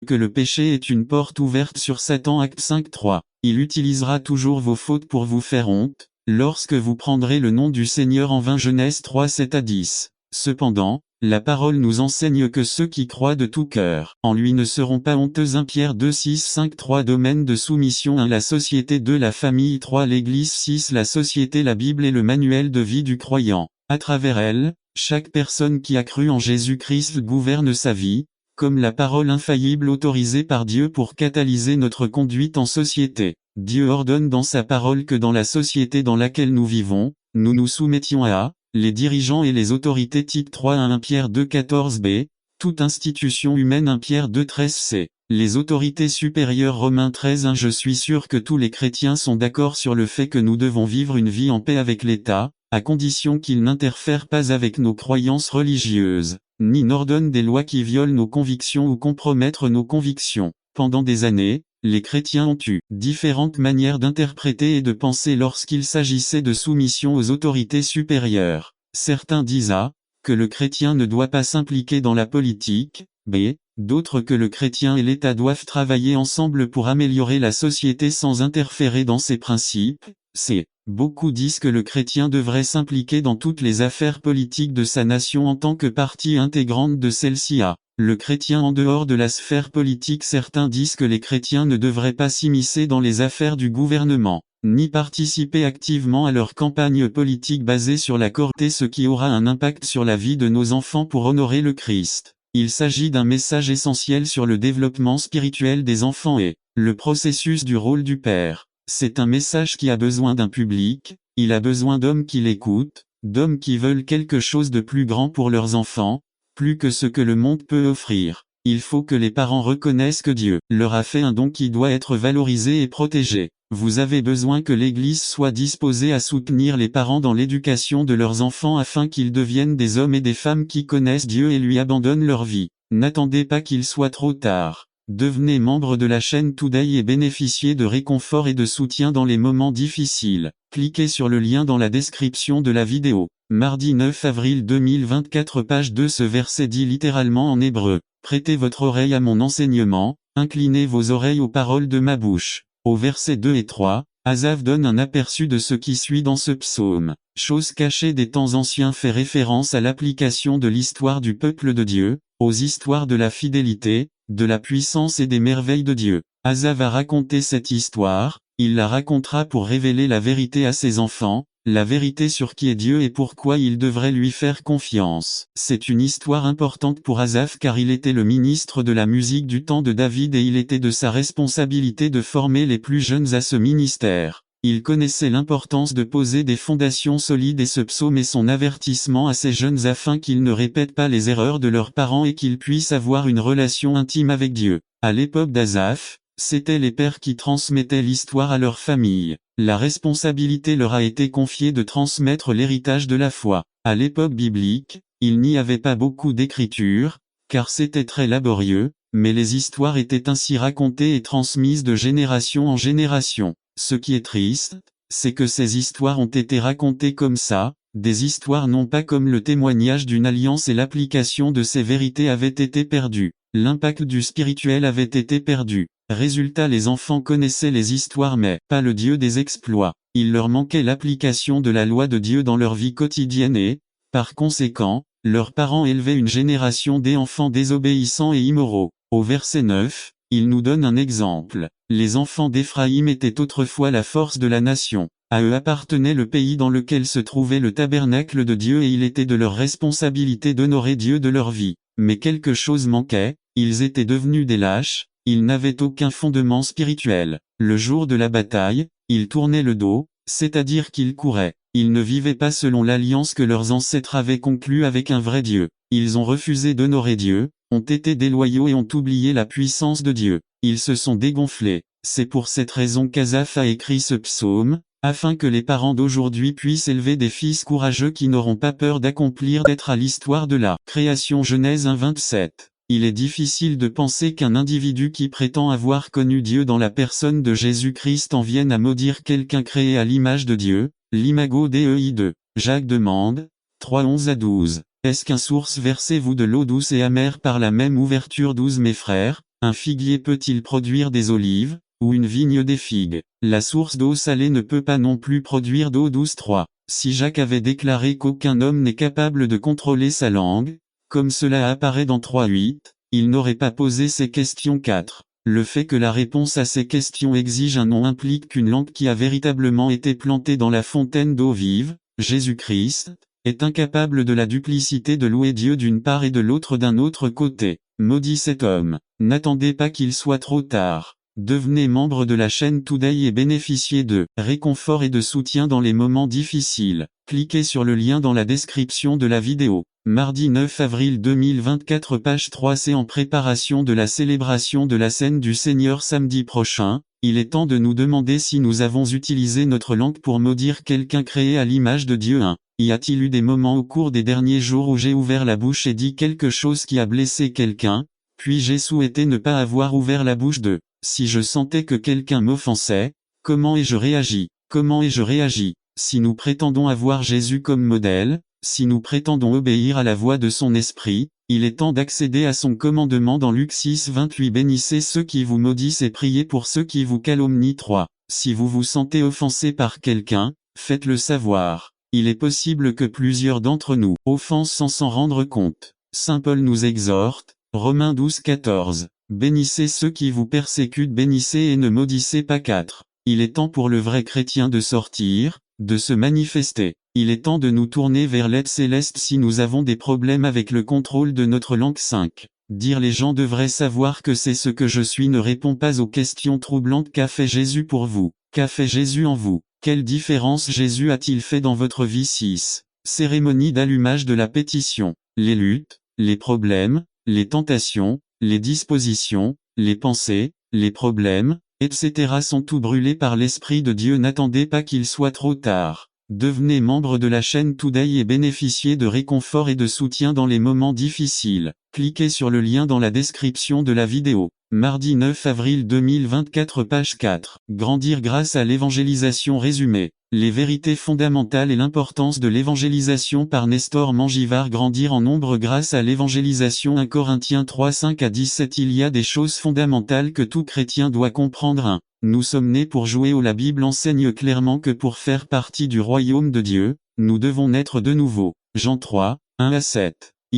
que le péché est une porte ouverte sur Satan. Acte 5:3. Il utilisera toujours vos fautes pour vous faire honte, lorsque vous prendrez le nom du Seigneur en vain. Genèse 3:7-10. Cependant, la parole nous enseigne que ceux qui croient de tout cœur en lui ne seront pas honteux. 1 Pierre 2:6-5-3. Domaine de soumission 1. La société 2. La famille 3. L'Église 6. La société. La Bible est le manuel de vie du croyant. À travers elle, chaque personne qui a cru en Jésus-Christ gouverne sa vie, comme la parole infaillible autorisée par Dieu pour catalyser notre conduite en société. Dieu ordonne dans sa parole que dans la société dans laquelle nous vivons, nous nous soumettions à les dirigeants et les autorités. Titre 3 à 1 Pierre 2:14b, toute institution humaine. 1 Pierre 2:13c, les autorités supérieures. Romains 13:1. Je suis sûr que tous les chrétiens sont d'accord sur le fait que nous devons vivre une vie en paix avec l'État, à condition qu'il n'interfère pas avec nos croyances religieuses, ni n'ordonne des lois qui violent nos convictions ou compromettent nos convictions. Pendant des années, les chrétiens ont eu différentes manières d'interpréter et de penser lorsqu'il s'agissait de soumission aux autorités supérieures. Certains disent A, que le chrétien ne doit pas s'impliquer dans la politique, B, d'autres que le chrétien et l'État doivent travailler ensemble pour améliorer la société sans interférer dans ses principes, C. Beaucoup disent que le chrétien devrait s'impliquer dans toutes les affaires politiques de sa nation en tant que partie intégrante de celle-ci. A. Le chrétien en dehors de la sphère politique. Certains disent que les chrétiens ne devraient pas s'immiscer dans les affaires du gouvernement, ni participer activement à leur campagne politique basée sur la corruption, ce qui aura un impact sur la vie de nos enfants pour honorer le Christ. Il s'agit d'un message essentiel sur le développement spirituel des enfants et le processus du rôle du père. C'est un message qui a besoin d'un public, il a besoin d'hommes qui l'écoutent, d'hommes qui veulent quelque chose de plus grand pour leurs enfants, plus que ce que le monde peut offrir. Il faut que les parents reconnaissent que Dieu leur a fait un don qui doit être valorisé et protégé. Vous avez besoin que l'Église soit disposée à soutenir les parents dans l'éducation de leurs enfants afin qu'ils deviennent des hommes et des femmes qui connaissent Dieu et lui abandonnent leur vie. N'attendez pas qu'il soit trop tard. Devenez membre de la chaîne Today et bénéficiez de réconfort et de soutien dans les moments difficiles. Cliquez sur le lien dans la description de la vidéo. Mardi 9 avril 2024 page 2. Ce verset dit littéralement en hébreu: prêtez votre oreille à mon enseignement, inclinez vos oreilles aux paroles de ma bouche. Au verset 2 et 3, Asaph donne un aperçu de ce qui suit dans ce psaume. Chose cachée des temps anciens fait référence à l'application de l'histoire du peuple de Dieu, aux histoires de la fidélité, de la puissance et des merveilles de Dieu. Asaph va raconter cette histoire, il la racontera pour révéler la vérité à ses enfants, la vérité sur qui est Dieu et pourquoi ils devraient lui faire confiance. C'est une histoire importante pour Asaph car il était le ministre de la musique du temps de David et il était de sa responsabilité de former les plus jeunes à ce ministère. Il connaissait l'importance de poser des fondations solides et ce psaume est son avertissement à ces jeunes afin qu'ils ne répètent pas les erreurs de leurs parents et qu'ils puissent avoir une relation intime avec Dieu. À l'époque d'Asaph, c'étaient les pères qui transmettaient l'histoire à leur famille. La responsabilité leur a été confiée de transmettre l'héritage de la foi. À l'époque biblique, il n'y avait pas beaucoup d'écriture, car c'était très laborieux, mais les histoires étaient ainsi racontées et transmises de génération en génération. Ce qui est triste, c'est que ces histoires ont été racontées comme ça, des histoires non pas comme le témoignage d'une alliance et l'application de ces vérités avaient été perdues. L'impact du spirituel avait été perdu. Résultat, les enfants connaissaient les histoires mais pas le Dieu des exploits. Il leur manquait l'application de la loi de Dieu dans leur vie quotidienne et, par conséquent, leurs parents élevaient une génération d'enfants désobéissants et immoraux. Au verset 9, il nous donne un exemple. Les enfants d'Éphraïm étaient autrefois la force de la nation. À eux appartenait le pays dans lequel se trouvait le tabernacle de Dieu et il était de leur responsabilité d'honorer Dieu de leur vie. Mais quelque chose manquait, ils étaient devenus des lâches, ils n'avaient aucun fondement spirituel. Le jour de la bataille, ils tournaient le dos, c'est-à-dire qu'ils couraient. Ils ne vivaient pas selon l'alliance que leurs ancêtres avaient conclue avec un vrai Dieu. Ils ont refusé d'honorer Dieu, ont été déloyaux et ont oublié la puissance de Dieu. Ils se sont dégonflés. C'est pour cette raison qu'Asaph a écrit ce psaume, afin que les parents d'aujourd'hui puissent élever des fils courageux qui n'auront pas peur d'accomplir d'être à l'histoire de la création. Genèse 1:27. Il est difficile de penser qu'un individu qui prétend avoir connu Dieu dans la personne de Jésus-Christ en vienne à maudire quelqu'un créé à l'image de Dieu, l'imago Dei 2. Jacques demande, 3:11-12. Est-ce qu'un source versez-vous de l'eau douce et amère par la même ouverture 12 Mes frères, Un figuier peut-il produire des olives, ou une vigne des figues? La source d'eau salée ne peut pas non plus produire d'eau douce. 3. Si Jacques avait déclaré qu'aucun homme n'est capable de contrôler sa langue, comme cela apparaît dans 3.8, il n'aurait pas posé ces questions. 4. Le fait que la réponse à ces questions exige un nom implique qu'une langue qui a véritablement été plantée dans la fontaine d'eau vive, Jésus-Christ, est incapable de la duplicité de louer Dieu d'une part et de l'autre d'un autre côté. Maudit cet homme. N'attendez pas qu'il soit trop tard. Devenez membre de la chaîne Today et bénéficiez de réconfort et de soutien dans les moments difficiles. Cliquez sur le lien dans la description de la vidéo. Mardi 9 avril 2024 page 3c. En préparation de la célébration de la scène du Seigneur samedi prochain, il est temps de nous demander si nous avons utilisé notre langue pour maudire quelqu'un créé à l'image de Dieu. 1. Y a-t-il eu des moments au cours des derniers jours où j'ai ouvert la bouche et dit quelque chose qui a blessé quelqu'un, puis j'ai souhaité ne pas avoir ouvert la bouche? 2. Si je sentais que quelqu'un m'offensait, comment ai-je réagi? Comment ai-je réagi? Si nous prétendons avoir Jésus comme modèle, si nous prétendons obéir à la voix de son esprit, il est temps d'accéder à son commandement dans Luc 6:28. Bénissez ceux qui vous maudissent et priez pour ceux qui vous calomnient. 3. Si vous vous sentez offensé par quelqu'un, faites-le savoir. Il est possible que plusieurs d'entre nous offensent sans s'en rendre compte. Saint Paul nous exhorte, Romains 12:14. Bénissez ceux qui vous persécutent, bénissez et ne maudissez pas. 4. Il est temps pour le vrai chrétien de sortir, de se manifester. Il est temps de nous tourner vers l'aide céleste si nous avons des problèmes avec le contrôle de notre langue. 5. Dire les gens devraient savoir que c'est ce que je suis ne répond pas aux questions troublantes. Qu'a fait Jésus pour vous? Qu'a fait Jésus en vous? Quelle différence Jésus a-t-il fait dans votre vie? 6. Cérémonie d'allumage de la pétition. Les luttes, les problèmes, les tentations, les dispositions, les pensées, les problèmes, etc. sont tout brûlés par l'Esprit de Dieu. N'attendez pas qu'il soit trop tard. Devenez membre de la chaîne Today et bénéficiez de réconfort et de soutien dans les moments difficiles. Cliquez sur le lien dans la description de la vidéo. Mardi 9 avril 2024 page 4. Grandir grâce à l'évangélisation résumée. Les vérités fondamentales et l'importance de l'évangélisation par Nestor Mangivard. Grandir en nombre grâce à l'évangélisation. 1 Corinthiens 3:5-17. Il y a des choses fondamentales que tout chrétien doit comprendre. 1. Nous sommes nés pour jouer au. La Bible enseigne clairement que pour faire partie du royaume de Dieu, nous devons naître de nouveau. Jean 3, 1-7.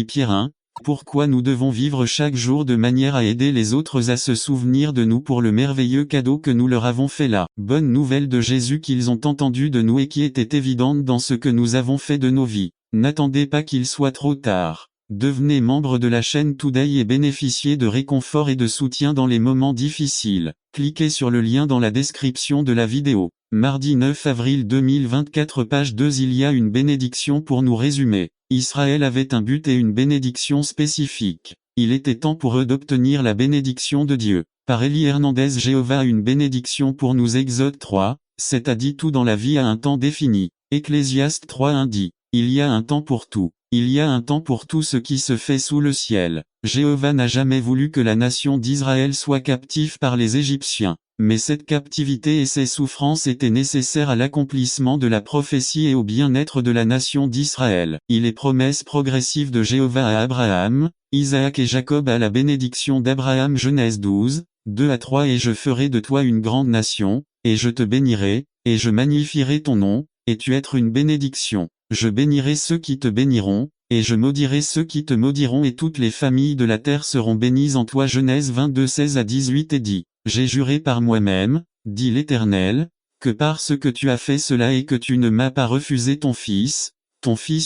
Pierre 1. Pourquoi nous devons vivre chaque jour de manière à aider les autres à se souvenir de nous pour le merveilleux cadeau que nous leur avons fait. La bonne nouvelle de Jésus qu'ils ont entendu de nous et qui était évidente dans ce que nous avons fait de nos vies. N'attendez pas qu'il soit trop tard. Devenez membre de la chaîne Today et bénéficiez de réconfort et de soutien dans les moments difficiles. Cliquez sur le lien dans la description de la vidéo. Mardi 9 avril 2024 page 2. Il y a une bénédiction pour nous résumer. Israël avait un but et une bénédiction spécifique. Il était temps pour eux d'obtenir la bénédiction de Dieu. Par Elie Hernandez. Jéhovah a une bénédiction pour nous. Exode 3, 7 a dit tout dans la vie a un temps défini. Ecclésiaste 3:1 dit, il y a un temps pour tout. Il y a un temps pour tout ce qui se fait sous le ciel. Jéhovah n'a jamais voulu que la nation d'Israël soit captive par les Égyptiens. Mais cette captivité et ces souffrances étaient nécessaires à l'accomplissement de la prophétie et au bien-être de la nation d'Israël. Il est promesse progressive de Jéhovah à Abraham, Isaac et Jacob à la bénédiction d'Abraham. Genèse 12, 2-3. Et je ferai de toi une grande nation, et je te bénirai, et je magnifierai ton nom, et tu être une bénédiction. Je bénirai ceux qui te béniront, et je maudirai ceux qui te maudiront et toutes les familles de la terre seront bénies en toi. Genèse 22, 16-18. Et dit, j'ai juré par moi-même, dit l'Éternel, que parce que tu as fait cela et que tu ne m'as pas refusé ton fils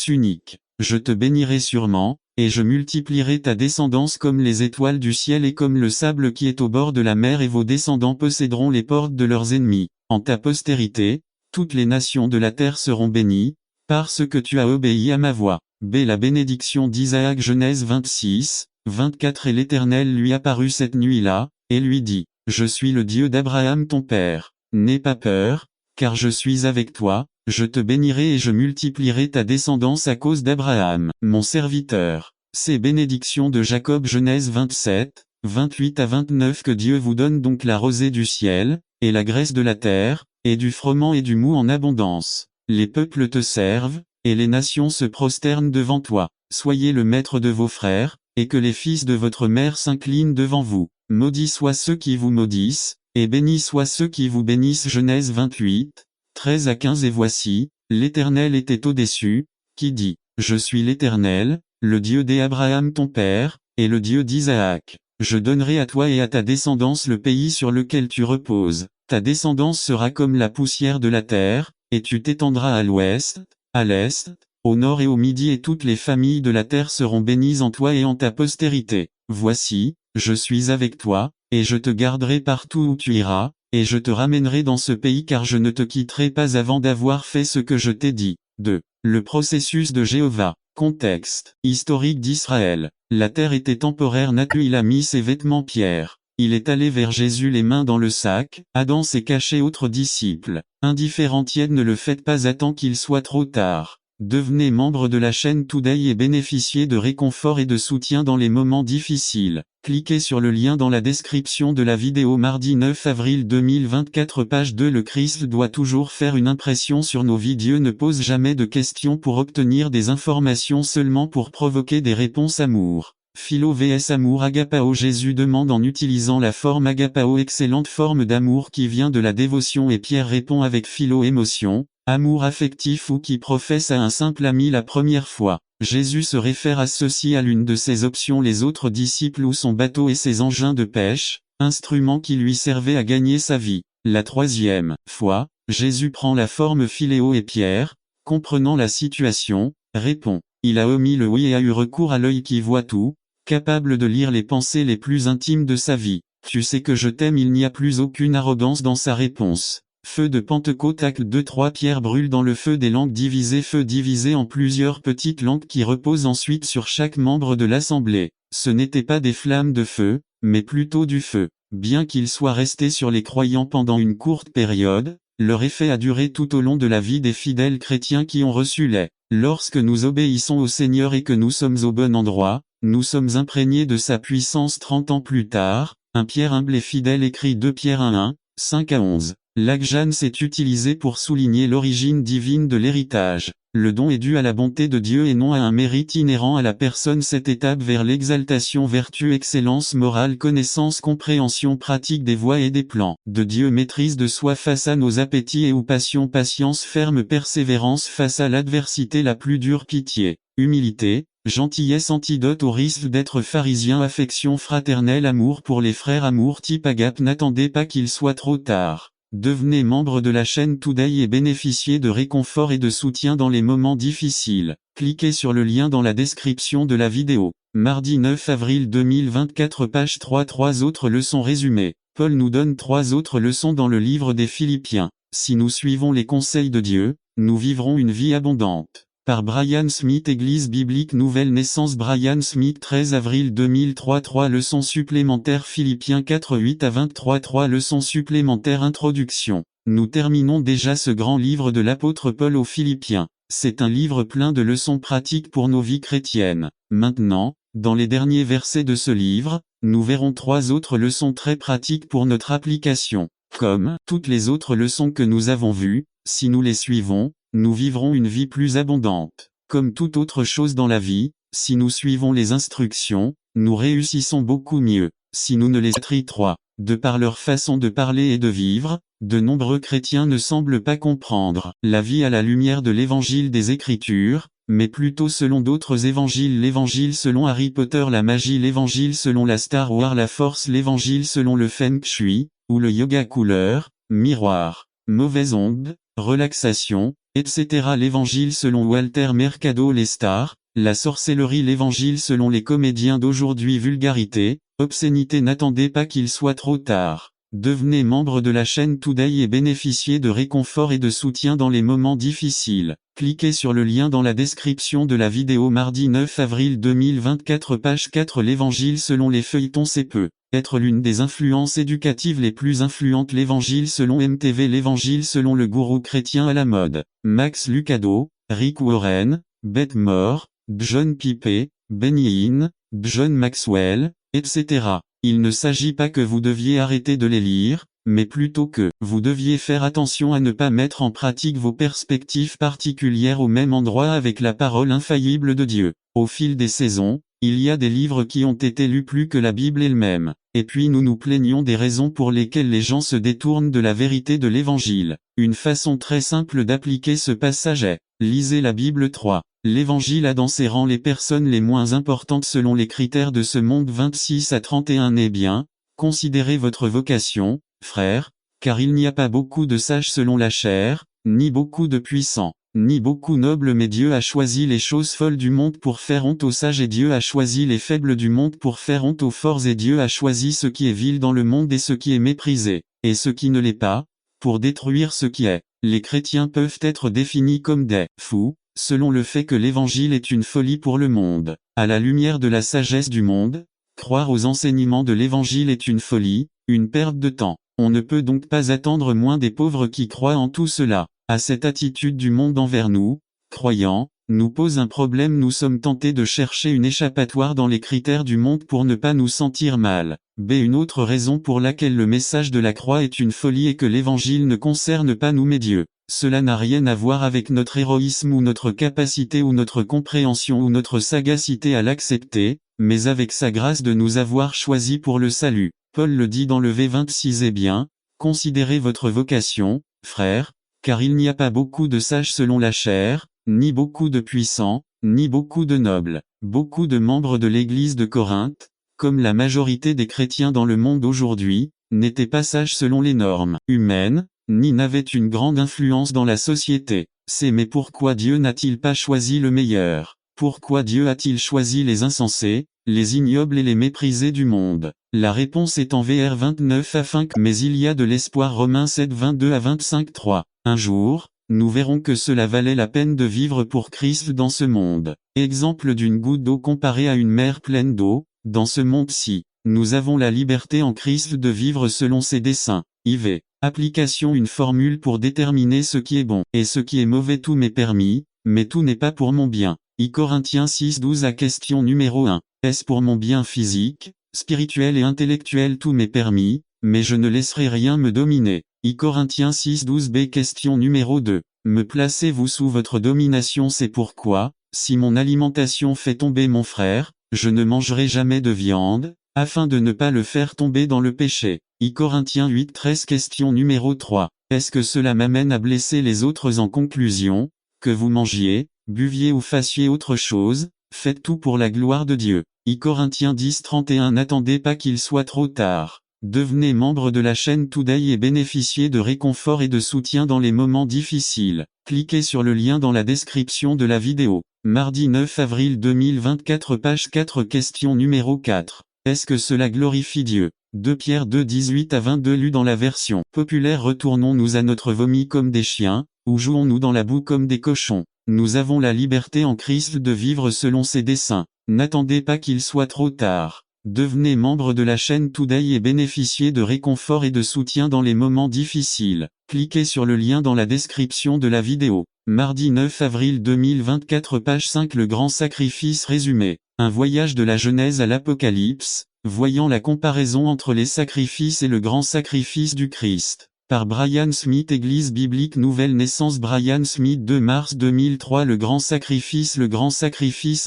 unique, je te bénirai sûrement, et je multiplierai ta descendance comme les étoiles du ciel et comme le sable qui est au bord de la mer, et vos descendants posséderont les portes de leurs ennemis. En ta postérité, toutes les nations de la terre seront bénies, parce que tu as obéi à ma voix. La bénédiction d'Isaac. Genèse 26, 24. Et l'Éternel lui apparut cette nuit-là, et lui dit, je suis le Dieu d'Abraham ton père. N'aie pas peur, car je suis avec toi, je te bénirai et je multiplierai ta descendance à cause d'Abraham, mon serviteur. Ces bénédictions de Jacob. Genèse 27, 28-29. Que Dieu vous donne donc la rosée du ciel, et la graisse de la terre, et du froment et du mou en abondance. Les peuples te servent, et les nations se prosternent devant toi. Soyez le maître de vos frères, et que les fils de votre mère s'inclinent devant vous. Maudits soient ceux qui vous maudissent, et bénis soient ceux qui vous bénissent. Genèse 28, 13 à 15. Et voici, l'Éternel était au-dessus, qui dit, Je suis l'Éternel, le Dieu d'Abraham ton père, et le Dieu d'Isaac. Je donnerai à toi et à ta descendance le pays sur lequel tu reposes. Ta descendance sera comme la poussière de la terre, et tu t'étendras à l'ouest, à l'est, au nord et au midi, et toutes les familles de la terre seront bénies en toi et en ta postérité. Voici, je suis avec toi, et je te garderai partout où tu iras, et je te ramènerai dans ce pays, car je ne te quitterai pas avant d'avoir fait ce que je t'ai dit. 2. Le processus de Jéhovah. Contexte historique d'Israël. La terre était temporaire. Il a mis ses vêtements pierre. Il est allé vers Jésus les mains dans le sac. Adam s'est caché. Autres disciples. Indifférentiels, ne le faites pas, attends qu'il soit trop tard. Devenez membre de la chaîne Today et bénéficiez de réconfort et de soutien dans les moments difficiles. Cliquez sur le lien dans la description de la vidéo. Mardi 9 avril 2024, page 2. Le Christ doit toujours faire une impression sur nos vies. Dieu ne pose jamais de questions pour obtenir des informations, seulement pour provoquer des réponses. Amour. Philo vs amour agapao. Jésus demande en utilisant la forme agapao, excellente forme d'amour qui vient de la dévotion, et Pierre répond avec philo, émotion, amour affectif ou qui professe à un simple ami la première fois. Jésus se réfère à ceci à l'une de ses options, les autres disciples ou son bateau et ses engins de pêche, instruments qui lui servaient à gagner sa vie. La troisième fois, Jésus prend la forme philéo et Pierre, comprenant la situation, répond. Il a omis le oui et a eu recours à l'œil qui voit tout, capable de lire les pensées les plus intimes de sa vie. Tu sais que je t'aime. Il n'y a plus aucune arrogance dans sa réponse. Feu de Pentecôte. Acte 2-3. Pierre brûle dans le feu des langues divisées. Feu divisé en plusieurs petites langues qui reposent ensuite sur chaque membre de l'assemblée. Ce n'étaient pas des flammes de feu, mais plutôt du feu. Bien qu'il soit resté sur les croyants pendant une courte période, leur effet a duré tout au long de la vie des fidèles chrétiens qui ont reçu les. Lorsque nous obéissons au Seigneur et que nous sommes au bon endroit, nous sommes imprégnés de sa puissance. 30 ans plus tard, un Pierre humble et fidèle écrit 2 Pierre 1, 5 à 11. L'Agjans est utilisé pour souligner l'origine divine de l'héritage. Le don est dû à la bonté de Dieu et non à un mérite inhérent à la personne. Cette étape vers l'exaltation, vertu, excellence morale, connaissance, compréhension pratique des voies et des plans de Dieu, maîtrise de soi face à nos appétits et ou passions, patience ferme, persévérance face à l'adversité la plus dure, pitié, humilité, gentillesse, antidote au risque d'être pharisien, affection fraternelle, amour pour les frères, amour type agape. N'attendez pas qu'il soit trop tard. Devenez membre de la chaîne Today et bénéficiez de réconfort et de soutien dans les moments difficiles. Cliquez sur le lien dans la description de la vidéo. Mardi 9 avril 2024, page 3. 3 autres leçons résumées. Paul nous donne 3 autres leçons dans le livre des Philippiens. Si nous suivons les conseils de Dieu, nous vivrons une vie abondante. Par Brian Smith, Église biblique Nouvelle Naissance. Brian Smith, 13 avril 2003. 3 leçons supplémentaires. Philippiens 4, 8 à 23. 3 leçons supplémentaires. Introduction. Nous terminons déjà ce grand livre de l'apôtre Paul aux Philippiens. C'est un livre plein de leçons pratiques pour nos vies chrétiennes. Maintenant, dans les derniers versets de ce livre, nous verrons 3 autres leçons très pratiques pour notre application. Comme toutes les autres leçons que nous avons vues, si nous les suivons, nous vivrons une vie plus abondante. Comme toute autre chose dans la vie, si nous suivons les instructions, nous réussissons beaucoup mieux. Si nous ne les 3. De par leur façon de parler et de vivre, de nombreux chrétiens ne semblent pas comprendre la vie à la lumière de l'évangile des Écritures, mais plutôt selon d'autres évangiles. L'évangile selon Harry Potter, la magie, l'évangile selon la Star Wars, la force, l'évangile selon le Feng Shui, ou le yoga couleur, miroir, mauvaise onde, relaxation, etc. L'évangile selon Walter Mercado, les stars, la sorcellerie, l'évangile selon les comédiens d'aujourd'hui, vulgarité, obscénité. N'attendez pas qu'il soit trop tard. Devenez membre de la chaîne Today et bénéficiez de réconfort et de soutien dans les moments difficiles. Cliquez sur le lien dans la description de la vidéo. Mardi 9 avril 2024, page 4. L'évangile selon les feuilletons, c'est peut être l'une des influences éducatives les plus influentes. L'évangile selon MTV, l'évangile selon le gourou chrétien à la mode, Max Lucado, Rick Warren, Beth Moore, John Piper, Benny Hinn, John Maxwell, etc. Il ne s'agit pas que vous deviez arrêter de les lire, mais plutôt que vous deviez faire attention à ne pas mettre en pratique vos perspectives particulières au même endroit avec la parole infaillible de Dieu. Au fil des saisons, il y a des livres qui ont été lus plus que la Bible elle-même. et puis nous nous plaignons des raisons pour lesquelles les gens se détournent de la vérité de l'Évangile. Une façon très simple d'appliquer ce passage est, lisez la Bible 3. L'Évangile a dans ses rangs les personnes les moins importantes selon les critères de ce monde 26 à 31. Eh bien, considérez votre vocation, frères, car il n'y a pas beaucoup de sages selon la chair, ni beaucoup de puissants, ni beaucoup nobles, mais Dieu a choisi les choses folles du monde pour faire honte aux sages, et Dieu a choisi les faibles du monde pour faire honte aux forts, et Dieu a choisi ce qui est vil dans le monde et ce qui est méprisé, et ce qui ne l'est pas, pour détruire ce qui est. Les chrétiens peuvent être définis comme des fous, selon le fait que l'Évangile est une folie pour le monde. À la lumière de la sagesse du monde, croire aux enseignements de l'Évangile est une folie, une perte de temps. On ne peut donc pas attendre moins des pauvres qui croient en tout cela. À cette attitude du monde envers nous, croyants, nous pose un problème. Nous sommes tentés de chercher une échappatoire dans les critères du monde pour ne pas nous sentir mal. Une autre raison pour laquelle le message de la croix est une folie est que l'Évangile ne concerne pas nous mais Dieu. Cela n'a rien à voir avec notre héroïsme ou notre capacité ou notre compréhension ou notre sagacité à l'accepter, mais avec sa grâce de nous avoir choisis pour le salut. Paul le dit dans le V26. Eh bien, considérez votre vocation, frères, car il n'y a pas beaucoup de sages selon la chair, ni beaucoup de puissants, ni beaucoup de nobles. Beaucoup de membres de l'église de Corinthe, comme la majorité des chrétiens dans le monde aujourd'hui, n'étaient pas sages selon les normes humaines, ni n'avaient une grande influence dans la société. Mais pourquoi Dieu n'a-t-il pas choisi le meilleur? Pourquoi Dieu a-t-il choisi les insensés, les ignobles et les méprisés du monde? La réponse est en Vr 29 afin que mais il y a de l'espoir. Romains 7 22 à 25 3. Un jour, nous verrons que cela valait la peine de vivre pour Christ dans ce monde. Exemple d'une goutte d'eau comparée à une mer pleine d'eau, dans ce monde-ci, nous avons la liberté en Christ de vivre selon ses desseins. IV. Application. Une formule pour déterminer ce qui est bon et ce qui est mauvais. Tout m'est permis, mais tout n'est pas pour mon bien. Corinthiens 6 12 à question numéro 1. Est-ce pour mon bien physique, spirituel et intellectuel? Tout m'est permis, mais je ne laisserai rien me dominer. Corinthiens 6 12 b. Question numéro 2. Me placez-vous sous votre domination? C'est pourquoi, si mon alimentation fait tomber mon frère, je ne mangerai jamais de viande, afin de ne pas le faire tomber dans le péché. Corinthiens 8 13. Question numéro 3. Est-ce que cela m'amène à blesser les autres? En conclusion, que vous mangiez, buviez ou fassiez autre chose, faites tout pour la gloire de Dieu. Corinthiens 10 31. N'attendez pas qu'il soit trop tard. Devenez membre de la chaîne Today et bénéficiez de réconfort et de soutien dans les moments difficiles. Cliquez sur le lien dans la description de la vidéo. Mardi 9 avril 2024, page 4. Question numéro 4. Est-ce que cela glorifie Dieu? 2 Pierre 2 18 à 22. Lu dans la version populaire. Retournons-nous à notre vomi comme des chiens, ou jouons-nous dans la boue comme des cochons? Nous avons la liberté en Christ de vivre selon ses desseins. N'attendez pas qu'il soit trop tard. Devenez membre de la chaîne Today et bénéficiez de réconfort et de soutien dans les moments difficiles. Cliquez sur le lien dans la description de la vidéo. Mardi 9 avril 2024, page 5. Le grand sacrifice résumé. Un voyage de la Genèse à l'Apocalypse, voyant la comparaison entre les sacrifices et le grand sacrifice du Christ. Par Brian Smith. Église biblique Nouvelle Naissance. Brian Smith, 2 mars 2003. Le grand sacrifice.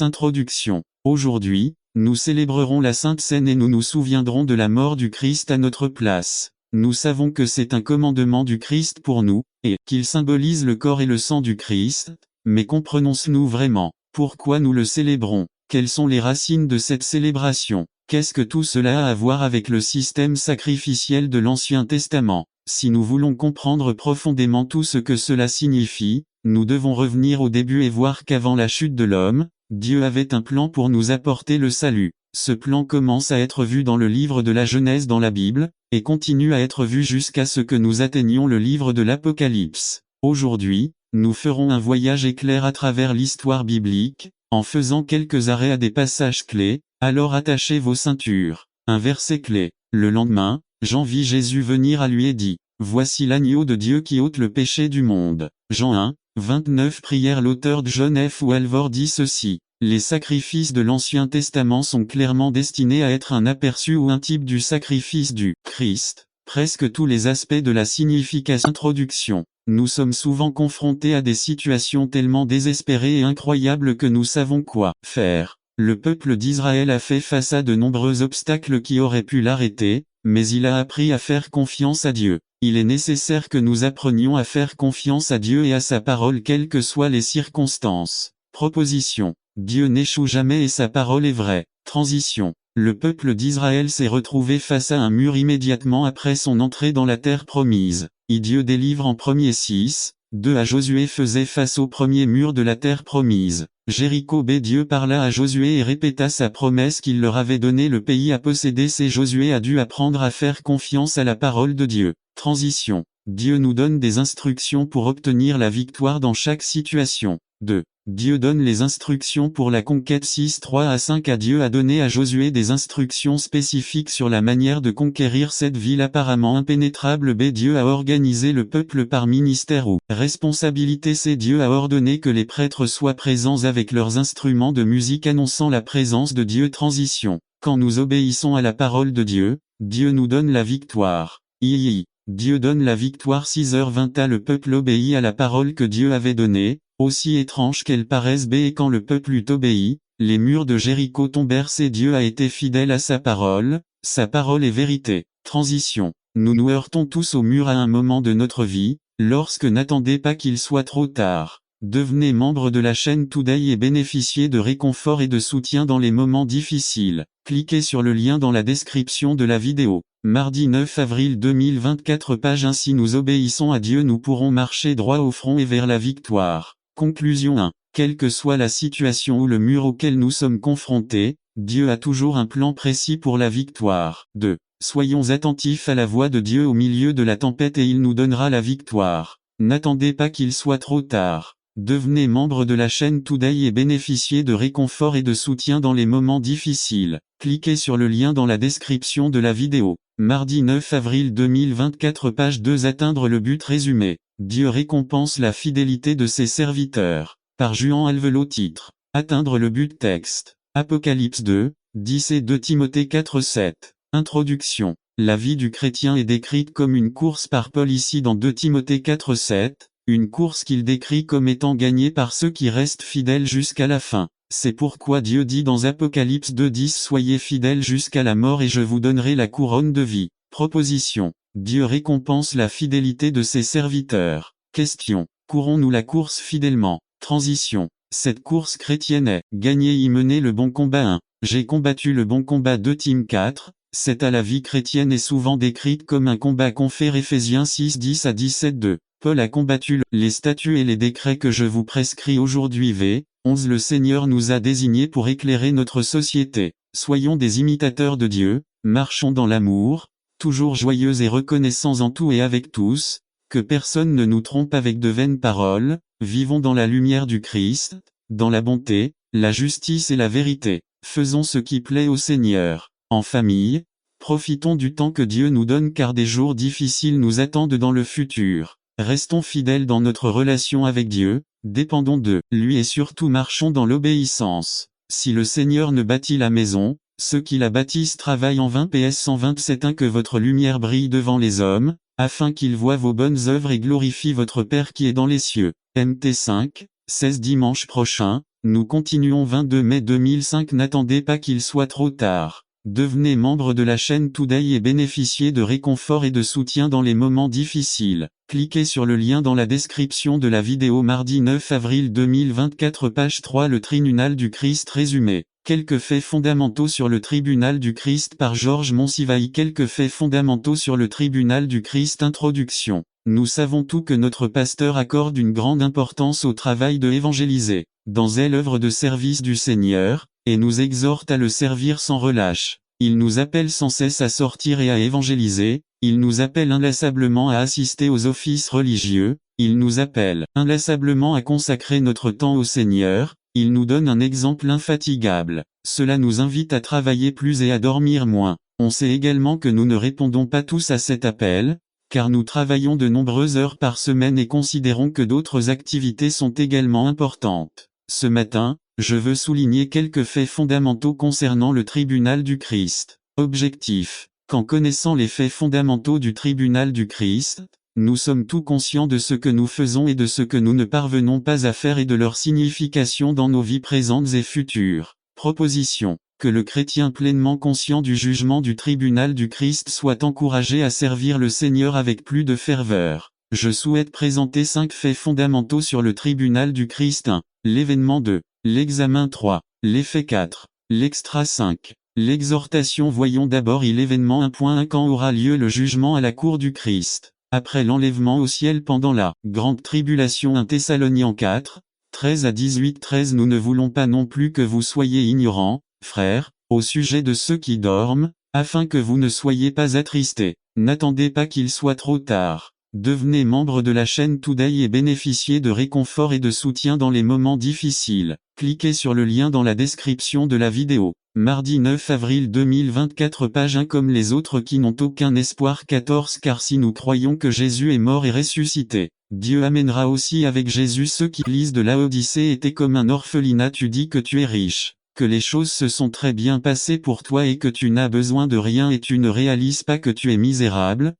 Introduction. Aujourd'hui, nous célébrerons la Sainte Seine et nous nous souviendrons de la mort du Christ à notre place. Nous savons que c'est un commandement du Christ pour nous, et qu'il symbolise le corps et le sang du Christ, mais comprenons-nous vraiment pourquoi nous le célébrons? Quelles sont les racines de cette célébration? Qu'est-ce que tout cela a à voir avec le système sacrificiel de l'Ancien Testament? Si nous voulons comprendre profondément tout ce que cela signifie, nous devons revenir au début et voir qu'avant la chute de l'homme, Dieu avait un plan pour nous apporter le salut. Ce plan commence à être vu dans le livre de la Genèse dans la Bible, et continue à être vu jusqu'à ce que nous atteignions le livre de l'Apocalypse. Aujourd'hui, nous ferons un voyage éclair à travers l'histoire biblique, en faisant quelques arrêts à des passages clés. Alors attachez vos ceintures. Un verset clé. Le lendemain, Jean vit Jésus venir à lui et dit: Voici l'agneau de Dieu qui ôte le péché du monde. Jean 1, 29. Prière. L'auteur de John F. Walvoord dit ceci: les sacrifices de l'Ancien Testament sont clairement destinés à être un aperçu ou un type du sacrifice du Christ. Presque tous les aspects de la signification. Introduction. Nous sommes souvent confrontés à des situations tellement désespérées et incroyables que nous savons quoi faire. Le peuple d'Israël a fait face à de nombreux obstacles qui auraient pu l'arrêter, mais il a appris à faire confiance à Dieu. Il est nécessaire que nous apprenions à faire confiance à Dieu et à sa parole quelles que soient les circonstances. Proposition. Dieu n'échoue jamais et sa parole est vraie. Transition. Le peuple d'Israël s'est retrouvé face à un mur immédiatement après son entrée dans la terre promise. Et Dieu délivre en 1er 6, 2 à Josué faisait face au premier mur de la terre promise. Jéricho b. Dieu parla à Josué et répéta sa promesse qu'il leur avait donné le pays à posséder. C'est Josué a dû apprendre à faire confiance à la parole de Dieu. Transition. Dieu nous donne des instructions pour obtenir la victoire dans chaque situation. 2. Dieu donne les instructions pour la conquête 6 3 à 5 à Dieu a donné à Josué des instructions spécifiques sur la manière de conquérir cette ville apparemment impénétrable. B. Dieu a organisé le peuple par ministère ou responsabilité. C. Dieu a ordonné que les prêtres soient présents avec leurs instruments de musique annonçant la présence de Dieu. Transition. Quand nous obéissons à la parole de Dieu, Dieu nous donne la victoire. Dieu donne la victoire 6h20 le peuple obéit à la parole que Dieu avait donnée, aussi étrange qu'elle paraisse. B. Et quand le peuple eut obéi, les murs de Jéricho tombèrent. C. Dieu a été fidèle à sa parole est vérité. Transition. Nous nous heurtons tous au mur à un moment de notre vie, lorsque n'attendez pas qu'il soit trop tard. Devenez membre de la chaîne Today et bénéficiez de réconfort et de soutien dans les moments difficiles. Cliquez sur le lien dans la description de la vidéo. Mardi 9 avril 2024 page. Ainsi nous obéissons à Dieu, nous pourrons marcher droit au front et vers la victoire. Conclusion 1. Quelle que soit la situation ou le mur auquel nous sommes confrontés, Dieu a toujours un plan précis pour la victoire. 2. Soyons attentifs à la voix de Dieu au milieu de la tempête et il nous donnera la victoire. N'attendez pas qu'il soit trop tard. Devenez membre de la chaîne Today et bénéficiez de réconfort et de soutien dans les moments difficiles. Cliquez sur le lien dans la description de la vidéo. Mardi 9 avril 2024 page 2 atteindre le but résumé. Dieu récompense la fidélité de ses serviteurs. Par Juan Alvelot titre. Atteindre le but texte. Apocalypse 2, 10 et 2 Timothée 4 7. Introduction. La vie du chrétien est décrite comme une course par Paul ici dans 2 Timothée 4 7. Une course qu'il décrit comme étant gagnée par ceux qui restent fidèles jusqu'à la fin. C'est pourquoi Dieu dit dans Apocalypse 2:10 Soyez fidèles jusqu'à la mort et je vous donnerai la couronne de vie. Proposition. Dieu récompense la fidélité de ses serviteurs. Question. Courons-nous la course fidèlement? Transition. Cette course chrétienne est gagner y mener le bon combat 1. J'ai combattu le bon combat 2 Tim 4. C'est à la vie chrétienne est souvent décrite comme un combat confère Éphésiens 6 10 à 17 2. Paul a combattu les statuts et les décrets que je vous prescris aujourd'hui. V. 11 Le Seigneur nous a désignés pour éclairer notre société. Soyons des imitateurs de Dieu, marchons dans l'amour, toujours joyeux et reconnaissants en tout et avec tous, que personne ne nous trompe avec de vaines paroles, vivons dans la lumière du Christ, dans la bonté, la justice et la vérité. Faisons ce qui plaît au Seigneur. En famille, profitons du temps que Dieu nous donne car des jours difficiles nous attendent dans le futur. Restons fidèles dans notre relation avec Dieu, dépendons de lui et surtout marchons dans l'obéissance. Si le Seigneur ne bâtit la maison, ceux qui la bâtissent travaillent en vain. PS 127 1 Que votre lumière brille devant les hommes, afin qu'ils voient vos bonnes œuvres et glorifient votre Père qui est dans les cieux. MT 5, 16 dimanche prochain, nous continuons 22 mai 2005 N'attendez pas qu'il soit trop tard. Devenez membre de la chaîne Today et bénéficiez de réconfort et de soutien dans les moments difficiles. Cliquez sur le lien dans la description de la vidéo. Mardi 9 avril 2024 page 3 Le tribunal du Christ résumé. Quelques faits fondamentaux sur le tribunal du Christ par Georges Monsivaï. Quelques faits fondamentaux sur le tribunal du Christ. Introduction. Nous savons tous que notre pasteur accorde une grande importance au travail de évangéliser, dans elle œuvre de service du Seigneur, et nous exhorte à le servir sans relâche. Il nous appelle sans cesse à sortir et à évangéliser, il nous appelle inlassablement à assister aux offices religieux, il nous appelle inlassablement à consacrer notre temps au Seigneur, il nous donne un exemple infatigable. Cela nous invite à travailler plus et à dormir moins. On sait également que nous ne répondons pas tous à cet appel, car nous travaillons de nombreuses heures par semaine et considérons que d'autres activités sont également importantes. Ce matin, je veux souligner quelques faits fondamentaux concernant le tribunal du Christ. Objectif. Qu'en connaissant les faits fondamentaux du tribunal du Christ, nous sommes tous conscients de ce que nous faisons et de ce que nous ne parvenons pas à faire et de leur signification dans nos vies présentes et futures. Proposition. Que le chrétien pleinement conscient du jugement du tribunal du Christ soit encouragé à servir le Seigneur avec plus de ferveur. Je souhaite présenter 5 faits fondamentaux sur le tribunal du Christ. 1. L'événement 2. L'examen 3. L'effet 4. L'extra 5. L'exhortation. Voyons d'abord l'événement 1.1. Quand aura lieu le jugement à la cour du Christ? Après l'enlèvement au ciel pendant la grande tribulation. 1 Thessaloniciens 4, 13 à 18. 13 Nous ne voulons pas non plus que vous soyez ignorants, frères, au sujet de ceux qui dorment, afin que vous ne soyez pas attristés. N'attendez pas qu'il soit trop tard. Devenez membre de la chaîne Today et bénéficiez de réconfort et de soutien dans les moments difficiles. Cliquez sur le lien dans la description de la vidéo. Mardi 9 avril 2024. Page 1. Comme les autres qui n'ont aucun espoir. 14 Car si nous croyons que Jésus est mort et ressuscité, Dieu amènera aussi avec Jésus ceux qui lisent de Laodicée étaient comme un orphelinat. Tu dis que tu es riche, que les choses se sont très bien passées pour toi et que tu n'as besoin de rien et tu ne réalises pas que tu es misérable,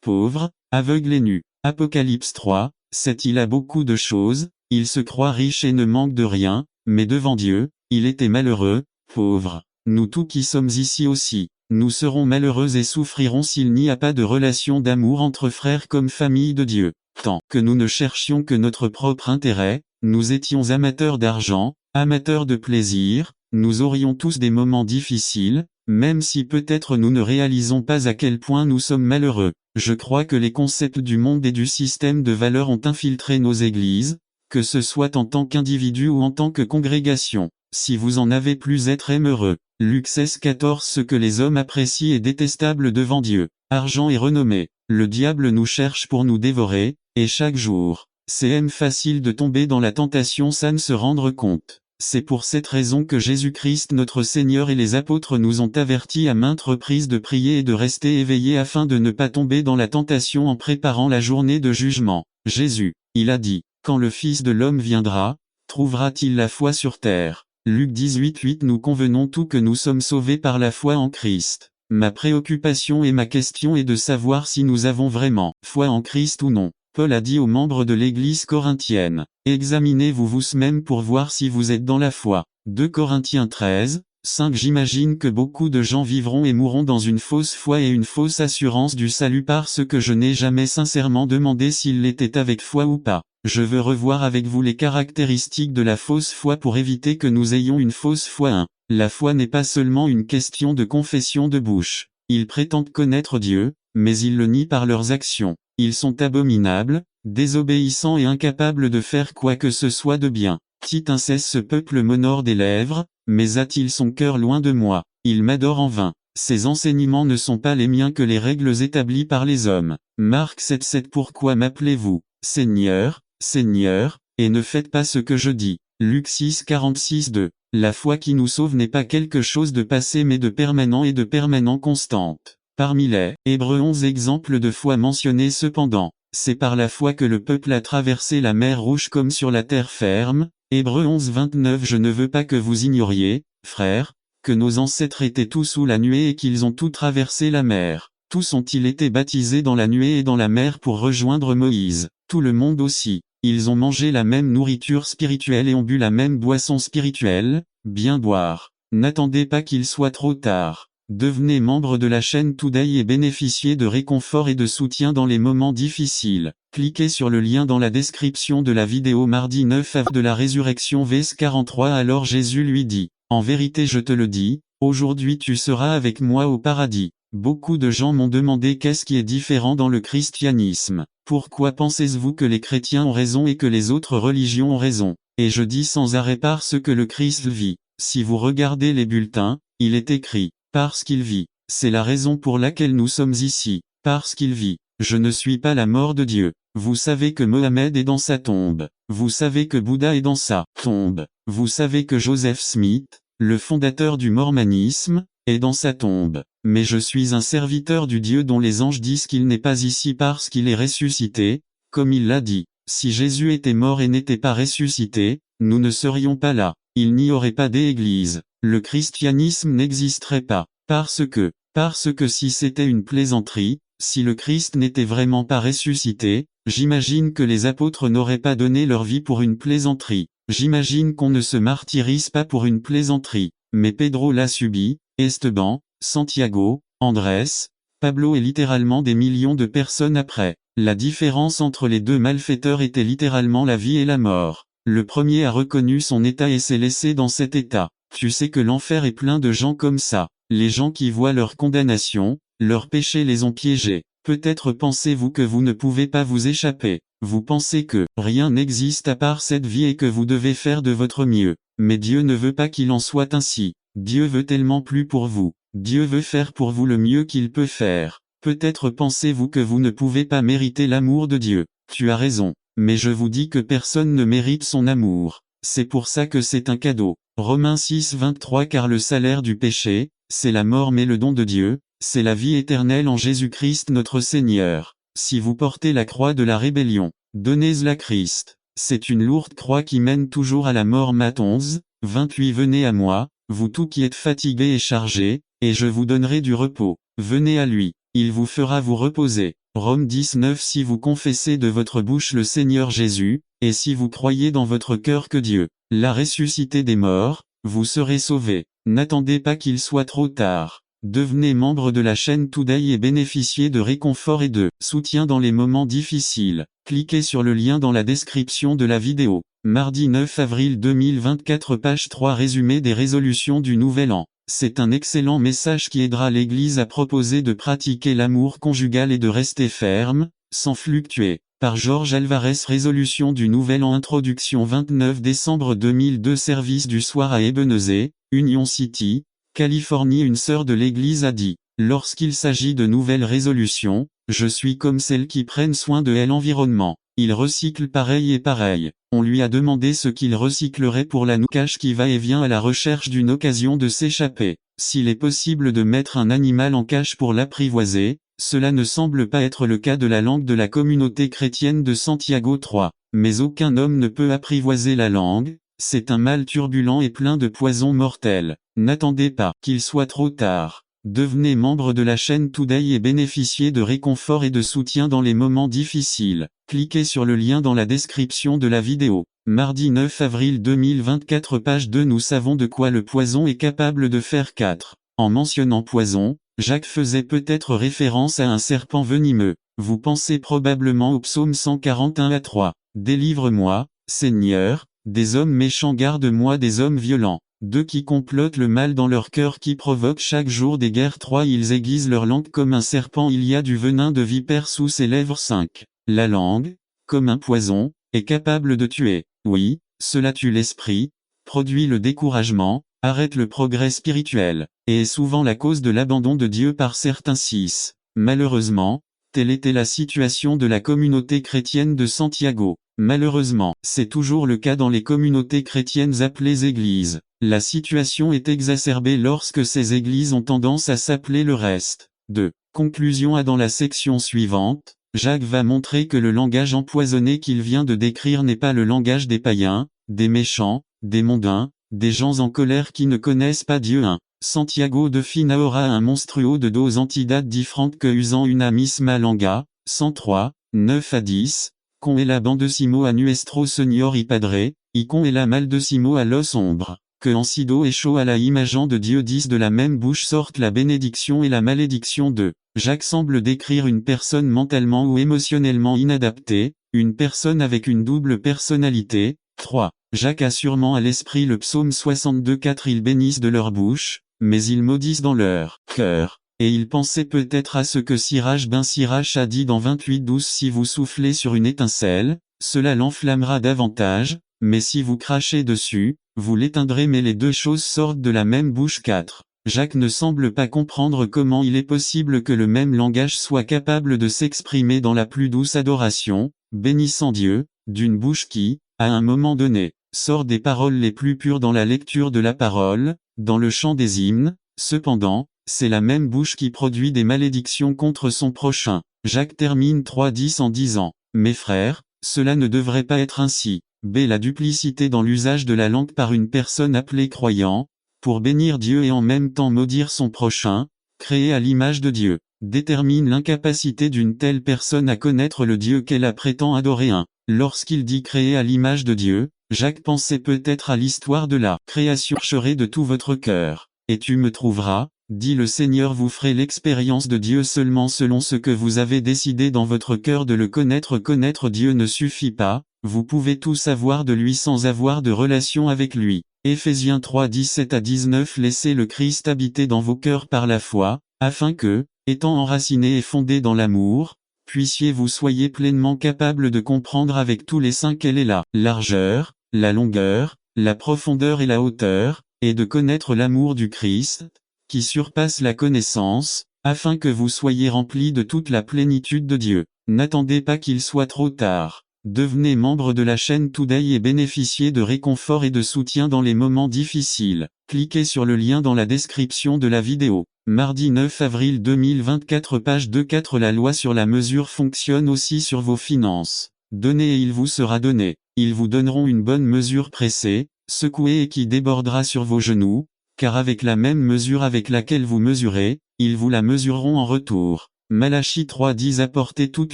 pauvre, aveugle et nu. Apocalypse 3, 7 Il a beaucoup de choses, il se croit riche et ne manque de rien, mais devant Dieu, il était malheureux, pauvre. Nous tous qui sommes ici aussi, nous serons malheureux et souffrirons s'il n'y a pas de relation d'amour entre frères comme famille de Dieu. Tant que nous ne cherchions que notre propre intérêt, nous étions amateurs d'argent, amateurs de plaisir, nous aurions tous des moments difficiles, même si peut-être nous ne réalisons pas à quel point nous sommes malheureux. Je crois que les concepts du monde et du système de valeurs ont infiltré nos églises, que ce soit en tant qu'individu ou en tant que congrégation. Si vous en avez plus, être heureux. Luc 16, 14 Ce que les hommes apprécient est détestable devant Dieu. Argent et renommée. Le diable nous cherche pour nous dévorer, et chaque jour, c'est facile de tomber dans la tentation sans se rendre compte. C'est pour cette raison que Jésus-Christ notre Seigneur et les apôtres nous ont avertis à maintes reprises de prier et de rester éveillés afin de ne pas tomber dans la tentation en préparant la journée de jugement. Jésus, il a dit, quand le Fils de l'homme viendra, trouvera-t-il la foi sur terre? Luc 18, 8 Nous convenons tous que nous sommes sauvés par la foi en Christ. Ma préoccupation et ma question est de savoir si nous avons vraiment foi en Christ ou non. Paul a dit aux membres de l'église corinthienne, examinez-vous vous-même pour voir si vous êtes dans la foi. 2 Corinthiens 13, 5 J'imagine que beaucoup de gens vivront et mourront dans une fausse foi et une fausse assurance du salut parce que je n'ai jamais sincèrement demandé s'ils l'étaient avec foi ou pas. Je veux revoir avec vous les caractéristiques de la fausse foi pour éviter que nous ayons une fausse foi. 1. La foi n'est pas seulement une question de confession de bouche. Ils prétendent connaître Dieu, mais ils le nient par leurs actions. Ils sont abominables, désobéissants et incapables de faire quoi que ce soit de bien. Tite 1,16 Ce peuple m'honore des lèvres, mais a-t-il son cœur loin de moi? Il m'adore en vain. Ses enseignements ne sont pas les miens que les règles établies par les hommes. Marc 7,7 Pourquoi m'appelez-vous Seigneur, Seigneur, et ne faites pas ce que je dis? Luc 6,46 2 La foi qui nous sauve n'est pas quelque chose de passé mais de permanent et de permanent constante. Parmi les Hébreux 11 exemples de foi mentionnés cependant, c'est par la foi que le peuple a traversé la mer Rouge comme sur la terre ferme. Hébreux 11, 29 Je ne veux pas que vous ignoriez, frères, que nos ancêtres étaient tous sous la nuée et qu'ils ont tous traversé la mer. Tous ont-ils été baptisés dans la nuée et dans la mer pour rejoindre Moïse. Tout le monde aussi. Ils ont mangé la même nourriture spirituelle et ont bu la même boisson spirituelle, bien boire. N'attendez pas qu'il soit trop tard. Devenez membre de la chaîne Today et bénéficiez de réconfort et de soutien dans les moments difficiles. Cliquez sur le lien dans la description de la vidéo. Mardi 9 avril de la résurrection vs 43 Alors Jésus lui dit, en vérité je te le dis, aujourd'hui tu seras avec moi au paradis. Beaucoup de gens m'ont demandé qu'est-ce qui est différent dans le christianisme. Pourquoi pensez-vous que les chrétiens ont raison et que les autres religions ont raison? Et je dis sans arrêt parce que le Christ vit. Si vous regardez les bulletins, il est écrit. Parce qu'il vit. C'est la raison pour laquelle nous sommes ici. Parce qu'il vit. Je ne suis pas la mort de Dieu. Vous savez que Mohamed est dans sa tombe. Vous savez que Bouddha est dans sa tombe. Vous savez que Joseph Smith, le fondateur du mormonisme, est dans sa tombe. Mais je suis un serviteur du Dieu dont les anges disent qu'il n'est pas ici parce qu'il est ressuscité, comme il l'a dit. Si Jésus était mort et n'était pas ressuscité, nous ne serions pas là. Il n'y aurait pas d'église. Le christianisme n'existerait pas. Parce que si c'était une plaisanterie, si le Christ n'était vraiment pas ressuscité, j'imagine que les apôtres n'auraient pas donné leur vie pour une plaisanterie. J'imagine qu'on ne se martyrise pas pour une plaisanterie. Mais Pedro l'a subi, Esteban, Santiago, Andrés, Pablo et littéralement des millions de personnes après. La différence entre les deux malfaiteurs était littéralement la vie et la mort. Le premier a reconnu son état et s'est laissé dans cet état. Tu sais que l'enfer est plein de gens comme ça. Les gens qui voient leur condamnation, leurs péchés les ont piégés. Peut-être pensez-vous que vous ne pouvez pas vous échapper. Vous pensez que rien n'existe à part cette vie et que vous devez faire de votre mieux. Mais Dieu ne veut pas qu'il en soit ainsi. Dieu veut tellement plus pour vous. Dieu veut faire pour vous le mieux qu'il peut faire. Peut-être pensez-vous que vous ne pouvez pas mériter l'amour de Dieu. Tu as raison. Mais je vous dis que personne ne mérite son amour. C'est pour ça que c'est un cadeau. Romains 6, 23. Car le salaire du péché, c'est la mort, mais le don de Dieu, c'est la vie éternelle en Jésus-Christ notre Seigneur. Si vous portez la croix de la rébellion, donnez-la à Christ. C'est une lourde croix qui mène toujours à la mort. Matthieu 11, 28. Venez à moi, vous tous qui êtes fatigués et chargés, et je vous donnerai du repos. Venez à lui, il vous fera vous reposer. Romains 19. Si vous confessez de votre bouche le Seigneur Jésus, et si vous croyez dans votre cœur que Dieu l'a ressuscité des morts, vous serez sauvés. N'attendez pas qu'il soit trop tard. Devenez membre de la chaîne Today et bénéficiez de réconfort et de soutien dans les moments difficiles. Cliquez sur le lien dans la description de la vidéo. Mardi 9 avril 2024, page 3. Résumé des résolutions du Nouvel An. C'est un excellent message qui aidera l'Église à proposer de pratiquer l'amour conjugal et de rester ferme, sans fluctuer. Par Georges Alvarez. Résolution du Nouvel An. Introduction 29 décembre 2002. Service du soir à Ebenezer, Union City, Californie. Une sœur de l'Église a dit: lorsqu'il s'agit de nouvelles résolutions, je suis comme celles qui prennent soin de l'environnement. Il recycle pareil et pareil. On lui a demandé ce qu'il recyclerait pour la noucache qui va et vient à la recherche d'une occasion de s'échapper. S'il est possible de mettre un animal en cage pour l'apprivoiser, cela ne semble pas être le cas de la langue de la communauté chrétienne de Santiago 3. Mais aucun homme ne peut apprivoiser la langue, c'est un mal turbulent et plein de poisons mortels. N'attendez pas qu'il soit trop tard. Devenez membre de la chaîne Today et bénéficiez de réconfort et de soutien dans les moments difficiles. Cliquez sur le lien dans la description de la vidéo. Mardi 9 avril 2024, page 2. Nous savons de quoi le poison est capable de faire. 4. En mentionnant poison, Jacques faisait peut-être référence à un serpent venimeux. Vous pensez probablement au psaume 141 à 3. Délivre-moi, Seigneur, des hommes méchants, garde-moi des hommes violents. 2. Qui complotent le mal dans leur cœur, qui provoquent chaque jour des guerres. 3. Ils aiguisent leur langue comme un serpent, il y a du venin de vipère sous ses lèvres. 5. La langue, comme un poison, est capable de tuer. Oui, cela tue l'esprit, produit le découragement, arrête le progrès spirituel, et est souvent la cause de l'abandon de Dieu par certains. 6. Malheureusement, telle était la situation de la communauté chrétienne de Santiago. Malheureusement, c'est toujours le cas dans les communautés chrétiennes appelées églises. La situation est exacerbée lorsque ces églises ont tendance à s'appeler le reste. 2. Conclusion à dans la section suivante, Jacques va montrer que le langage empoisonné qu'il vient de décrire n'est pas le langage des païens, des méchants, des mondains, des gens en colère qui ne connaissent pas Dieu. 1. Santiago de Finaora, un monstruo de dos antidate différentes que usant una misma langa. 103, 9 à 10. Con est la bandesimo a nuestro Señor y Padre, y con est la maldecimo a los ombres. Que en sido et chaud à la imageant de Dieu 10. De la même bouche sortent la bénédiction et la malédiction. 2. Jacques semble décrire une personne mentalement ou émotionnellement inadaptée, une personne avec une double personnalité. 3. Jacques a sûrement à l'esprit le psaume 62. 4. Ils bénissent de leur bouche, mais ils maudissent dans leur cœur. Et il pensait peut-être à ce que Sirach ben Sirach a dit dans 28:12. Si vous soufflez sur une étincelle, cela l'enflammera davantage, mais si vous crachez dessus, vous l'éteindrez. Mais les deux choses sortent de la même bouche. 4. Jacques ne semble pas comprendre comment il est possible que le même langage soit capable de s'exprimer dans la plus douce adoration, bénissant Dieu, d'une bouche qui, à un moment donné, sort des paroles les plus pures dans la lecture de la parole, dans le chant des hymnes. Cependant, c'est la même bouche qui produit des malédictions contre son prochain. Jacques termine 3:10 en disant: mes frères, cela ne devrait pas être ainsi. B. La duplicité dans l'usage de la langue par une personne appelée croyant, pour bénir Dieu et en même temps maudire son prochain, créé à l'image de Dieu, détermine l'incapacité d'une telle personne à connaître le Dieu qu'elle a prétend adorer. 1. Lorsqu'il dit créé à l'image de Dieu, Jacques pensait peut-être à l'histoire de la création. Cherchez de tout votre cœur, et tu me trouveras, dit le Seigneur. Vous ferez l'expérience de Dieu seulement selon ce que vous avez décidé dans votre cœur de le connaître. Connaître Dieu ne suffit pas, vous pouvez tout savoir de lui sans avoir de relation avec lui. Éphésiens 3, 17-19. Laissez le Christ habiter dans vos cœurs par la foi, afin que, étant enracinés et fondés dans l'amour, puissiez vous soyez pleinement capables de comprendre avec tous les saints quelle est la largeur, la longueur, la profondeur et la hauteur, et de connaître l'amour du Christ, qui surpasse la connaissance, afin que vous soyez remplis de toute la plénitude de Dieu. N'attendez pas qu'il soit trop tard. Devenez membre de la chaîne Today et bénéficiez de réconfort et de soutien dans les moments difficiles. Cliquez sur le lien dans la description de la vidéo. Mardi 9 avril 2024 page 2-4. La loi sur la mesure fonctionne aussi sur vos finances. Donnez et il vous sera donné. Ils vous donneront une bonne mesure pressée, secouée et qui débordera sur vos genoux, car avec la même mesure avec laquelle vous mesurez, ils vous la mesureront en retour. Malachie 3:10. Apportez toutes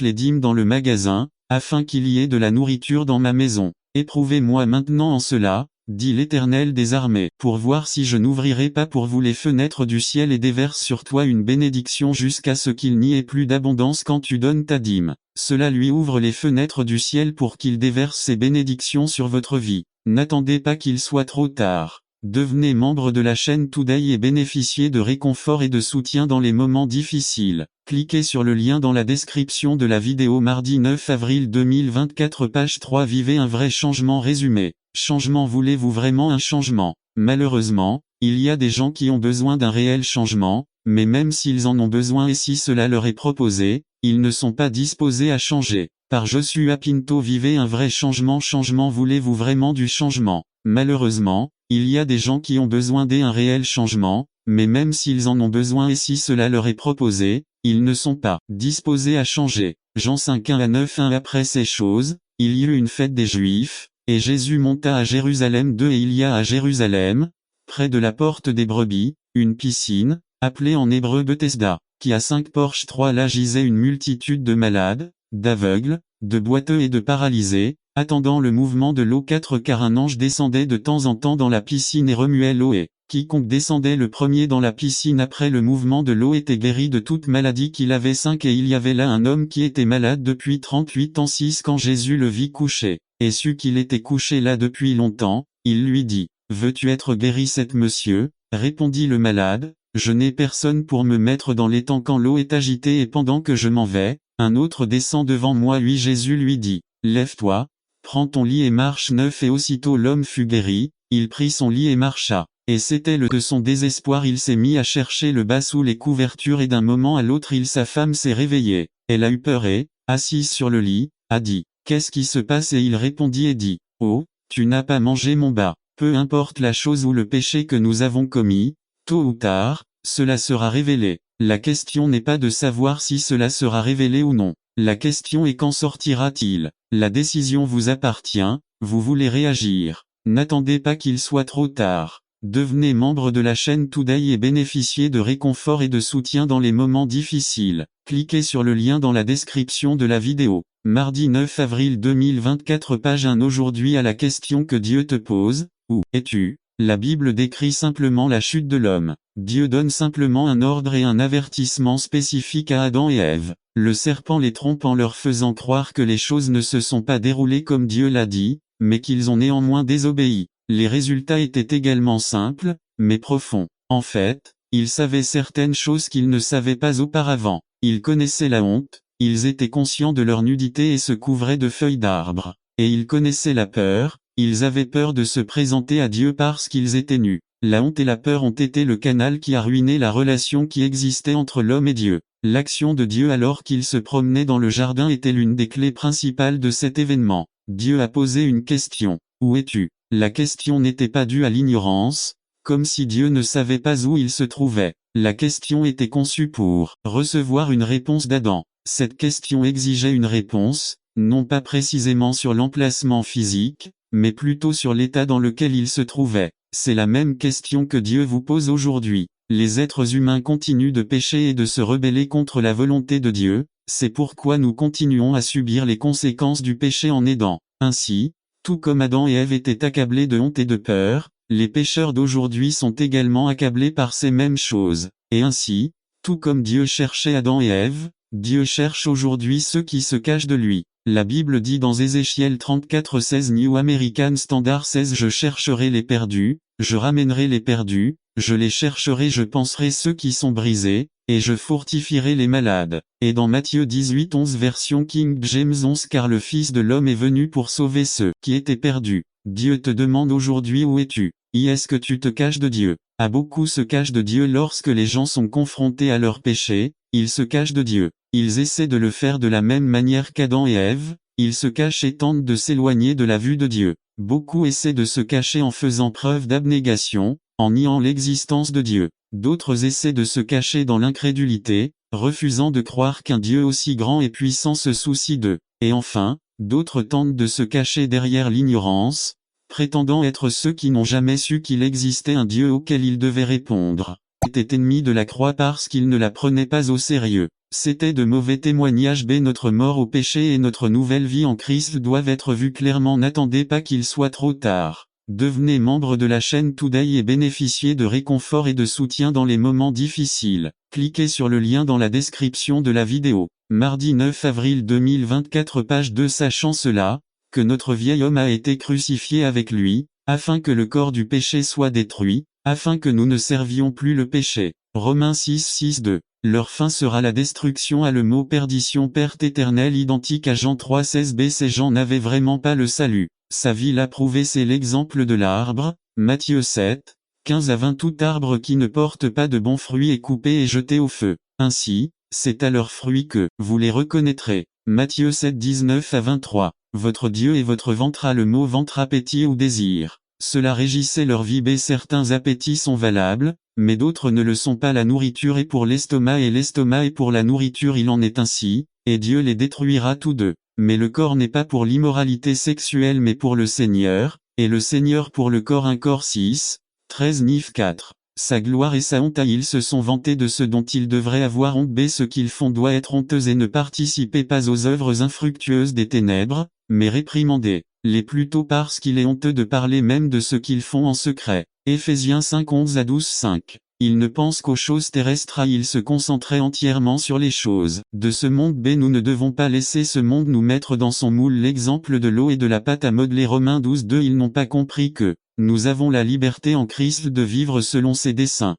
les dîmes dans le magasin, afin qu'il y ait de la nourriture dans ma maison. Éprouvez-moi maintenant en cela, dit l'Éternel des armées, pour voir si je n'ouvrirai pas pour vous les fenêtres du ciel et déverse sur toi une bénédiction jusqu'à ce qu'il n'y ait plus d'abondance quand tu donnes ta dîme. Cela lui ouvre les fenêtres du ciel pour qu'il déverse ses bénédictions sur votre vie. N'attendez pas qu'il soit trop tard. Devenez membre de la chaîne Today et bénéficiez de réconfort et de soutien dans les moments difficiles. Cliquez sur le lien dans la description de la vidéo. Mardi 9 avril 2024 page 3. Vivez un vrai changement. Résumé. Changement. Voulez-vous vraiment un changement? Malheureusement, il y a des gens qui ont besoin d'un réel changement, mais même s'ils en ont besoin et si cela leur est proposé, ils ne sont pas disposés à changer. Par Joshua Pinto. Vivez un vrai changement. Changement. Voulez-vous vraiment du changement? Malheureusement, il y a des gens qui ont besoin d'un réel changement, mais même s'ils en ont besoin et si cela leur est proposé, ils ne sont pas disposés à changer. Jean 5:1-9. Après ces choses, il y eut une fête des Juifs, et Jésus monta à Jérusalem. Et il y a à Jérusalem, près de la porte des brebis, une piscine, appelée en hébreu Bethesda, qui a 5 porches. 3. Là gisait une multitude de malades, d'aveugles, de boiteux et de paralysés, attendant le mouvement de l'eau. 4. Car un ange descendait de temps en temps dans la piscine et remuait l'eau et, quiconque descendait le premier dans la piscine après le mouvement de l'eau était guéri de toute maladie qu'il avait. 5. Et il y avait là un homme qui était malade depuis 38 ans. 6. Quand Jésus le vit couché, et sut qu'il était couché là depuis longtemps, il lui dit, veux-tu être guéri? 7. Monsieur, répondit le malade, je n'ai personne pour me mettre dans l'étang quand l'eau est agitée et pendant que je m'en vais, un autre descend devant moi. 8. Jésus lui dit, lève-toi, prends ton lit et marche. 9. Et aussitôt l'homme fut guéri, il prit son lit et marcha. Et c'était le de son désespoir. Il s'est mis à chercher le bas sous les couvertures et d'un moment à l'autre sa femme s'est réveillée. Elle a eu peur et, assise sur le lit, a dit, qu'est-ce qui se passe? Et il répondit et dit, oh, tu n'as pas mangé mon bas. Peu importe la chose ou le péché que nous avons commis, tôt ou tard, cela sera révélé. La question n'est pas de savoir si cela sera révélé ou non. La question est quand sortira-t-il? La décision vous appartient, vous voulez réagir. N'attendez pas qu'il soit trop tard. Devenez membre de la chaîne Today et bénéficiez de réconfort et de soutien dans les moments difficiles. Cliquez sur le lien dans la description de la vidéo. Mardi 9 avril 2024 page 1. Aujourd'hui à la question que Dieu te pose, où es-tu? La Bible décrit simplement la chute de l'homme. Dieu donne simplement un ordre et un avertissement spécifique à Adam et Ève. Le serpent les trompe en leur faisant croire que les choses ne se sont pas déroulées comme Dieu l'a dit, mais qu'ils ont néanmoins désobéi. Les résultats étaient également simples, mais profonds. En fait, ils savaient certaines choses qu'ils ne savaient pas auparavant. Ils connaissaient la honte, ils étaient conscients de leur nudité et se couvraient de feuilles d'arbre. Et ils connaissaient la peur, ils avaient peur de se présenter à Dieu parce qu'ils étaient nus. La honte et la peur ont été le canal qui a ruiné la relation qui existait entre l'homme et Dieu. L'action de Dieu alors qu'il se promenait dans le jardin était l'une des clés principales de cet événement. Dieu a posé une question. Où es-tu? La question n'était pas due à l'ignorance, comme si Dieu ne savait pas où il se trouvait. La question était conçue pour recevoir une réponse d'Adam. Cette question exigeait une réponse, non pas précisément sur l'emplacement physique, mais plutôt sur l'état dans lequel il se trouvait. C'est la même question que Dieu vous pose aujourd'hui. Les êtres humains continuent de pécher et de se rebeller contre la volonté de Dieu, c'est pourquoi nous continuons à subir les conséquences du péché en aidant. Ainsi, Tout comme Adam et Ève étaient accablés de honte et de peur, les pécheurs d'aujourd'hui sont également accablés par ces mêmes choses. Et ainsi, tout comme Dieu cherchait Adam et Ève, Dieu cherche aujourd'hui ceux qui se cachent de lui. La Bible dit dans Ézéchiel 34:16 New American Standard 16 Je chercherai les perdus, je ramènerai les perdus, je les chercherai je penserai ceux qui sont brisés, et je fortifierai les malades. Et dans Matthieu 18:11 version King James 11 Car le Fils de l'homme est venu pour sauver ceux qui étaient perdus. Dieu te demande aujourd'hui où es-tu? Est-ce que tu te caches de Dieu? Beaucoup se cachent de Dieu lorsque les gens sont confrontés à leurs péchés, ils se cachent de Dieu. Ils essaient de le faire de la même manière qu'Adam et Ève, ils se cachent et tentent de s'éloigner de la vue de Dieu. Beaucoup essaient de se cacher en faisant preuve d'abnégation, en niant l'existence de Dieu. D'autres essaient de se cacher dans l'incrédulité, refusant de croire qu'un Dieu aussi grand et puissant se soucie d'eux. Et enfin, d'autres tentent de se cacher derrière l'ignorance, prétendant être ceux qui n'ont jamais su qu'il existait un Dieu auquel ils devaient répondre. Ils étaient ennemis de la croix parce qu'ils ne la prenaient pas au sérieux. C'était de mauvais témoignages. Notre mort au péché et notre nouvelle vie en Christ doivent être vus clairement. N'attendez pas qu'il soit trop tard. Devenez membre de la chaîne Today et bénéficiez de réconfort et de soutien dans les moments difficiles. Cliquez sur le lien dans la description de la vidéo. Mardi 9 avril 2024 page 2 Sachant cela, que notre vieil homme a été crucifié avec lui, afin que le corps du péché soit détruit, afin que nous ne servions plus le péché. Romains 6:6-2. Leur fin sera la destruction à le mot perdition perte éternelle identique à Jean 3:16b. Ces gens n'avaient vraiment pas le salut. Sa vie l'a prouvé. C'est l'exemple de l'arbre, Matthieu 7:15-20. Tout arbre qui ne porte pas de bons fruits est coupé et jeté au feu. Ainsi, c'est à leurs fruits que vous les reconnaîtrez. Matthieu 7:19-23. Votre Dieu est votre ventre. A le mot ventre appétit ou désir. Cela régissait leur vie. Certains appétits sont valables, mais d'autres ne le sont pas. La nourriture est pour l'estomac et l'estomac est pour la nourriture. Il en est ainsi, et Dieu les détruira tous deux. Mais le corps n'est pas pour l'immoralité sexuelle mais pour le Seigneur, et le Seigneur pour le corps. 1 Cor 6:13 Nif 4. Sa gloire et sa honte. Ils se sont vantés de ce dont ils devraient avoir honte. Ce qu'ils font doit être honteux et ne participez pas aux œuvres infructueuses des ténèbres, mais réprimandez les plutôt parce qu'il est honteux de parler même de ce qu'ils font en secret. Éphésiens 5:11-12-5. Ils ne pensent qu'aux choses terrestres. Ils se concentraient entièrement sur les choses de ce monde. Nous ne devons pas laisser ce monde nous mettre dans son moule. L'exemple de l'eau et de la pâte à modeler. Romains 12:2. Ils n'ont pas compris que nous avons la liberté en Christ de vivre selon ses desseins.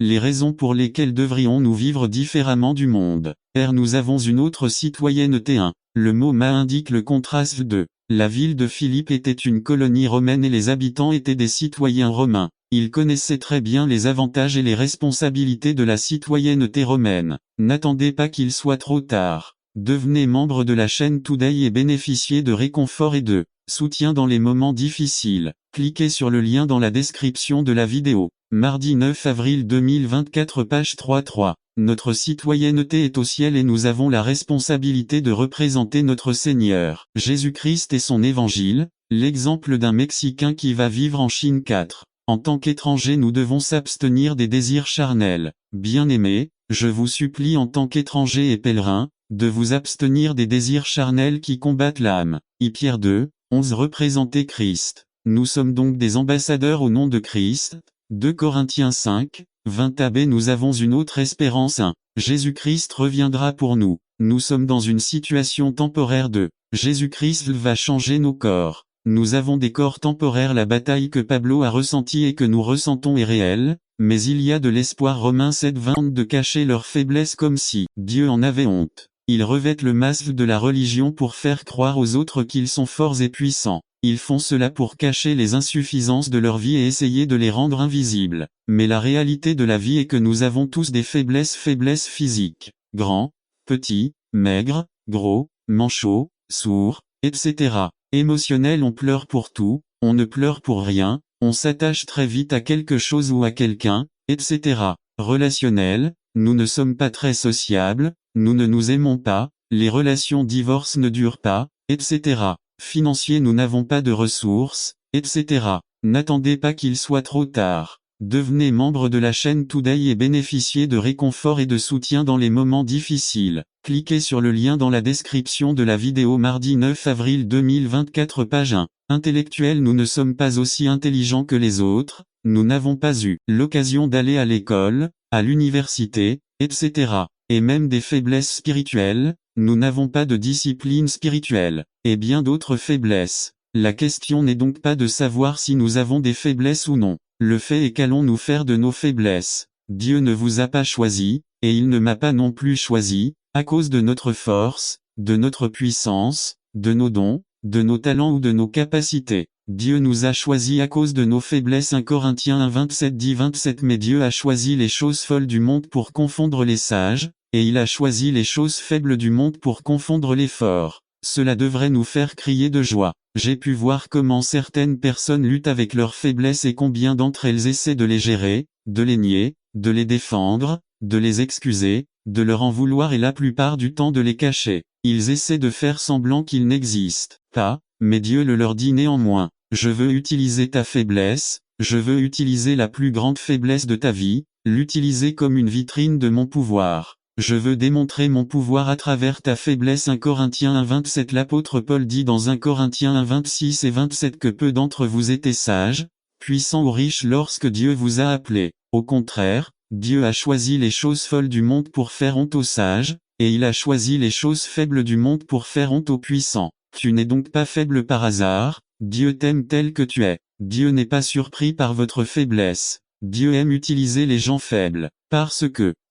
Les raisons pour lesquelles devrions-nous vivre différemment du monde. Nous avons une autre citoyenneté. 1. Le mot ma indique le contraste de. La ville de Philippe était une colonie romaine et les habitants étaient des citoyens romains. Ils connaissaient très bien les avantages et les responsabilités de la citoyenneté romaine. N'attendez pas qu'il soit trop tard. Devenez membre de la chaîne Today et bénéficiez de réconfort et de soutien dans les moments difficiles. Cliquez sur le lien dans la description de la vidéo. Mardi 9 avril 2024 page 3:3. Notre citoyenneté est au ciel et nous avons la responsabilité de représenter notre Seigneur Jésus-Christ et son évangile. L'exemple d'un Mexicain qui va vivre en Chine. 4. En tant qu'étranger nous devons s'abstenir des désirs charnels. Bien-aimés, je vous supplie en tant qu'étranger et pèlerin, de vous abstenir des désirs charnels qui combattent l'âme. Pierre 2:11 Représenter Christ. Nous sommes donc des ambassadeurs au nom de Christ. 2 Corinthiens 5:20 Nous avons une autre espérance. 1. Jésus-Christ reviendra pour nous. Nous sommes dans une situation temporaire de Jésus-Christ va changer nos corps. Nous avons des corps temporaires. La bataille que Pablo a ressentie et que nous ressentons est réelle, mais il y a de l'espoir. Romains 7:20 De cacher leur faiblesse comme si Dieu en avait honte. Ils revêtent le masque de la religion pour faire croire aux autres qu'ils sont forts et puissants. Ils font cela pour cacher les insuffisances de leur vie et essayer de les rendre invisibles. Mais la réalité de la vie est que nous avons tous des faiblesses physiques. Grands, petits, maigres, gros, manchots, sourds, etc. Émotionnels. On pleure pour tout, on ne pleure pour rien, on s'attache très vite à quelque chose ou à quelqu'un, etc. Relationnels, nous ne sommes pas très sociables, nous ne nous aimons pas, les relations divorce ne durent pas, etc. Financier, nous n'avons pas de ressources, etc. N'attendez pas qu'il soit trop tard. Devenez membre de la chaîne Today et bénéficiez de réconfort et de soutien dans les moments difficiles. Cliquez sur le lien dans la description de la vidéo. Mardi 9 avril 2024 page 1. Intellectuels, nous ne sommes pas aussi intelligents que les autres, nous n'avons pas eu l'occasion d'aller à l'école, à l'université, etc. Et même des faiblesses spirituelles, nous n'avons pas de discipline spirituelle, et bien d'autres faiblesses. La question n'est donc pas de savoir si nous avons des faiblesses ou non. Le fait est qu'allons-nous faire de nos faiblesses? Dieu ne vous a pas choisi, et il ne m'a pas non plus choisi, à cause de notre force, de notre puissance, de nos dons, de nos talents ou de nos capacités. Dieu nous a choisis à cause de nos faiblesses. 1 Corinthiens 1:27 dit 27. Mais Dieu a choisi les choses folles du monde pour confondre les sages, et il a choisi les choses faibles du monde pour confondre les forts. Cela devrait nous faire crier de joie. J'ai pu voir comment certaines personnes luttent avec leurs faiblesses et combien d'entre elles essaient de les gérer, de les nier, de les défendre, de les excuser, de leur en vouloir et la plupart du temps de les cacher. Ils essaient de faire semblant qu'ils n'existent pas, mais Dieu le leur dit néanmoins. Je veux utiliser ta faiblesse, je veux utiliser la plus grande faiblesse de ta vie, l'utiliser comme une vitrine de mon pouvoir. Je veux démontrer mon pouvoir à travers ta faiblesse. 1 Corinthiens 1:27. L'apôtre Paul dit dans 1 Corinthiens 1:26 et 27 que peu d'entre vous étaient sages, puissants ou riches lorsque Dieu vous a appelés. Au contraire, Dieu a choisi les choses folles du monde pour faire honte aux sages, et il a choisi les choses faibles du monde pour faire honte aux puissants. Tu n'es donc pas faible par hasard, Dieu t'aime tel que tu es. Dieu n'est pas surpris par votre faiblesse. Dieu aime utiliser les gens faibles,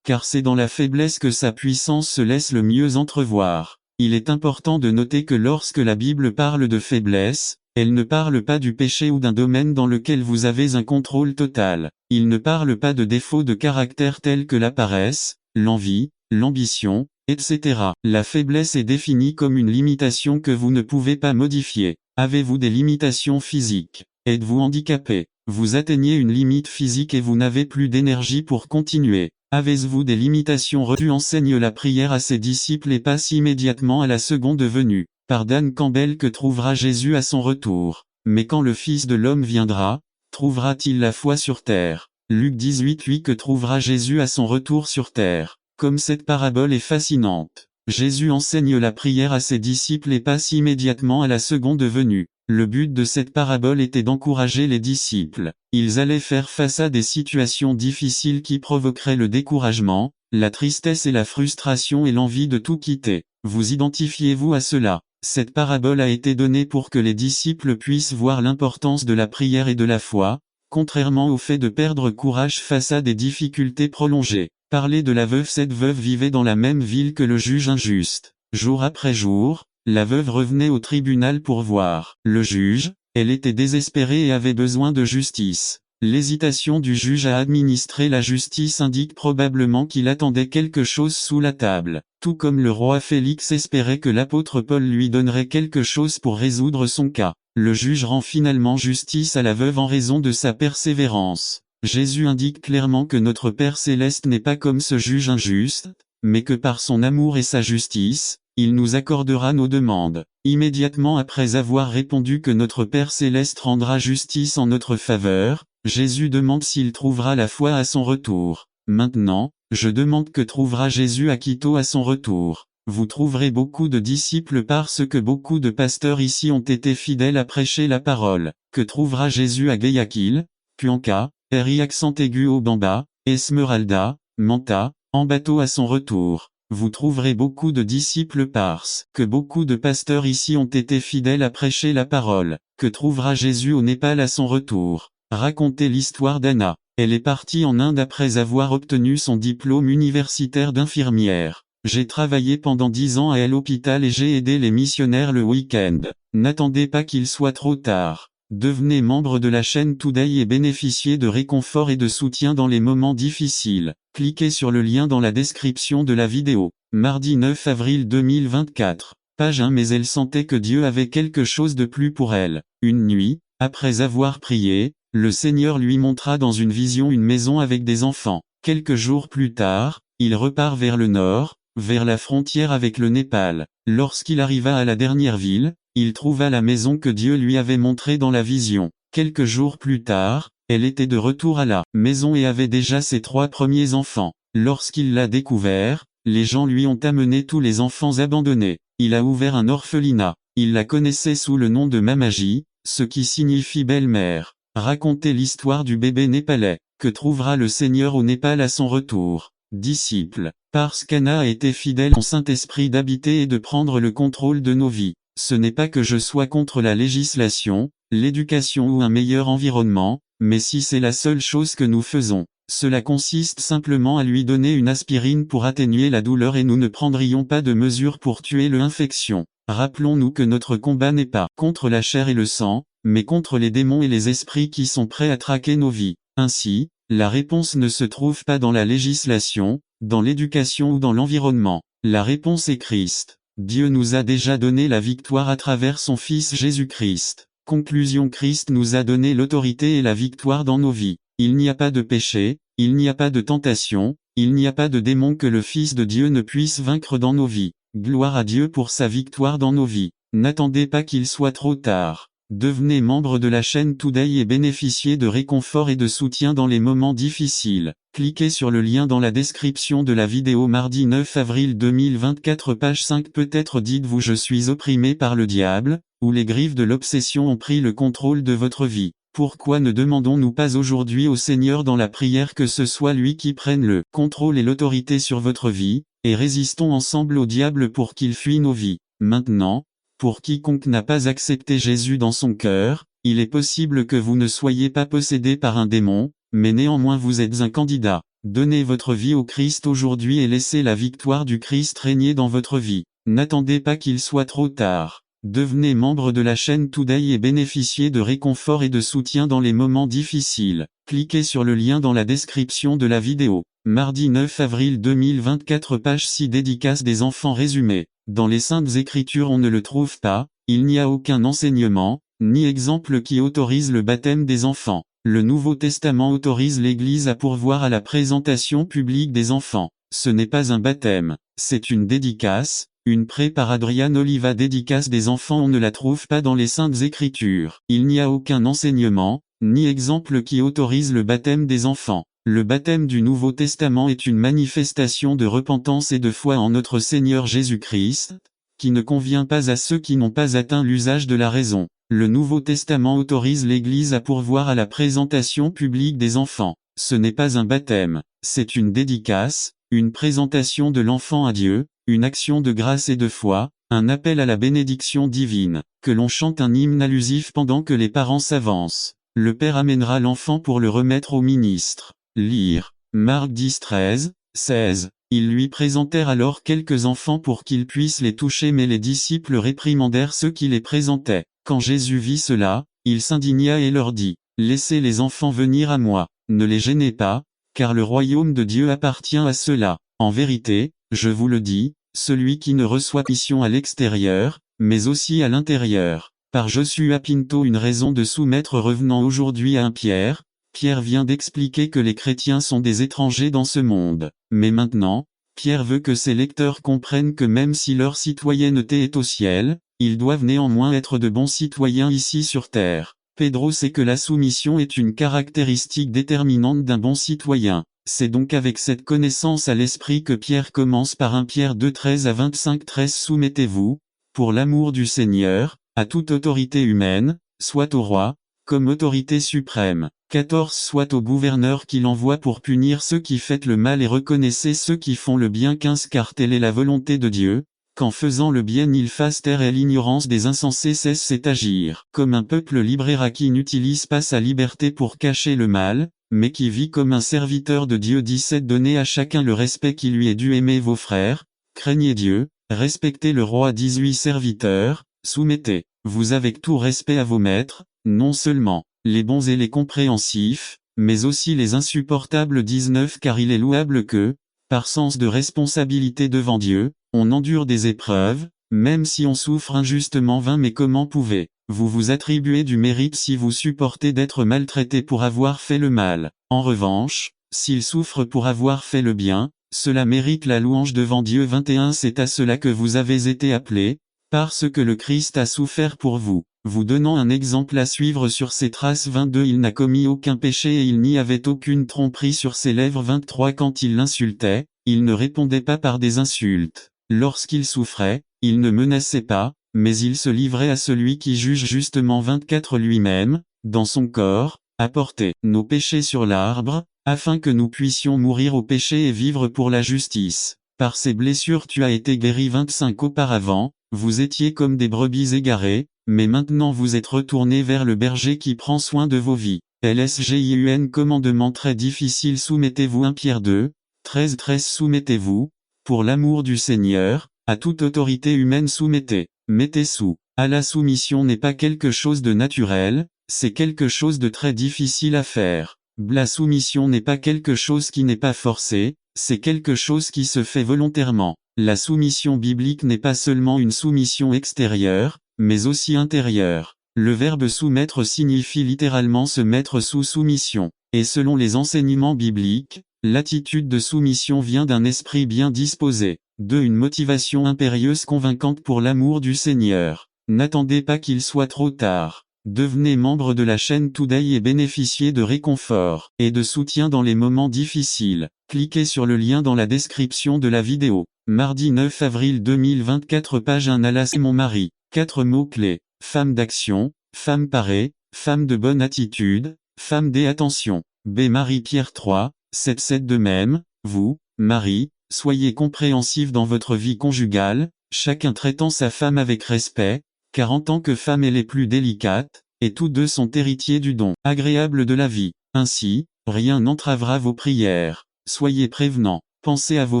car c'est dans la faiblesse que sa puissance se laisse le mieux entrevoir. Il est important de noter que lorsque la Bible parle de faiblesse, elle ne parle pas du péché ou d'un domaine dans lequel vous avez un contrôle total. Il ne parle pas de défauts de caractère tels que la paresse, l'envie, l'ambition, etc. La faiblesse est définie comme une limitation que vous ne pouvez pas modifier. Avez-vous des limitations physiques? Êtes-vous handicapé? Vous atteignez une limite physique et vous n'avez plus d'énergie pour continuer. Avez-vous des limitations? Dieu enseigne la prière à ses disciples et passe immédiatement à la seconde venue. Par Dan Campbell que trouvera Jésus à son retour. Mais quand le Fils de l'homme viendra, trouvera-t-il la foi sur terre? Luc 18:8 que trouvera Jésus à son retour sur terre. Comme cette parabole est fascinante. Jésus enseigne la prière à ses disciples et passe immédiatement à la seconde venue. Le but de cette parabole était d'encourager les disciples. Ils allaient faire face à des situations difficiles qui provoqueraient le découragement, la tristesse et la frustration et l'envie de tout quitter. Vous identifiez-vous à cela? Cette parabole a été donnée pour que les disciples puissent voir l'importance de la prière et de la foi, contrairement au fait de perdre courage face à des difficultés prolongées. Parlez de la veuve. Cette veuve vivait dans la même ville que le juge injuste. Jour après jour, la veuve revenait au tribunal pour voir le juge. Elle était désespérée et avait besoin de justice. L'hésitation du juge à administrer la justice indique probablement qu'il attendait quelque chose sous la table. Tout comme le roi Félix espérait que l'apôtre Paul lui donnerait quelque chose pour résoudre son cas. Le juge rend finalement justice à la veuve en raison de sa persévérance. Jésus indique clairement que notre Père céleste n'est pas comme ce juge injuste, mais que par son amour et sa justice, il nous accordera nos demandes. Immédiatement après avoir répondu que notre Père céleste rendra justice en notre faveur, Jésus demande s'il trouvera la foi à son retour. Maintenant, je demande que trouvera Jésus à Quito à son retour. Vous trouverez beaucoup de disciples parce que beaucoup de pasteurs ici ont été fidèles à prêcher la parole. Que trouvera Jésus à Guayaquil, Cuenca, RI accent aigu au Bamba, Esmeralda, Manta, en bateau à son retour. Vous trouverez beaucoup de disciples parce que beaucoup de pasteurs ici ont été fidèles à prêcher la parole. Que trouvera Jésus au Népal à son retour? Racontez l'histoire d'Anna. Elle est partie en Inde après avoir obtenu son diplôme universitaire d'infirmière. J'ai travaillé pendant 10 ans à l'hôpital et j'ai aidé les missionnaires le week-end. N'attendez pas qu'il soit trop tard. Devenez membre de la chaîne Today et bénéficiez de réconfort et de soutien dans les moments difficiles. Cliquez sur le lien dans la description de la vidéo. Mardi 9 avril 2024. Page 1. Mais elle sentait que Dieu avait quelque chose de plus pour elle. Une nuit, après avoir prié, le Seigneur lui montra dans une vision une maison avec des enfants. Quelques jours plus tard, il repart vers le nord, vers la frontière avec le Népal. Lorsqu'il arriva à la dernière ville, il trouva la maison que Dieu lui avait montrée dans la vision. Quelques jours plus tard, elle était de retour à la maison et avait déjà ses 3 premiers enfants. Lorsqu'il l'a découvert, les gens lui ont amené tous les enfants abandonnés. Il a ouvert un orphelinat. Il la connaissait sous le nom de Mamaji, ce qui signifie belle-mère. Racontez l'histoire du bébé népalais, que trouvera le Seigneur au Népal à son retour. Disciples, parce qu'Anna a été fidèle au Saint-Esprit d'habiter et de prendre le contrôle de nos vies. Ce n'est pas que je sois contre la législation, l'éducation ou un meilleur environnement, mais si c'est la seule chose que nous faisons, cela consiste simplement à lui donner une aspirine pour atténuer la douleur et nous ne prendrions pas de mesures pour tuer l'infection. Rappelons-nous que notre combat n'est pas contre la chair et le sang, mais contre les démons et les esprits qui sont prêts à traquer nos vies. Ainsi, la réponse ne se trouve pas dans la législation, dans l'éducation ou dans l'environnement. La réponse est Christ. Dieu nous a déjà donné la victoire à travers son Fils Jésus-Christ. Conclusion: Christ nous a donné l'autorité et la victoire dans nos vies. Il n'y a pas de péché, il n'y a pas de tentation, il n'y a pas de démon que le Fils de Dieu ne puisse vaincre dans nos vies. Gloire à Dieu pour sa victoire dans nos vies. N'attendez pas qu'il soit trop tard. Devenez membre de la chaîne Today et bénéficiez de réconfort et de soutien dans les moments difficiles. Cliquez sur le lien dans la description de la vidéo. Mardi 9 avril 2024, page 5. Peut-être dites-vous: je suis opprimé par le diable, ou les griffes de l'obsession ont pris le contrôle de votre vie. Pourquoi ne demandons-nous pas aujourd'hui au Seigneur dans la prière que ce soit lui qui prenne le contrôle et l'autorité sur votre vie, et résistons ensemble au diable pour qu'il fuit nos vies. Maintenant, pour quiconque n'a pas accepté Jésus dans son cœur, il est possible que vous ne soyez pas possédé par un démon, mais néanmoins vous êtes un candidat. Donnez votre vie au Christ aujourd'hui et laissez la victoire du Christ régner dans votre vie. N'attendez pas qu'il soit trop tard. Devenez membre de la chaîne Today et bénéficiez de réconfort et de soutien dans les moments difficiles. Cliquez sur le lien dans la description de la vidéo. Mardi 9 avril 2024, page 6. Dédicace des enfants résumée. Dans les Saintes Écritures on ne le trouve pas, il n'y a aucun enseignement, ni exemple qui autorise le baptême des enfants. Le Nouveau Testament autorise l'Église à pourvoir à la présentation publique des enfants. Ce n'est pas un baptême, c'est une dédicace, une pré par Adrian Oliva. Dédicace des enfants on ne la trouve pas dans les Saintes Écritures. Il n'y a aucun enseignement, ni exemple qui autorise le baptême des enfants. Le baptême du Nouveau Testament est une manifestation de repentance et de foi en notre Seigneur Jésus-Christ, qui ne convient pas à ceux qui n'ont pas atteint l'usage de la raison. Le Nouveau Testament autorise l'Église à pourvoir à la présentation publique des enfants. Ce n'est pas un baptême, c'est une dédicace, une présentation de l'enfant à Dieu, une action de grâce et de foi, un appel à la bénédiction divine, que l'on chante un hymne allusif pendant que les parents s'avancent. Le père amènera l'enfant pour le remettre au ministre. Lire. Marc 10, 13, 16. Ils lui présentèrent alors quelques enfants pour qu'il puisse les toucher, mais les disciples réprimandèrent ceux qui les présentaient. Quand Jésus vit cela, il s'indigna et leur dit: Laissez les enfants venir à moi, ne les gênez pas, car le royaume de Dieu appartient à ceux-là. En vérité, je vous le dis, celui qui ne reçoit mission à l'extérieur, mais aussi à l'intérieur. Par Joshua Pinto. Une raison de soumettre. Revenant aujourd'hui à 1 Pierre. Pierre vient d'expliquer que les chrétiens sont des étrangers dans ce monde. Mais maintenant, Pierre veut que ses lecteurs comprennent que même si leur citoyenneté est au ciel, ils doivent néanmoins être de bons citoyens ici sur terre. Pedro sait que la soumission est une caractéristique déterminante d'un bon citoyen. C'est donc avec cette connaissance à l'esprit que Pierre commence par 1 Pierre 2, 13 à 25. 13. Soumettez-vous, pour l'amour du Seigneur, à toute autorité humaine, soit au roi, comme autorité suprême. 14. Soit au gouverneur qui l'envoie pour punir ceux qui font le mal et reconnaissez ceux qui font le bien. 15. Car telle est la volonté de Dieu, qu'en faisant le bien il fasse taire et l'ignorance des insensés. 16. C'est agir comme un peuple libre qui n'utilise pas sa liberté pour cacher le mal, mais qui vit comme un serviteur de Dieu. 17. Donnez à chacun le respect qui lui est dû. Aimez vos frères, craignez Dieu, respectez le roi. 18. Serviteurs, soumettez-vous avec tout respect à vos maîtres, non seulement les bons et les compréhensifs, mais aussi les insupportables. 19. Car il est louable que, par sens de responsabilité devant Dieu, on endure des épreuves, même si on souffre injustement. 20. Mais comment pouvez-vous vous attribuer du mérite si vous supportez d'être maltraité pour avoir fait le mal? En revanche, s'il souffre pour avoir fait le bien, cela mérite la louange devant Dieu. 21. C'est à cela que vous avez été appelés, parce que le Christ a souffert pour vous, vous donnant un exemple à suivre sur ses traces. 22. Il n'a commis aucun péché et il n'y avait aucune tromperie sur ses lèvres. 23. Quand il l'insultait, il ne répondait pas par des insultes. Lorsqu'il souffrait, il ne menaçait pas, mais il se livrait à celui qui juge justement 24 lui-même, dans son corps, a porté nos péchés sur l'arbre, afin que nous puissions mourir au péché et vivre pour la justice. Par ses blessures tu as été guéri. 25 Auparavant, vous étiez comme des brebis égarées, mais maintenant vous êtes retournés vers le berger qui prend soin de vos vies. LSGIUN Commandement très difficile. Soumettez-vous. 1 Pierre 2, 13 Soumettez-vous, pour l'amour du Seigneur, à toute autorité humaine soumettez. Mettez sous. À la soumission n'est pas quelque chose de naturel, c'est quelque chose de très difficile à faire. La soumission n'est pas quelque chose qui n'est pas forcé, c'est quelque chose qui se fait volontairement. La soumission biblique n'est pas seulement une soumission extérieure, mais aussi intérieure. Le verbe soumettre signifie littéralement se mettre sous soumission. Et selon les enseignements bibliques, l'attitude de soumission vient d'un esprit bien disposé. 2. Une motivation impérieuse convaincante pour l'amour du Seigneur. N'attendez pas qu'il soit trop tard. Devenez membre de la chaîne Today et bénéficiez de réconfort et de soutien dans les moments difficiles. Cliquez sur le lien dans la description de la vidéo. Mardi 9 avril 2024 Page 1 Alas et mon mari. 4 mots-clés. Femme d'action, femme parée, femme de bonne attitude, femme des attentions. B. Marie-Pierre 3, 7 De même, vous, mari, soyez compréhensif dans votre vie conjugale, chacun traitant sa femme avec respect, car en tant que femme elle est plus délicate, et tous deux sont héritiers du don agréable de la vie. Ainsi, rien n'entravera vos prières. Soyez prévenants. Pensez à vos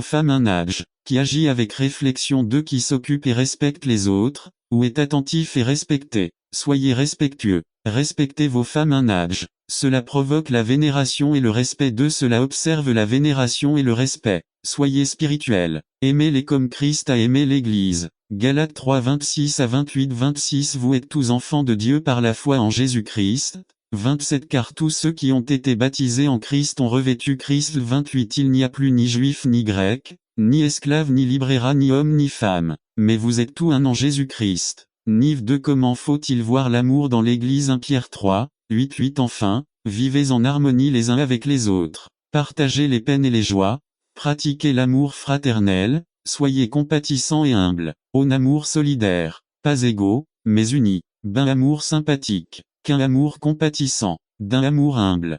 femmes. Un âge qui agit avec réflexion. 2 Qui s'occupe et respecte les autres, ou est attentif et respecté. Soyez respectueux. Respectez vos femmes. Un âge. Cela provoque la vénération et le respect. 2 Cela observe la vénération et le respect. Soyez spirituels. Aimez-les comme Christ a aimé l'Église. Galates 3 26 à 28 26 Vous êtes tous enfants de Dieu par la foi en Jésus-Christ. 27 Car tous ceux qui ont été baptisés en Christ ont revêtu Christ. 28 Il n'y a plus ni juif ni grec, ni esclave ni libérat ni homme ni femme, mais vous êtes tous un en Jésus-Christ. Nive 2 Comment faut-il voir l'amour dans l'Église? 1 Pierre 3, 8 Enfin, vivez en harmonie les uns avec les autres. Partagez les peines et les joies. Pratiquez l'amour fraternel. Soyez compatissants et humbles. En amour solidaire. Pas égaux, mais unis. D'un amour sympathique. Qu'un amour compatissant. D'un amour humble.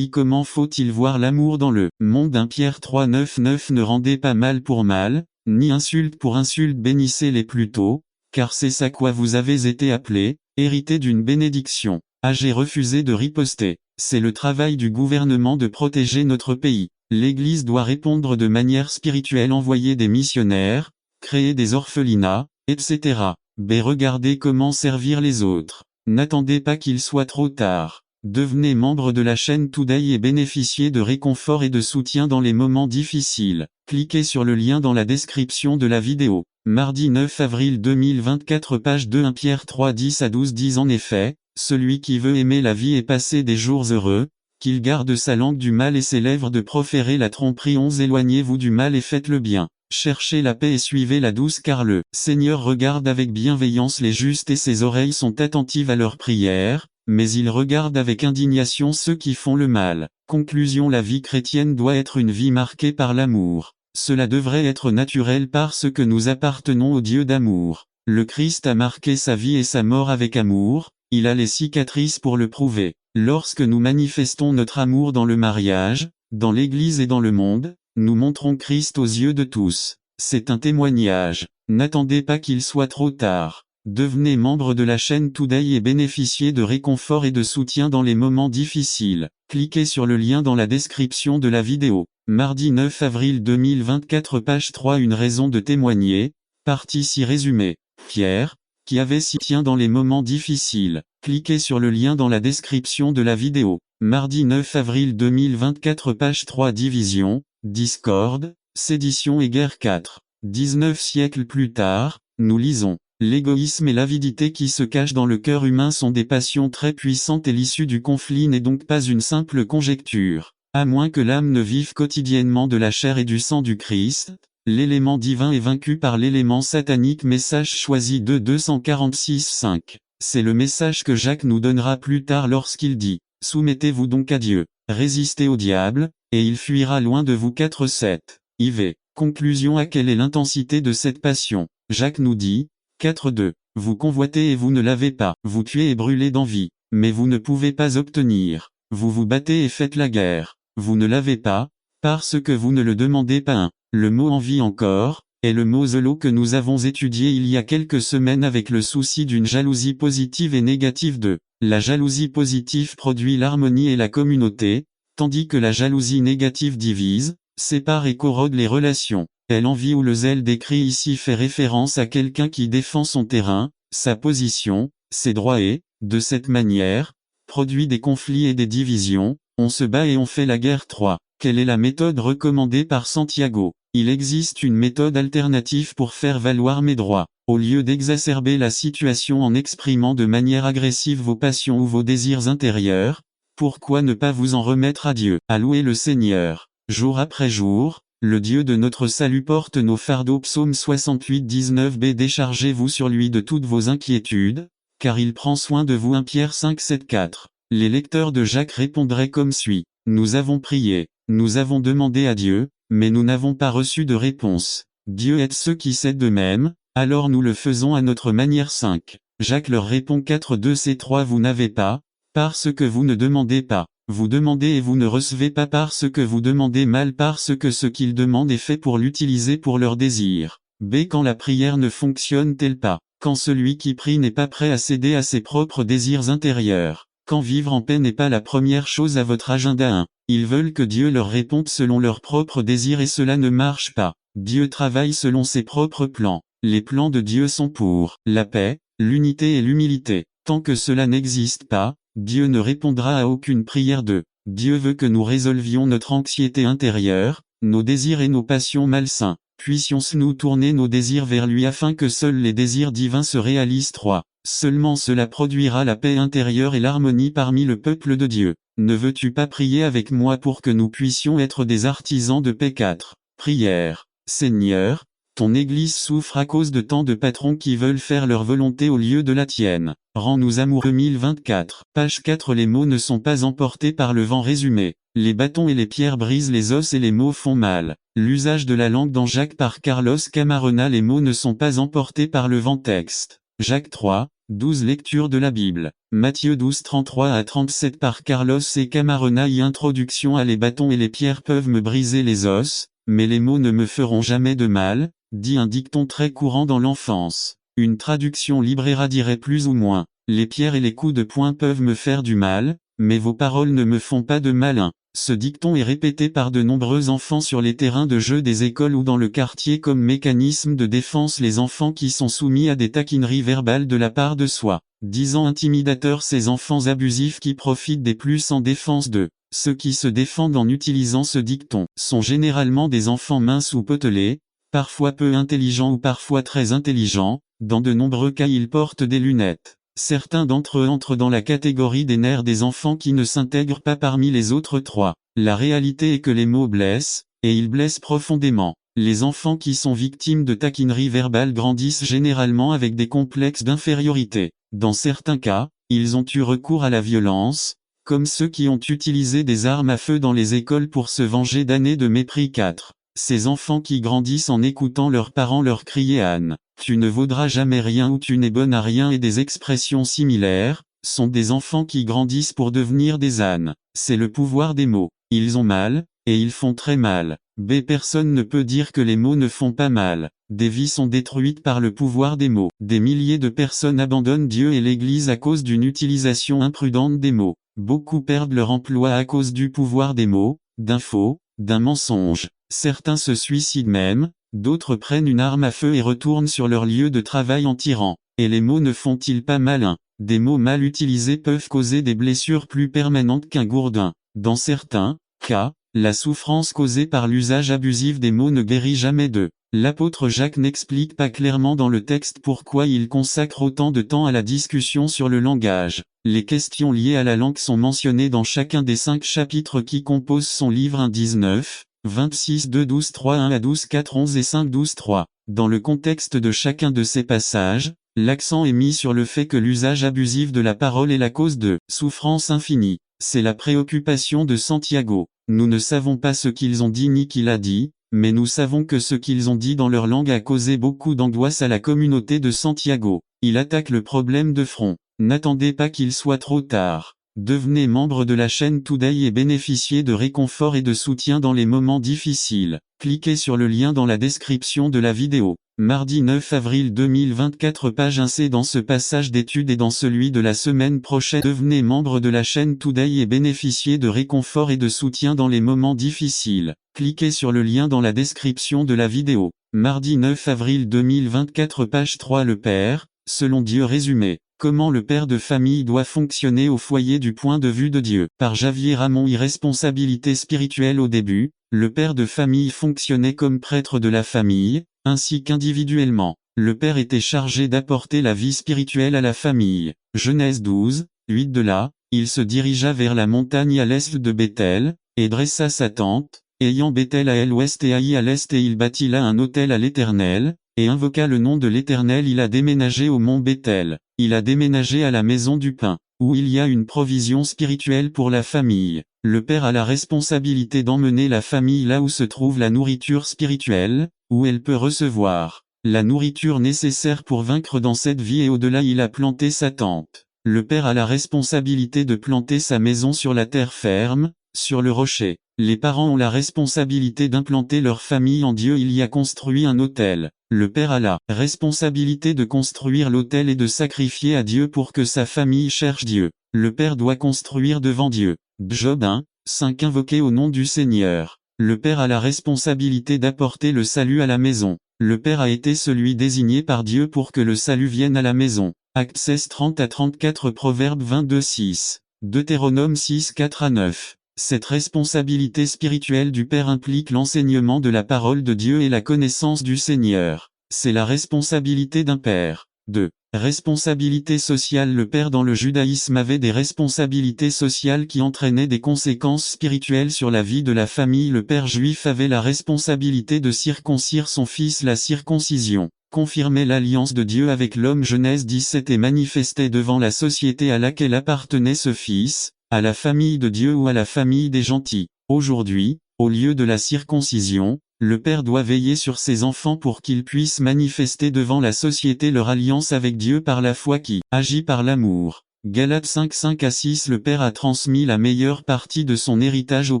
Comment faut-il voir l'amour dans le monde? 1 Pierre 3 9 Ne rendez pas mal pour mal, ni insulte pour insulte. Bénissez-les plutôt, car c'est ça quoi vous avez été appelés, hérité d'une bénédiction. J'ai refusé de riposter. C'est le travail du gouvernement de protéger notre pays. L'Église doit répondre de manière spirituelle, envoyer des missionnaires, créer des orphelinats, etc. B. Regardez comment servir les autres. N'attendez pas qu'il soit trop tard. Devenez membre de la chaîne Today et bénéficiez de réconfort et de soutien dans les moments difficiles. Cliquez sur le lien dans la description de la vidéo. Mardi 9 avril 2024 Page 2 1 Pierre 3 10 à 12 En effet, celui qui veut aimer la vie et passer des jours heureux, qu'il garde sa langue du mal et ses lèvres de proférer la tromperie. 11 Éloignez-vous du mal et faites le bien. Cherchez la paix et suivez la douce car le Seigneur regarde avec bienveillance les justes et ses oreilles sont attentives à leurs prières, mais il regarde avec indignation ceux qui font le mal. Conclusion La vie chrétienne doit être une vie marquée par l'amour. Cela devrait être naturel parce que nous appartenons au Dieu d'amour. Le Christ a marqué sa vie et sa mort avec amour, il a les cicatrices pour le prouver. Lorsque nous manifestons notre amour dans le mariage, dans l'Église et dans le monde, nous montrons Christ aux yeux de tous. C'est un témoignage. N'attendez pas qu'il soit trop tard. Devenez membre de la chaîne Today et bénéficiez de réconfort et de soutien dans les moments difficiles. Cliquez sur le lien dans la description de la vidéo. Mardi 9 avril 2024 Page 3 Une raison de témoigner. Partie 6 Résumé. Pierre, qui avait si tient dans les moments difficiles. Cliquez sur le lien dans la description de la vidéo. Mardi 9 avril 2024 Page 3 Division, discorde, sédition et guerre 4. 19 siècles plus tard, nous lisons. L'égoïsme et l'avidité qui se cachent dans le cœur humain sont des passions très puissantes et l'issue du conflit n'est donc pas une simple conjecture. À moins que l'âme ne vive quotidiennement de la chair et du sang du Christ, l'élément divin est vaincu par l'élément satanique. Message choisi de 246-5. C'est le message que Jacques nous donnera plus tard lorsqu'il dit « Soumettez-vous donc à Dieu, résistez au diable, et il fuira loin de vous. » 4-7. IV. Conclusion. À quelle est l'intensité de cette passion? Jacques nous dit 4:2. Vous convoitez et vous ne l'avez pas. Vous tuez et brûlez d'envie, mais vous ne pouvez pas obtenir. Vous vous battez et faites la guerre. Vous ne l'avez pas, parce que vous ne le demandez pas. 1. Le mot envie encore, est le mot zelo que nous avons étudié il y a quelques semaines avec le souci d'une jalousie positive et négative 2. La jalousie positive produit l'harmonie et la communauté, tandis que la jalousie négative divise, sépare et corrode les relations. L'envie ou le zèle décrit ici fait référence à quelqu'un qui défend son terrain, sa position, ses droits et, de cette manière, produit des conflits et des divisions. On se bat et on fait la guerre 3. Quelle est la méthode recommandée par Santiago? Il existe une méthode alternative pour faire valoir mes droits. Au lieu d'exacerber la situation en exprimant de manière agressive vos passions ou vos désirs intérieurs, pourquoi ne pas vous en remettre à Dieu? À louer le Seigneur. Jour après jour, le Dieu de notre salut porte nos fardeaux. Psaume 68:19b. Déchargez-vous sur lui de toutes vos inquiétudes, car il prend soin de vous. 1 Pierre 5:7-4. Les lecteurs de Jacques répondraient comme suit. Nous avons prié, nous avons demandé à Dieu, mais nous n'avons pas reçu de réponse. Dieu aide ceux qui s'aident d'eux-mêmes, alors nous le faisons à notre manière. 5. Jacques leur répond 4:2-3. Vous n'avez pas, parce que vous ne demandez pas. Vous demandez et vous ne recevez pas parce que vous demandez mal, parce que ce qu'ils demandent est fait pour l'utiliser pour leurs désirs. B. Quand la prière ne fonctionne-t-elle pas? Quand celui qui prie n'est pas prêt à céder à ses propres désirs intérieurs. Quand vivre en paix n'est pas la première chose à votre agenda. 1. Ils veulent que Dieu leur réponde selon leurs propres désirs et cela ne marche pas. Dieu travaille selon ses propres plans. Les plans de Dieu sont pour la paix, l'unité et l'humilité. Tant que cela n'existe pas, Dieu ne répondra à aucune prière. 2. Dieu veut que nous résolvions notre anxiété intérieure, nos désirs et nos passions malsains. Puissions-nous tourner nos désirs vers lui afin que seuls les désirs divins se réalisent. 3. Seulement cela produira la paix intérieure et l'harmonie parmi le peuple de Dieu. Ne veux-tu pas prier avec moi pour que nous puissions être des artisans de paix? 4. Prière. Seigneur, ton Église souffre à cause de tant de patrons qui veulent faire leur volonté au lieu de la tienne. Rends-nous amoureux. 1024. Page 4. Les mots ne sont pas emportés par le vent. Résumé. Les bâtons et les pierres brisent les os et les mots font mal. L'usage de la langue dans Jacques par Carlos Camarona. Les mots ne sont pas emportés par le vent. Texte. Jacques 3, 12. Lecture de la Bible. Matthieu 12, 33-37 par Carlos et Camarona. Introduction à les bâtons et les pierres peuvent me briser les os, mais les mots ne me feront jamais de mal, dit un dicton très courant dans l'enfance. Une traduction libraire dirait plus ou moins. Les pierres et les coups de poing peuvent me faire du mal, mais vos paroles ne me font pas de mal. 1. Ce dicton est répété par de nombreux enfants sur les terrains de jeu des écoles ou dans le quartier comme mécanisme de défense. Les enfants qui sont soumis à des taquineries verbales de la part de soi, disant intimidateurs. Ces enfants abusifs qui profitent des plus en défense d'eux. Ceux qui se défendent en utilisant ce dicton sont généralement des enfants minces ou potelés, parfois peu intelligents ou parfois très intelligents. Dans de nombreux cas ils portent des lunettes. Certains d'entre eux entrent dans la catégorie des nerfs des enfants qui ne s'intègrent pas parmi les autres. 3. La réalité est que les mots blessent, et ils blessent profondément. Les enfants qui sont victimes de taquineries verbales grandissent généralement avec des complexes d'infériorité. Dans certains cas, ils ont eu recours à la violence, comme ceux qui ont utilisé des armes à feu dans les écoles pour se venger d'années de mépris. 4. Ces enfants qui grandissent en écoutant leurs parents leur crier Anne, tu ne vaudras jamais rien ou tu n'es bonne à rien et des expressions similaires, sont des enfants qui grandissent pour devenir des ânes. C'est le pouvoir des mots. Ils ont mal, et ils font très mal. B. Personne ne peut dire que les mots ne font pas mal. Des vies sont détruites par le pouvoir des mots. Des milliers de personnes abandonnent Dieu et l'Église à cause d'une utilisation imprudente des mots. Beaucoup perdent leur emploi à cause du pouvoir des mots, d'un faux, d'un mensonge. Certains se suicident même, d'autres prennent une arme à feu et retournent sur leur lieu de travail en tirant. Et les mots ne font-ils pas mal? Des mots mal utilisés peuvent causer des blessures plus permanentes qu'un gourdin. Dans certains cas, la souffrance causée par l'usage abusif des mots ne guérit jamais d'eux. L'apôtre Jacques n'explique pas clairement dans le texte pourquoi il consacre autant de temps à la discussion sur le langage. Les questions liées à la langue sont mentionnées dans chacun des 5 chapitres qui composent son livre. 1 19, 26 2 12 3 1 à 12 4 11 et 5 12 3. Dans le contexte de chacun de ces passages, l'accent est mis sur le fait que l'usage abusif de la parole est la cause de souffrance infinie. C'est la préoccupation de Santiago. Nous ne savons pas ce qu'ils ont dit ni qui l'a dit, Mais nous savons que ce qu'ils ont dit dans leur langue a causé beaucoup d'angoisse à la communauté de Santiago. Il attaque le problème de front. N'attendez pas qu'il soit trop tard. Devenez membre de la chaîne Today et bénéficiez de réconfort et de soutien dans les moments difficiles. Cliquez sur le lien dans la description de la vidéo. Mardi 9 avril 2024 page 1c dans ce passage d'étude et dans celui de la semaine prochaine. Devenez membre de la chaîne Today et bénéficiez de réconfort et de soutien dans les moments difficiles. Cliquez sur le lien dans la description de la vidéo. Mardi 9 avril 2024 page 3 Le Père, selon Dieu résumé. Comment le père de famille doit fonctionner au foyer du point de vue de Dieu. Par Javier Ramon. Irresponsabilité spirituelle. Au début, le père de famille fonctionnait comme prêtre de la famille, ainsi qu'individuellement. Le père était chargé d'apporter la vie spirituelle à la famille. Genèse 12, 8 De là, il se dirigea vers la montagne à l'est de Béthel, et dressa sa tente, ayant Béthel à l'ouest et Haï à l'est, et il bâtit là un autel à l'Éternel, et invoqua le nom de l'Éternel. Il a déménagé au mont Béthel. Il a déménagé à la maison du pain, où il y a une provision spirituelle pour la famille. Le père a la responsabilité d'emmener la famille là où se trouve la nourriture spirituelle, où elle peut recevoir la nourriture nécessaire pour vaincre dans cette vie et au-delà. Il a planté sa tente. Le père a la responsabilité de planter sa maison sur la terre ferme, sur le rocher. Les parents ont la responsabilité d'implanter leur famille en Dieu. Il y a construit un autel. Le père a la responsabilité de construire l'autel et de sacrifier à Dieu pour que sa famille cherche Dieu. Le père doit construire devant Dieu. Job 1, 5 Invoquer au nom du Seigneur. Le père a la responsabilité d'apporter le salut à la maison. Le père a été celui désigné par Dieu pour que le salut vienne à la maison. Actes 16 30 à 34 Proverbes 22 6. Deutéronome 6 4 à 9. Cette responsabilité spirituelle du Père implique l'enseignement de la parole de Dieu et la connaissance du Seigneur. C'est la responsabilité d'un père. 2. Responsabilité sociale. Le père dans le judaïsme avait des responsabilités sociales qui entraînaient des conséquences spirituelles sur la vie de la famille. Le père juif avait la responsabilité de circoncire son fils. La circoncision confirmait l'alliance de Dieu avec l'homme. Genèse 17 et manifestait devant la société à laquelle appartenait ce fils, à la famille de Dieu ou à la famille des gentils. Aujourd'hui, au lieu de la circoncision, le père doit veiller sur ses enfants pour qu'ils puissent manifester devant la société leur alliance avec Dieu par la foi qui agit par l'amour. Galates 5 5 à 6 Le père a transmis la meilleure partie de son héritage au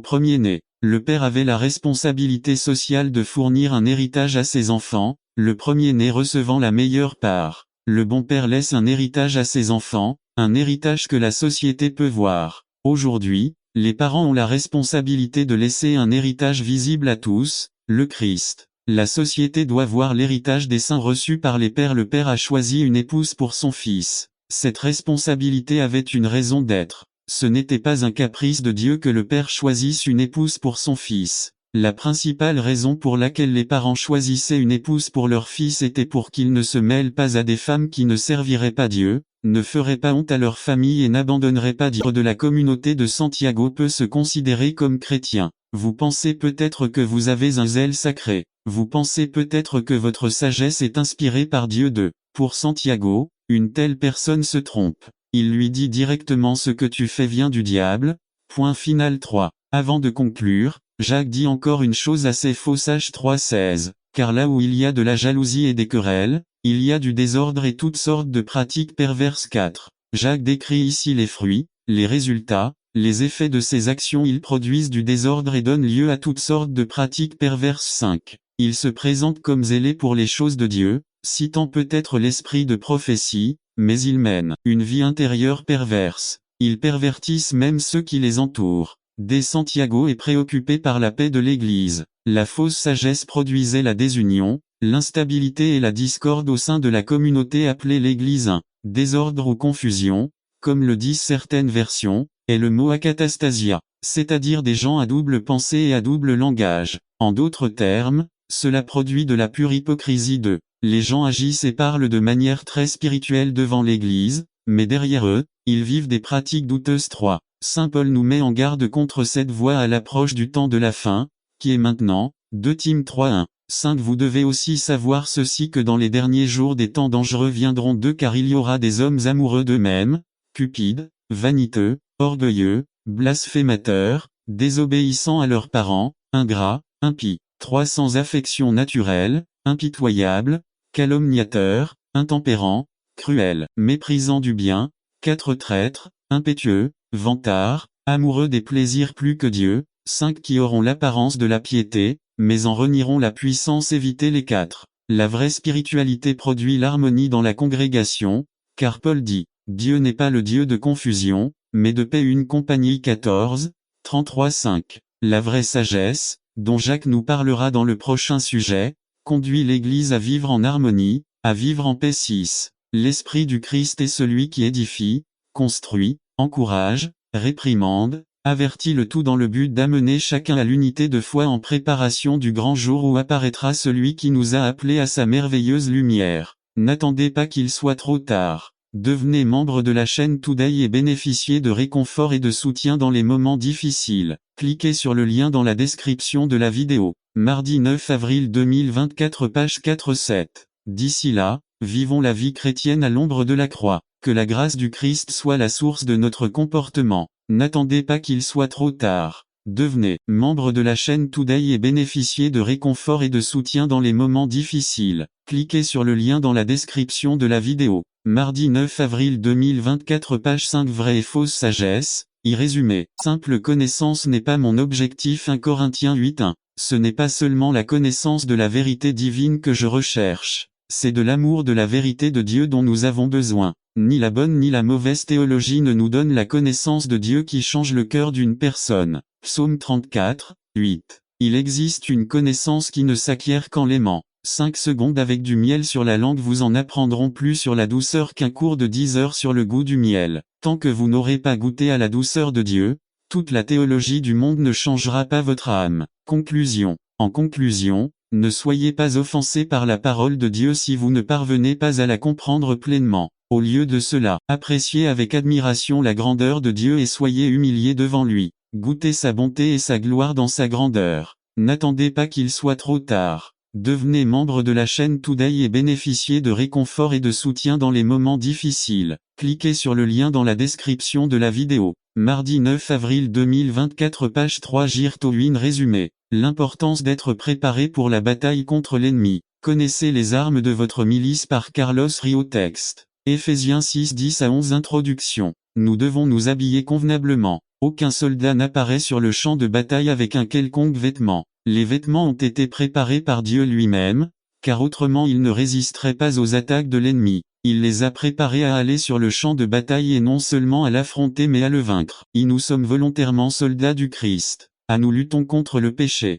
premier-né. Le père avait la responsabilité sociale de fournir un héritage à ses enfants, le premier-né recevant la meilleure part. Le bon père laisse un héritage à ses enfants, un héritage que la société peut voir. Aujourd'hui, les parents ont la responsabilité de laisser un héritage visible à tous, le Christ. La société doit voir l'héritage des saints reçus par les pères. Le père a choisi une épouse pour son fils. Cette responsabilité avait une raison d'être. Ce n'était pas un caprice de Dieu que le père choisisse une épouse pour son fils. La principale raison pour laquelle les parents choisissaient une épouse pour leur fils était pour qu'ils ne se mêlent pas à des femmes qui ne serviraient pas Dieu, ne feraient pas honte à leur famille et n'abandonneraient pas Dieu. De la communauté de Santiago peut se considérer comme chrétien. Vous pensez peut-être que vous avez un zèle sacré. Vous pensez peut-être que votre sagesse est inspirée par Dieu. Pour Santiago, une telle personne se trompe. Il lui dit directement: ce que tu fais vient du diable. Point final. 3. Avant de conclure, Jacques dit encore une chose assez fausse. H 3,16. Car là où il y a de la jalousie et des querelles, il y a du désordre et toutes sortes de pratiques perverses. 4. Jacques décrit ici les fruits, les résultats, les effets de ces actions. Ils produisent du désordre et donnent lieu à toutes sortes de pratiques perverses. 5. Il se présente comme zélé pour les choses de Dieu, citant peut-être l'esprit de prophétie, mais ils mènent une vie intérieure perverse. Ils pervertissent même ceux qui les entourent. Santiago est préoccupé par la paix de l'Église. La fausse sagesse produisait la désunion, l'instabilité et la discorde au sein de la communauté appelée l'Église. Un désordre ou confusion, comme le disent certaines versions, est le mot akatastasia, c'est-à-dire des gens à double pensée et à double langage. En d'autres termes, cela produit de la pure hypocrisie. Les gens agissent et parlent de manière très spirituelle devant l'Église, mais derrière eux, ils vivent des pratiques douteuses. 3. Saint Paul nous met en garde contre cette voie à l'approche du temps de la fin, qui est maintenant. 2 Tim 3:1. 5. Vous devez aussi savoir ceci, que dans les derniers jours des temps dangereux viendront. Car il y aura des hommes amoureux d'eux-mêmes, cupides, vaniteux, orgueilleux, blasphémateurs, désobéissants à leurs parents, ingrats, impies, 3 sans affection naturelle, impitoyable, calomniateur, intempérant, cruel, méprisant du bien, 4 traître, impétueux, vantard, amoureux des plaisirs plus que Dieu, 5 qui auront l'apparence de la piété, mais en renieront la puissance. Évitez les 4. La vraie spiritualité produit l'harmonie dans la congrégation, car Paul dit, Dieu n'est pas le Dieu de confusion, mais de paix. 1 Compagnie 14, 33-5. La vraie sagesse, dont Jacques nous parlera dans le prochain sujet, conduit l'Église à vivre en harmonie, à vivre en paix. 6. L'Esprit du Christ est celui qui édifie, construit, encourage, réprimande, avertit le tout dans le but d'amener chacun à l'unité de foi en préparation du grand jour où apparaîtra celui qui nous a appelés à sa merveilleuse lumière. N'attendez pas qu'il soit trop tard. Devenez membre de la chaîne Today et bénéficiez de réconfort et de soutien dans les moments difficiles. Cliquez sur le lien dans la description de la vidéo. Mardi 9 avril 2024 page 4-7. D'ici là, vivons la vie chrétienne à l'ombre de la croix. Que la grâce du Christ soit la source de notre comportement. N'attendez pas qu'il soit trop tard. Devenez membre de la chaîne Today et bénéficiez de réconfort et de soutien dans les moments difficiles. Cliquez sur le lien dans la description de la vidéo. Mardi 9 avril 2024 page 5 Vraie et fausse sagesse, résumé. Simple connaissance n'est pas mon objectif. 1 Corinthiens 8:1. Ce n'est pas seulement la connaissance de la vérité divine que je recherche. C'est de l'amour de la vérité de Dieu dont nous avons besoin. Ni la bonne ni la mauvaise théologie ne nous donne la connaissance de Dieu qui change le cœur d'une personne. Psaume 34, 8. Il existe une connaissance qui ne s'acquiert qu'en l'aimant. 5 secondes avec du miel sur la langue vous en apprendront plus sur la douceur qu'un cours de 10 heures sur le goût du miel. Tant que vous n'aurez pas goûté à la douceur de Dieu, toute la théologie du monde ne changera pas votre âme. Conclusion. En conclusion, ne soyez pas offensés par la parole de Dieu si vous ne parvenez pas à la comprendre pleinement. Au lieu de cela, appréciez avec admiration la grandeur de Dieu et soyez humiliés devant lui. Goûtez sa bonté et sa gloire dans sa grandeur. N'attendez pas qu'il soit trop tard. Devenez membre de la chaîne Today et bénéficiez de réconfort et de soutien dans les moments difficiles. Cliquez sur le lien dans la description de la vidéo. Mardi 9 avril 2024 page 3 Girtowin résumé. L'importance d'être préparé pour la bataille contre l'ennemi. Connaissez les armes de votre milice par Carlos Rio Texte. Éphésiens 6 10-11 Introduction. Nous devons nous habiller convenablement. Aucun soldat n'apparaît sur le champ de bataille avec un quelconque vêtement. Les vêtements ont été préparés par Dieu lui-même, car autrement il ne résisterait pas aux attaques de l'ennemi. Il les a préparés à aller sur le champ de bataille et non seulement à l'affronter mais à le vaincre. Nous sommes volontairement soldats du Christ. Nous luttons contre le péché.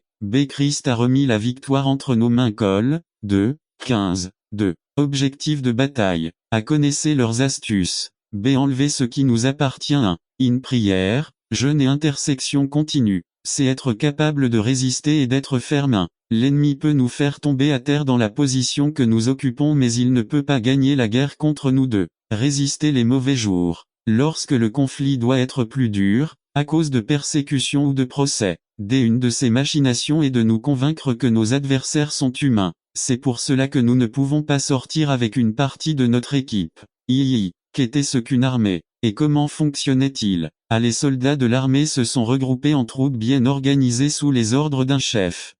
Christ a remis la victoire entre nos mains. Col. 2, 15, 2. Objectif de bataille. Connaissez leurs astuces. Enlever ce qui nous appartient. 1. Prière, jeûne et intersection continue. C'est être capable de résister et d'être ferme. L'ennemi peut nous faire tomber à terre dans la position que nous occupons mais il ne peut pas gagner la guerre contre nous. 2. Résister les mauvais jours. Lorsque le conflit doit être plus dur, à cause de persécutions ou de procès. Une de ces machinations est de nous convaincre que nos adversaires sont humains. C'est pour cela que nous ne pouvons pas sortir avec une partie de notre équipe. Qu'était-ce qu'une armée? Et comment fonctionnait-il? Les soldats de l'armée se sont regroupés en troupes bien organisées sous les ordres d'un chef.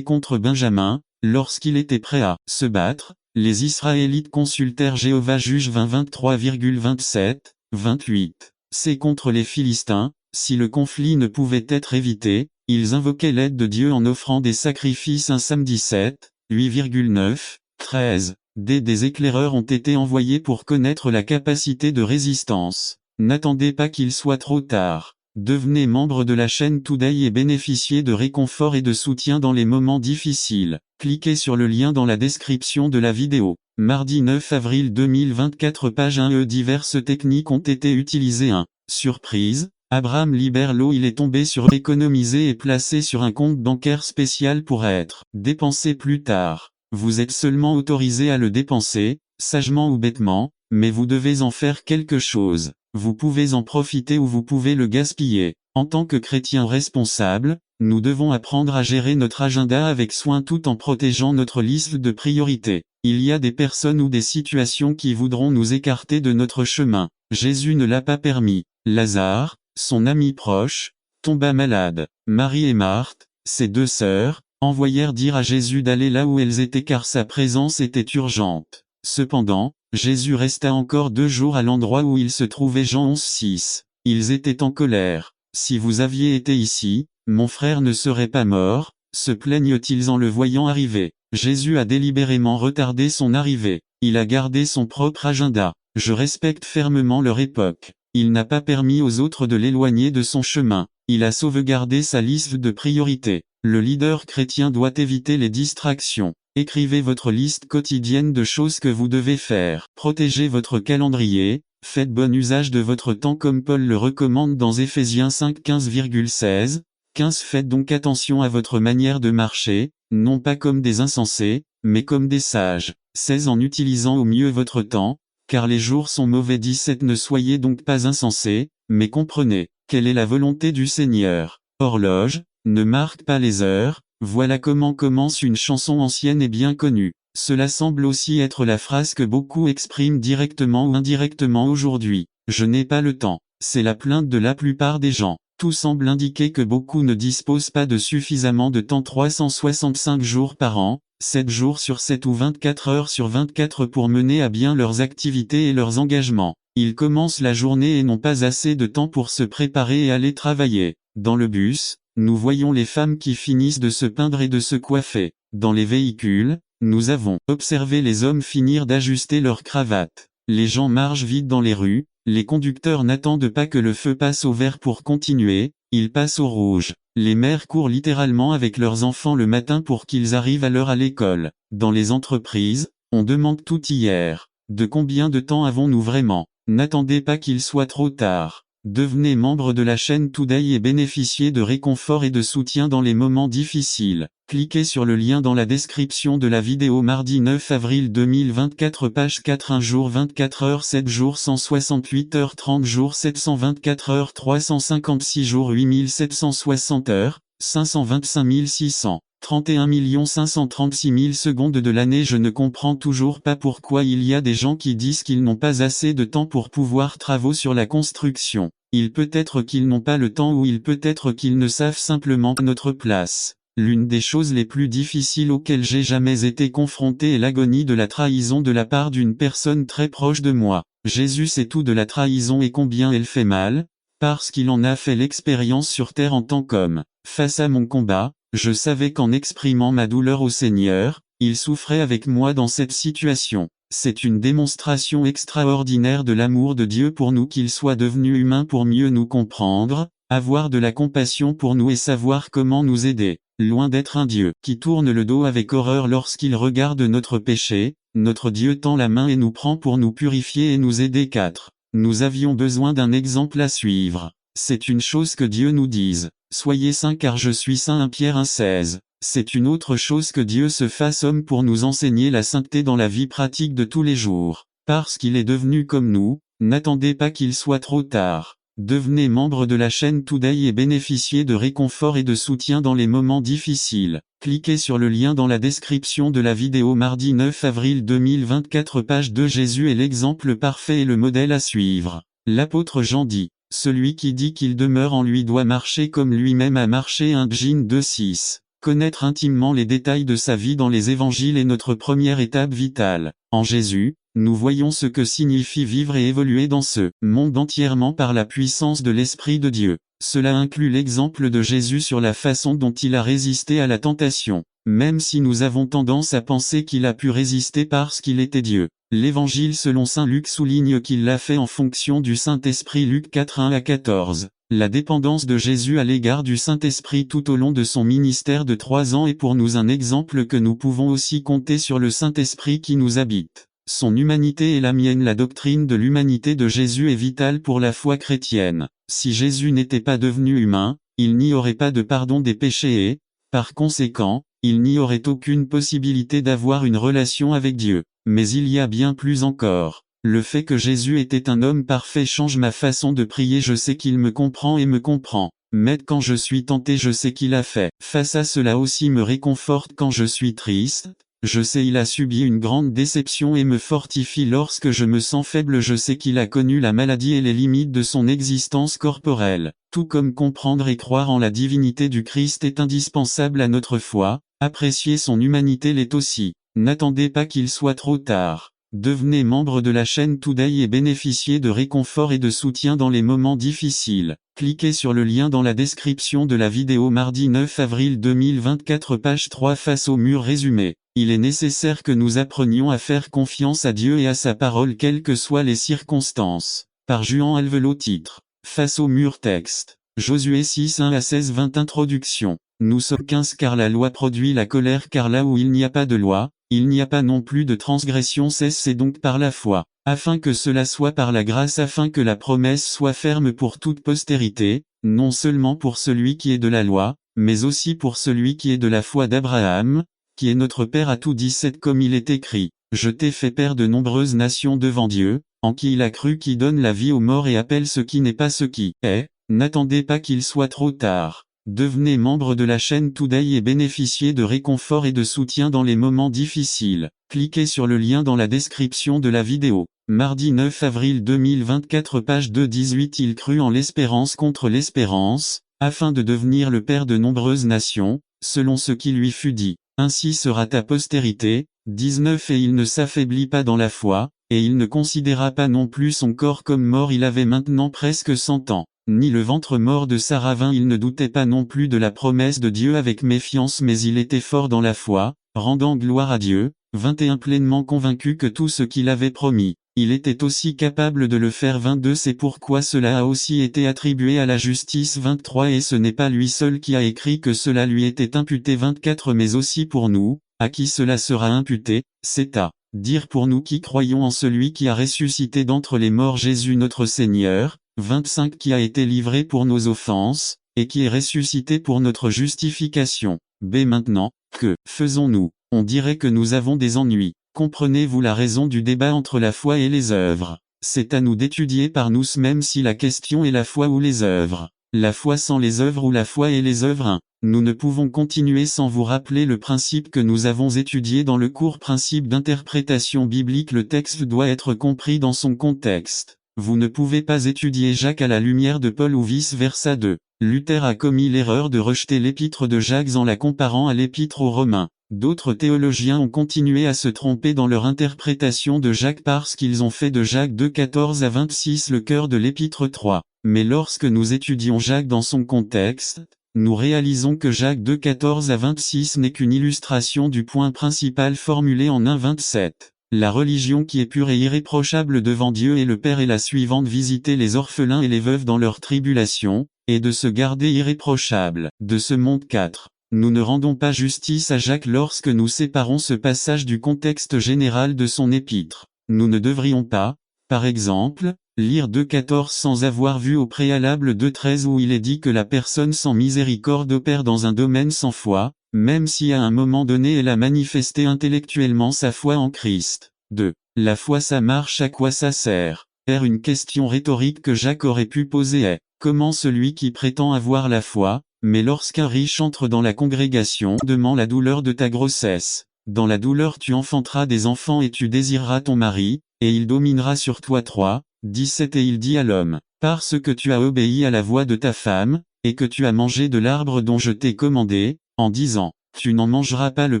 Contre Benjamin, lorsqu'il était prêt à se battre, les Israélites consultèrent Jéhovah Juge 20-23,27, 28. C'est contre les Philistins, si le conflit ne pouvait être évité, ils invoquaient l'aide de Dieu en offrant des sacrifices. 1 Sam 17, 8,9, 13. Des éclaireurs ont été envoyés pour connaître la capacité de résistance. N'attendez pas qu'il soit trop tard. Devenez membre de la chaîne Today et bénéficiez de réconfort et de soutien dans les moments difficiles. Cliquez sur le lien dans la description de la vidéo. Mardi 9 avril 2024 page 1 Diverses techniques ont été utilisées. 1. Surprise. Abraham libère l'eau. Il est tombé sur économiser et placé sur un compte bancaire spécial pour être dépensé plus tard. Vous êtes seulement autorisé à le dépenser, sagement ou bêtement, mais vous devez en faire quelque chose. Vous pouvez en profiter ou vous pouvez le gaspiller. En tant que chrétiens responsables, nous devons apprendre à gérer notre agenda avec soin tout en protégeant notre liste de priorités. Il y a des personnes ou des situations qui voudront nous écarter de notre chemin. Jésus ne l'a pas permis. Lazare, son ami proche, tomba malade. Marie et Marthe, ses deux sœurs, envoyèrent dire à Jésus d'aller là où elles étaient car sa présence était urgente. Cependant, Jésus resta encore 2 jours à l'endroit où il se trouvait. Jean 11:6. Ils étaient en colère. Si vous aviez été ici, mon frère ne serait pas mort, se plaignent-ils en le voyant arriver. Jésus a délibérément retardé son arrivée. Il a gardé son propre agenda. Je respecte fermement leur époque. Il n'a pas permis aux autres de l'éloigner de son chemin. Il a sauvegardé sa liste de priorités. Le leader chrétien doit éviter les distractions. Écrivez votre liste quotidienne de choses que vous devez faire. Protégez votre calendrier. Faites bon usage de votre temps comme Paul le recommande dans Éphésiens 5 15,16. 15 Faites donc attention à votre manière de marcher, non pas comme des insensés, mais comme des sages. 16 En utilisant au mieux votre temps, car les jours sont mauvais. 17 Ne soyez donc pas insensés, mais comprenez, quelle est la volonté du Seigneur. Horloge, ne marque pas les heures, voilà comment commence une chanson ancienne et bien connue. Cela semble aussi être la phrase que beaucoup expriment directement ou indirectement aujourd'hui. Je n'ai pas le temps. C'est la plainte de la plupart des gens. Tout semble indiquer que beaucoup ne disposent pas de suffisamment de temps 365 jours par an, 7 jours sur 7 ou 24 heures sur 24 pour mener à bien leurs activités et leurs engagements. Ils commencent la journée et n'ont pas assez de temps pour se préparer et aller travailler. Dans le bus, nous voyons les femmes qui finissent de se peindre et de se coiffer. Dans les véhicules, nous avons observé les hommes finir d'ajuster leur cravate. Les gens marchent vite dans les rues, les conducteurs n'attendent pas que le feu passe au vert pour continuer, ils passent au rouge. Les mères courent littéralement avec leurs enfants le matin pour qu'ils arrivent à l'heure à l'école. Dans les entreprises, on demande tout hier. De combien de temps avons-nous vraiment? N'attendez pas qu'il soit trop tard. Devenez membre de la chaîne Today et bénéficiez de réconfort et de soutien dans les moments difficiles. Cliquez sur le lien dans la description de la vidéo. Mardi 9 avril 2024 page 4 1 jour 24 heures 7 jours 168 heures 30 jours 724 heures 356 jours 8760 heures, 525 600. 31 536 000 secondes de l'année. Je ne comprends toujours pas pourquoi il y a des gens qui disent qu'ils n'ont pas assez de temps pour pouvoir travaux sur la construction. Il peut être qu'ils n'ont pas le temps ou il peut être qu'ils ne savent simplement pas notre place. L'une des choses les plus difficiles auxquelles j'ai jamais été confronté est l'agonie de la trahison de la part d'une personne très proche de moi. Jésus sait tout de la trahison et combien elle fait mal, parce qu'il en a fait l'expérience sur terre en tant qu'homme. Face à mon combat, je savais qu'en exprimant ma douleur au Seigneur, il souffrait avec moi dans cette situation. C'est une démonstration extraordinaire de l'amour de Dieu pour nous qu'il soit devenu humain pour mieux nous comprendre, avoir de la compassion pour nous et savoir comment nous aider. Loin d'être un Dieu qui tourne le dos avec horreur lorsqu'il regarde notre péché, notre Dieu tend la main et nous prend pour nous purifier et nous aider. 4. Nous avions besoin d'un exemple à suivre. C'est une chose que Dieu nous dise. Soyez saints car je suis saint. 1 Pierre 1,16. C'est une autre chose que Dieu se fasse homme pour nous enseigner la sainteté dans la vie pratique de tous les jours. Parce qu'il est devenu comme nous, n'attendez pas qu'il soit trop tard. Devenez membre de la chaîne Today et bénéficiez de réconfort et de soutien dans les moments difficiles. Cliquez sur le lien dans la description de la vidéo. Mardi 9 avril 2024 page 2 Jésus est l'exemple parfait et le modèle à suivre. L'apôtre Jean dit, celui qui dit qu'il demeure en lui doit marcher comme lui-même a marché. 1 Jean 2,6. Connaître intimement les détails de sa vie dans les évangiles est notre première étape vitale. En Jésus, nous voyons ce que signifie vivre et évoluer dans ce monde entièrement par la puissance de l'Esprit de Dieu. Cela inclut l'exemple de Jésus sur la façon dont il a résisté à la tentation. Même si nous avons tendance à penser qu'il a pu résister parce qu'il était Dieu. L'Évangile selon saint Luc souligne qu'il l'a fait en fonction du Saint-Esprit. Luc 4 1 à 14. La dépendance de Jésus à l'égard du Saint-Esprit tout au long de son ministère de 3 ans est pour nous un exemple que nous pouvons aussi compter sur le Saint-Esprit qui nous habite. Son humanité et la mienne. La doctrine de l'humanité de Jésus est vitale pour la foi chrétienne. Si Jésus n'était pas devenu humain, il n'y aurait pas de pardon des péchés et, par conséquent, il n'y aurait aucune possibilité d'avoir une relation avec Dieu. Mais il y a bien plus encore. Le fait que Jésus était un homme parfait change ma façon de prier. Je sais qu'il me comprend et me comprend. Mais quand je suis tenté, je sais qu'il a fait face à cela aussi me réconforte quand je suis triste. Je sais il a subi une grande déception et me fortifie lorsque je me sens faible. Je sais qu'il a connu la maladie et les limites de son existence corporelle. Tout comme comprendre et croire en la divinité du Christ est indispensable à notre foi, Apprécier son humanité l'est aussi. N'attendez pas qu'il soit trop tard. Devenez membre de la chaîne Today et bénéficiez de réconfort et de soutien dans les moments difficiles. Cliquez sur le lien dans la description de la vidéo mardi 9 avril 2024 page 3 face au mur résumé. Il est nécessaire que nous apprenions à faire confiance à Dieu et à sa parole quelles que soient les circonstances. Par Juan Alvelot titre. Face au mur texte. Josué 6 1 à 16 20 Introduction. Nous sommes 15 car la loi produit la colère car là où il n'y a pas de loi, il n'y a pas non plus de transgression 16 C'est donc par la foi, afin que cela soit par la grâce afin que la promesse soit ferme pour toute postérité, non seulement pour celui qui est de la loi, mais aussi pour celui qui est de la foi d'Abraham, qui est notre Père à tout 17 comme il est écrit, je t'ai fait père de nombreuses nations devant Dieu, en qui il a cru qui donne la vie aux morts et appelle ce qui n'est pas ce qui est, n'attendez pas qu'il soit trop tard. Devenez membre de la chaîne Today et bénéficiez de réconfort et de soutien dans les moments difficiles. Cliquez sur le lien dans la description de la vidéo. Mardi 9 avril 2024 page 2-18 Il crut en l'espérance contre l'espérance, afin de devenir le père de nombreuses nations, selon ce qui lui fut dit. Ainsi sera ta postérité. 19 Et il ne s'affaiblit pas dans la foi, et il ne considéra pas non plus son corps comme mort il avait maintenant presque 100 ans. Ni le ventre mort de Sarah vint il ne doutait pas non plus de la promesse de Dieu avec méfiance mais il était fort dans la foi, rendant gloire à Dieu, 21 Pleinement convaincu que tout ce qu'il avait promis, il était aussi capable de le faire 22 C'est pourquoi cela a aussi été attribué à la justice 23 Et ce n'est pas lui seul qui a écrit que cela lui était imputé 24 Mais aussi pour nous, à qui cela sera imputé, c'est à dire pour nous qui croyons en celui qui a ressuscité d'entre les morts Jésus notre Seigneur, 25 Qui a été livré pour nos offenses, et qui est ressuscité pour notre justification. B. Maintenant, que faisons-nous? On dirait que nous avons des ennuis. Comprenez-vous la raison du débat entre la foi et les œuvres? C'est à nous d'étudier par nous-mêmes si la question est la foi ou les œuvres. La foi sans les œuvres ou la foi et les œuvres 1. Nous ne pouvons continuer sans vous rappeler le principe que nous avons étudié dans le cours Principe d'interprétation biblique. Le texte doit être compris dans son contexte. Vous ne pouvez pas étudier Jacques à la lumière de Paul ou vice-versa 2. Luther a commis l'erreur de rejeter l'épître de Jacques en la comparant à l'épître aux Romains. D'autres théologiens ont continué à se tromper dans leur interprétation de Jacques parce qu'ils ont fait de Jacques 2 14 à 26 le cœur de l'épître 3. Mais lorsque nous étudions Jacques dans son contexte, nous réalisons que Jacques 2 14 à 26 n'est qu'une illustration du point principal formulé en 1 27. La religion qui est pure et irréprochable devant Dieu et le Père est la suivante: visiter les orphelins et les veuves dans leur tribulation, et de se garder irréprochable de ce monde 4. Nous ne rendons pas justice à Jacques lorsque nous séparons ce passage du contexte général de son épître. Nous ne devrions pas, par exemple, lire 2.14 sans avoir vu au préalable 2.13 où il est dit que la personne sans miséricorde opère dans un domaine sans foi, même si à un moment donné elle a manifesté intellectuellement sa foi en Christ. 2. La foi ça marche, à quoi ça sert? Une question rhétorique que Jacques aurait pu poser est, comment celui qui prétend avoir la foi, mais lorsqu'un riche entre dans la congrégation, demande la douleur de ta grossesse. Dans la douleur tu enfanteras des enfants et tu désireras ton mari, et il dominera sur toi 3. 17 Et il dit à l'homme, parce que tu as obéi à la voix de ta femme, et que tu as mangé de l'arbre dont je t'ai commandé, en disant, tu n'en mangeras pas, le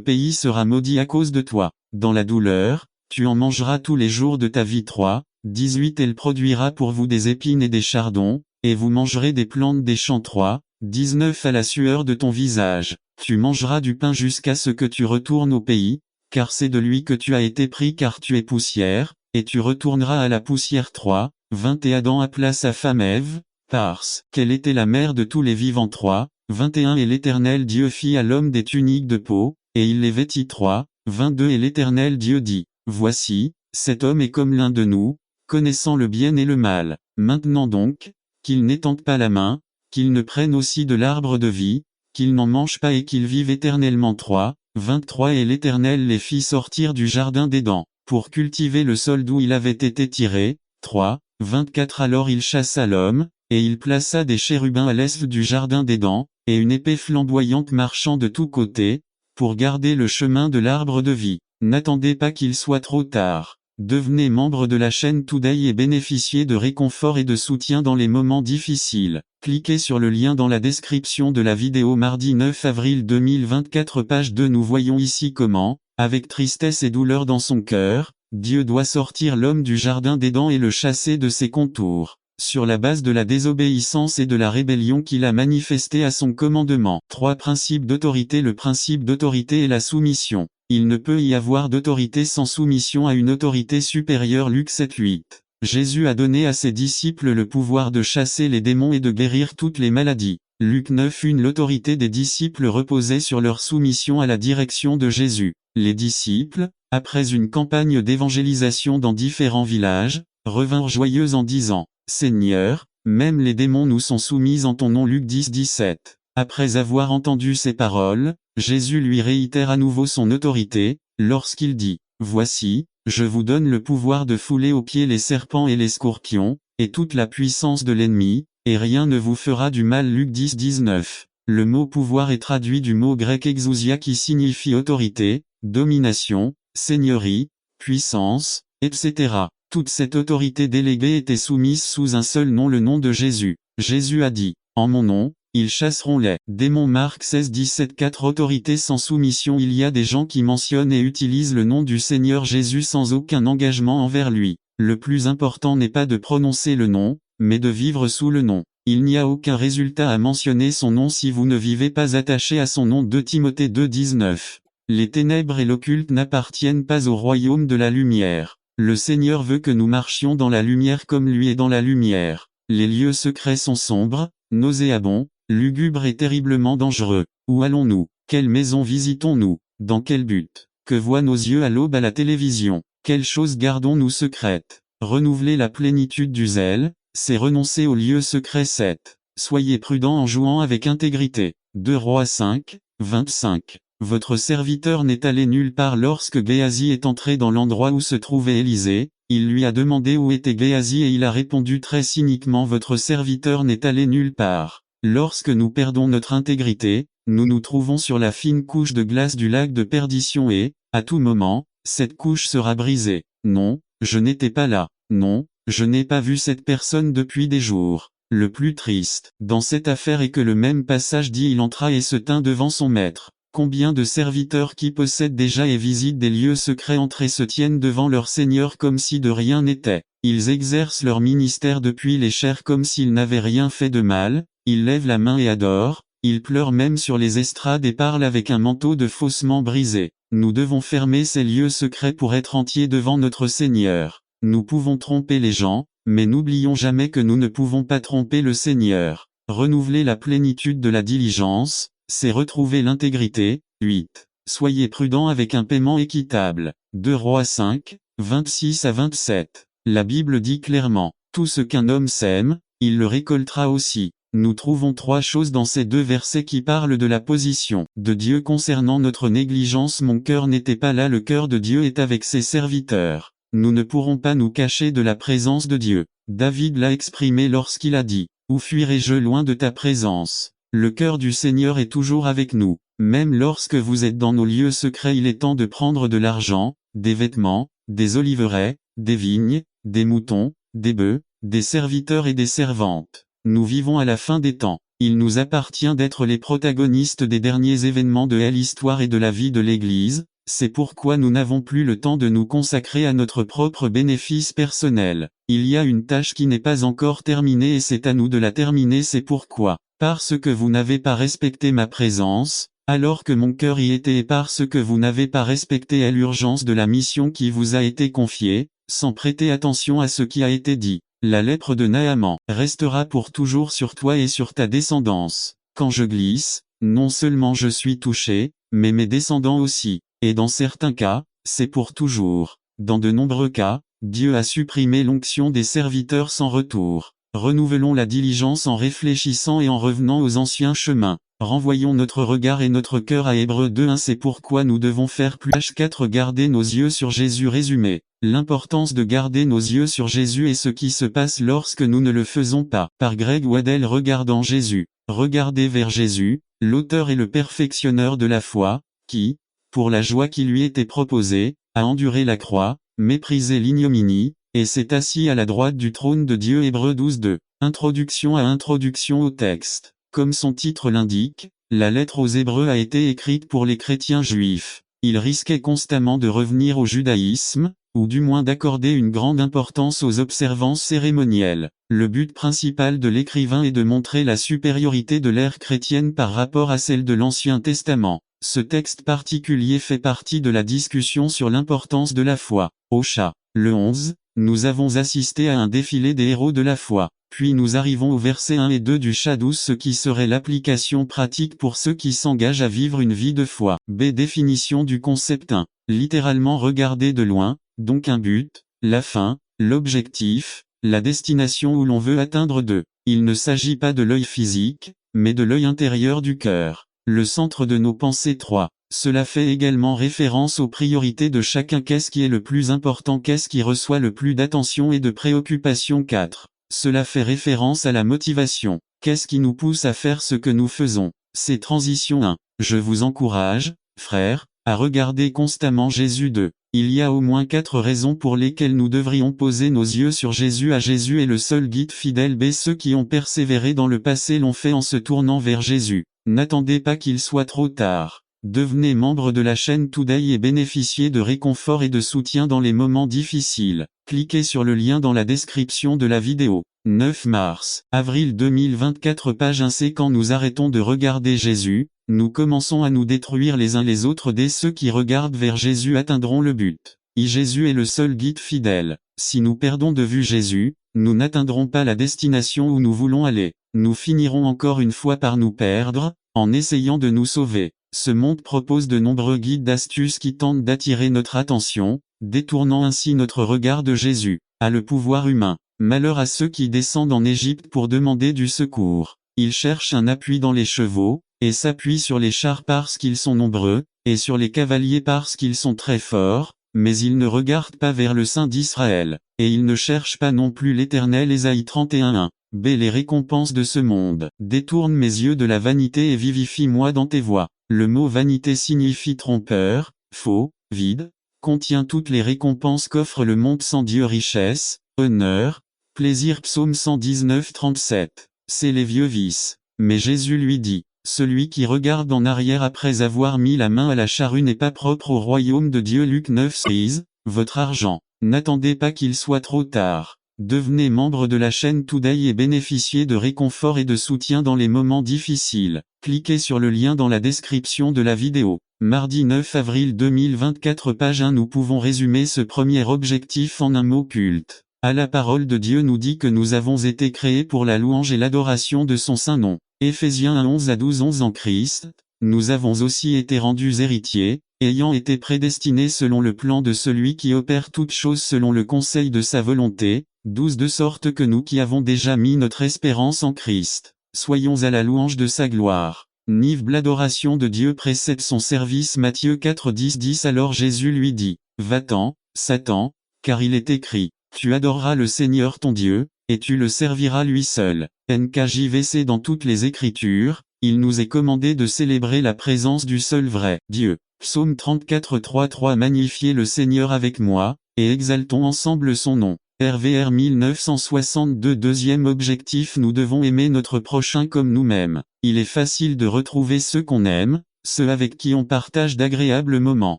pays sera maudit à cause de toi. Dans la douleur, tu en mangeras tous les jours de ta vie 3. 18 Elle produira pour vous des épines et des chardons, et vous mangerez des plantes des champs 3. 19 À la sueur de ton visage, tu mangeras du pain jusqu'à ce que tu retournes au pays, car c'est de lui que tu as été pris car tu es poussière, et tu retourneras à la poussière 3. 20 Et Adam appela sa femme Ève, parce qu'elle était la mère de tous les vivants 3. 21 Et l'Éternel Dieu fit à l'homme des tuniques de peau, et il les vêtit 3. 22 Et l'Éternel Dieu dit, voici, cet homme est comme l'un de nous, connaissant le bien et le mal. Maintenant donc, qu'il n'étende pas la main, qu'il ne prenne aussi de l'arbre de vie, qu'il n'en mange pas et qu'il vive éternellement 3. 23 Et l'Éternel les fit sortir du jardin d'Éden, pour cultiver le sol d'où il avait été tiré. 3. 24 Alors il chassa l'homme, et il plaça des chérubins à l'est du jardin d'Éden, et une épée flamboyante marchant de tous côtés, pour garder le chemin de l'arbre de vie. N'attendez pas qu'il soit trop tard. Devenez membre de la chaîne Today et bénéficiez de réconfort et de soutien dans les moments difficiles. Cliquez sur le lien dans la description de la vidéo mardi 9 avril 2024 page 2. Nous voyons ici comment, avec tristesse et douleur dans son cœur, Dieu doit sortir l'homme du jardin d'Éden et le chasser de ses contours, sur la base de la désobéissance et de la rébellion qu'il a manifestée à son commandement. 3 principes d'autorité. Le principe d'autorité est la soumission. Il ne peut y avoir d'autorité sans soumission à une autorité supérieure. Luc 7:8. Jésus a donné à ses disciples le pouvoir de chasser les démons et de guérir toutes les maladies. Luc 9:1. L'autorité des disciples reposait sur leur soumission à la direction de Jésus. Les disciples, après une campagne d'évangélisation dans différents villages, revinrent joyeux en disant: Seigneur, même les démons nous sont soumis en ton nom. Luc 10:17. Après avoir entendu ces paroles, Jésus lui réitère à nouveau son autorité, lorsqu'il dit: Voici, je vous donne le pouvoir de fouler aux pieds les serpents et les scorpions, et toute la puissance de l'ennemi, et rien ne vous fera du mal. Luc 10:19. Le mot pouvoir est traduit du mot grec exousia qui signifie autorité, domination, seigneurie, puissance, etc. Toute cette autorité déléguée était soumise sous un seul nom, le nom de Jésus. Jésus a dit: En mon nom, ils chasseront les démons. Marc 16:17. 4 autorités sans soumission. Il y a des gens qui mentionnent et utilisent le nom du Seigneur Jésus sans aucun engagement envers lui. Le plus important n'est pas de prononcer le nom, mais de vivre sous le nom. Il n'y a aucun résultat à mentionner son nom si vous ne vivez pas attaché à son nom. 2 Timothée 2:19. Les ténèbres et l'occulte n'appartiennent pas au royaume de la lumière. Le Seigneur veut que nous marchions dans la lumière comme lui est dans la lumière. Les lieux secrets sont sombres, nauséabonds, lugubres et terriblement dangereux. Où allons-nous? Quelle maison visitons-nous? Dans quel but? Que voient nos yeux à l'aube à la télévision? Quelles choses gardons-nous secrètes? Renouveler la plénitude du zèle, c'est renoncer aux lieux secrets. 7. Soyez prudents en jouant avec intégrité. 2 Rois 5:25. Votre serviteur n'est allé nulle part lorsque Géasi est entré dans l'endroit où se trouvait Élisée. Il lui a demandé où était Géasi et il a répondu très cyniquement: Votre serviteur n'est allé nulle part. Lorsque nous perdons notre intégrité, nous nous trouvons sur la fine couche de glace du lac de perdition et, à tout moment, cette couche sera brisée. Non, je n'étais pas là. Non, je n'ai pas vu cette personne depuis des jours. Le plus triste dans cette affaire est que le même passage dit: Il entra et se tint devant son maître. Combien de serviteurs qui possèdent déjà et visitent des lieux secrets entrent et se tiennent devant leur Seigneur comme si de rien n'était. Ils exercent leur ministère depuis les chairs comme s'ils n'avaient rien fait de mal, ils lèvent la main et adorent, ils pleurent même sur les estrades et parlent avec un manteau de faussement brisé. Nous devons fermer ces lieux secrets pour être entiers devant notre Seigneur. Nous pouvons tromper les gens, mais n'oublions jamais que nous ne pouvons pas tromper le Seigneur. Renouveler la plénitude de la diligence, c'est retrouver l'intégrité. 8. Soyez prudents avec un paiement équitable. 2 Rois 5:26-27. La Bible dit clairement: Tout ce qu'un homme sème, il le récoltera aussi. Nous trouvons 3 choses dans ces 2 versets qui parlent de la position de Dieu concernant notre négligence. Mon cœur n'était pas là, le cœur de Dieu est avec ses serviteurs. Nous ne pourrons pas nous cacher de la présence de Dieu. David l'a exprimé lorsqu'il a dit: Où fuirai-je loin de ta présence? Le cœur du Seigneur est toujours avec nous. Même lorsque vous êtes dans nos lieux secrets, il est temps de prendre de l'argent, des vêtements, des oliveraies, des vignes, des moutons, des bœufs, des serviteurs et des servantes. Nous vivons à la fin des temps. Il nous appartient d'être les protagonistes des derniers événements de l'histoire et de la vie de l'Église. C'est pourquoi nous n'avons plus le temps de nous consacrer à notre propre bénéfice personnel. Il y a une tâche qui n'est pas encore terminée et c'est à nous de la terminer. C'est pourquoi, parce que vous n'avez pas respecté ma présence, alors que mon cœur y était, et parce que vous n'avez pas respecté l'urgence de la mission qui vous a été confiée, sans prêter attention à ce qui a été dit. La lèpre de Naaman restera pour toujours sur toi et sur ta descendance. Quand je glisse, non seulement je suis touché, mais mes descendants aussi. Et dans certains cas, c'est pour toujours. Dans de nombreux cas, Dieu a supprimé l'onction des serviteurs sans retour. Renouvelons la diligence en réfléchissant et en revenant aux anciens chemins. Renvoyons notre regard et notre cœur à Hébreux 2:1. C'est pourquoi nous devons faire plus. H4 Garder nos yeux sur Jésus. Résumé. L'importance de garder nos yeux sur Jésus et ce qui se passe lorsque nous ne le faisons pas. Par Greg Waddell. Regardant Jésus. Regardez vers Jésus, l'auteur et le perfectionneur de la foi, qui, pour la joie qui lui était proposée, a enduré la croix, méprisé l'ignominie, et s'est assis à la droite du trône de Dieu. Hébreux 12:2. Introduction au texte. Comme son titre l'indique, la lettre aux Hébreux a été écrite pour les chrétiens juifs. Ils risquaient constamment de revenir au judaïsme, ou du moins d'accorder une grande importance aux observances cérémonielles. Le but principal de l'écrivain est de montrer la supériorité de l'ère chrétienne par rapport à celle de l'Ancien Testament. Ce texte particulier fait partie de la discussion sur l'importance de la foi. Au chat. Le 11, nous avons assisté à un défilé des héros de la foi. Puis nous arrivons au verset 1 et 2 du chat 12, ce qui serait l'application pratique pour ceux qui s'engagent à vivre une vie de foi. B. Définition du concept 1. Littéralement regarder de loin, donc un but, la fin, l'objectif, la destination où l'on veut atteindre. 2. Il ne s'agit pas de l'œil physique, mais de l'œil intérieur du cœur. Le centre de nos pensées. 3. Cela fait également référence aux priorités de chacun. Qu'est-ce qui est le plus important? Qu'est-ce qui reçoit le plus d'attention et de préoccupation? 4. Cela fait référence à la motivation. Qu'est-ce qui nous pousse à faire ce que nous faisons? C'est transition 1. Je vous encourage, frères, à regarder constamment Jésus. 2. Il y a au moins 4 raisons pour lesquelles nous devrions poser nos yeux sur Jésus. Jésus est le seul guide fidèle. B. Ceux qui ont persévéré dans le passé l'ont fait en se tournant vers Jésus. N'attendez pas qu'il soit trop tard. Devenez membre de la chaîne Today et bénéficiez de réconfort et de soutien dans les moments difficiles. Cliquez sur le lien dans la description de la vidéo. 9 mars, avril 2024. Page 1. C'est quand nous arrêtons de regarder Jésus, nous commençons à nous détruire les uns les autres. Dès ceux qui regardent vers Jésus atteindront le but. Jésus est le seul guide fidèle. Si nous perdons de vue Jésus, nous n'atteindrons pas la destination où nous voulons aller. Nous finirons encore une fois par nous perdre, en essayant de nous sauver. Ce monde propose de nombreux guides d'astuces qui tentent d'attirer notre attention, détournant ainsi notre regard de Jésus. A le pouvoir humain. Malheur à ceux qui descendent en Égypte pour demander du secours. Ils cherchent un appui dans les chevaux, et s'appuient sur les chars parce qu'ils sont nombreux, et sur les cavaliers parce qu'ils sont très forts, mais ils ne regardent pas vers le Saint d'Israël, et ils ne cherchent pas non plus l'Éternel. Ésaïe 31:1. B. Les récompenses de ce monde. Détourne mes yeux de la vanité et vivifie-moi dans tes voies. Le mot vanité signifie trompeur, faux, vide, contient toutes les récompenses qu'offre le monde sans Dieu: richesse, honneur, plaisir. Psaume 119:37. C'est les vieux vices. Mais Jésus lui dit, celui qui regarde en arrière après avoir mis la main à la charrue n'est pas propre au royaume de Dieu. Luc 9:16. Votre argent. N'attendez pas qu'il soit trop tard. Devenez membre de la chaîne Today et bénéficiez de réconfort et de soutien dans les moments difficiles. Cliquez sur le lien dans la description de la vidéo. Mardi 9 avril 2024. Page 1. Nous pouvons résumer ce premier objectif en un mot: culte. La parole de Dieu nous dit que nous avons été créés pour la louange et l'adoration de son saint nom. Éphésiens 1:11-12. 11. En Christ, nous avons aussi été rendus héritiers, ayant été prédestinés selon le plan de celui qui opère toutes choses selon le conseil de sa volonté. 12. De sorte que nous qui avons déjà mis notre espérance en Christ, soyons à la louange de sa gloire. L'adoration de Dieu précède son service. Matthieu 4:10. Alors Jésus lui dit, va-t'en, Satan, car il est écrit, tu adoreras le Seigneur ton Dieu, et tu le serviras lui seul. NKJVC. Dans toutes les Écritures, il nous est commandé de célébrer la présence du seul vrai Dieu. Psaume 34:3-3. Magnifiez le Seigneur avec moi, et exaltons ensemble son nom. RVR 1962. Deuxième objectif: nous devons aimer notre prochain comme nous-mêmes. Il est facile de retrouver ceux qu'on aime, ceux avec qui on partage d'agréables moments.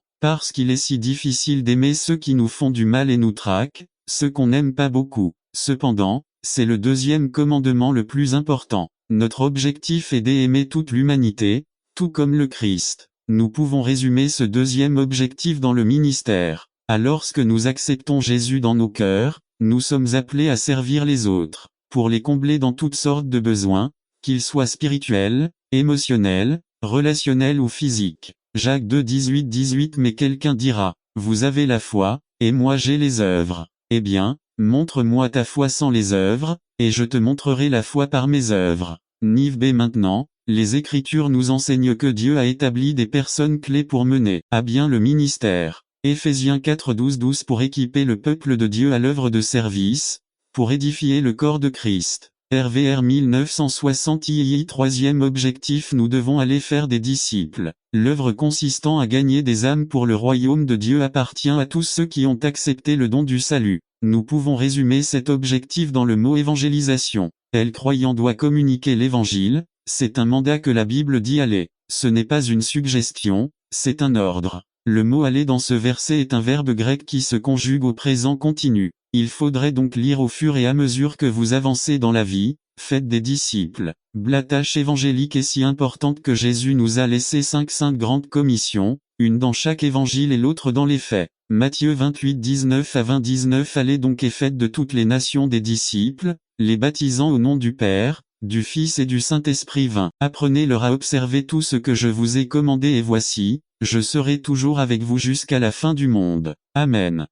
Parce qu'il est si difficile d'aimer ceux qui nous font du mal et nous traquent, ceux qu'on n'aime pas beaucoup. Cependant, c'est le deuxième commandement le plus important. Notre objectif est d'aimer toute l'humanité, tout comme le Christ. Nous pouvons résumer ce deuxième objectif dans le ministère. Lorsque nous acceptons Jésus dans nos cœurs, nous sommes appelés à servir les autres, pour les combler dans toutes sortes de besoins, qu'ils soient spirituels, émotionnels, relationnels ou physiques. Jacques 2:18-18. Mais quelqu'un dira, vous avez la foi, et moi j'ai les œuvres. Eh bien, montre-moi ta foi sans les œuvres, et je te montrerai la foi par mes œuvres. Niv B. Maintenant, les Écritures nous enseignent que Dieu a établi des personnes clés pour mener à bien le ministère. Éphésiens 4:12-12. Pour équiper le peuple de Dieu à l'œuvre de service, pour édifier le corps de Christ. RVR 1960 II. Troisième objectif, nous devons aller faire des disciples. L'œuvre consistant à gagner des âmes pour le royaume de Dieu appartient à tous ceux qui ont accepté le don du salut. Nous pouvons résumer cet objectif dans le mot évangélisation. Le croyant doit communiquer l'évangile, c'est un mandat que la Bible dit aller. Ce n'est pas une suggestion, c'est un ordre. Le mot aller dans ce verset est un verbe grec qui se conjugue au présent continu. Il faudrait donc lire au fur et à mesure que vous avancez dans la vie, faites des disciples. La tâche évangélique est si importante que Jésus nous a laissé 5 saintes grandes commissions, une dans chaque évangile et l'autre dans les faits. Matthieu 28, 19 à 20, 19 Allez donc et faites de toutes les nations des disciples, les baptisant au nom du Père, du Fils et du Saint-Esprit. 20 Apprenez-leur à observer tout ce que je vous ai commandé et voici, je serai toujours avec vous jusqu'à la fin du monde. Amen.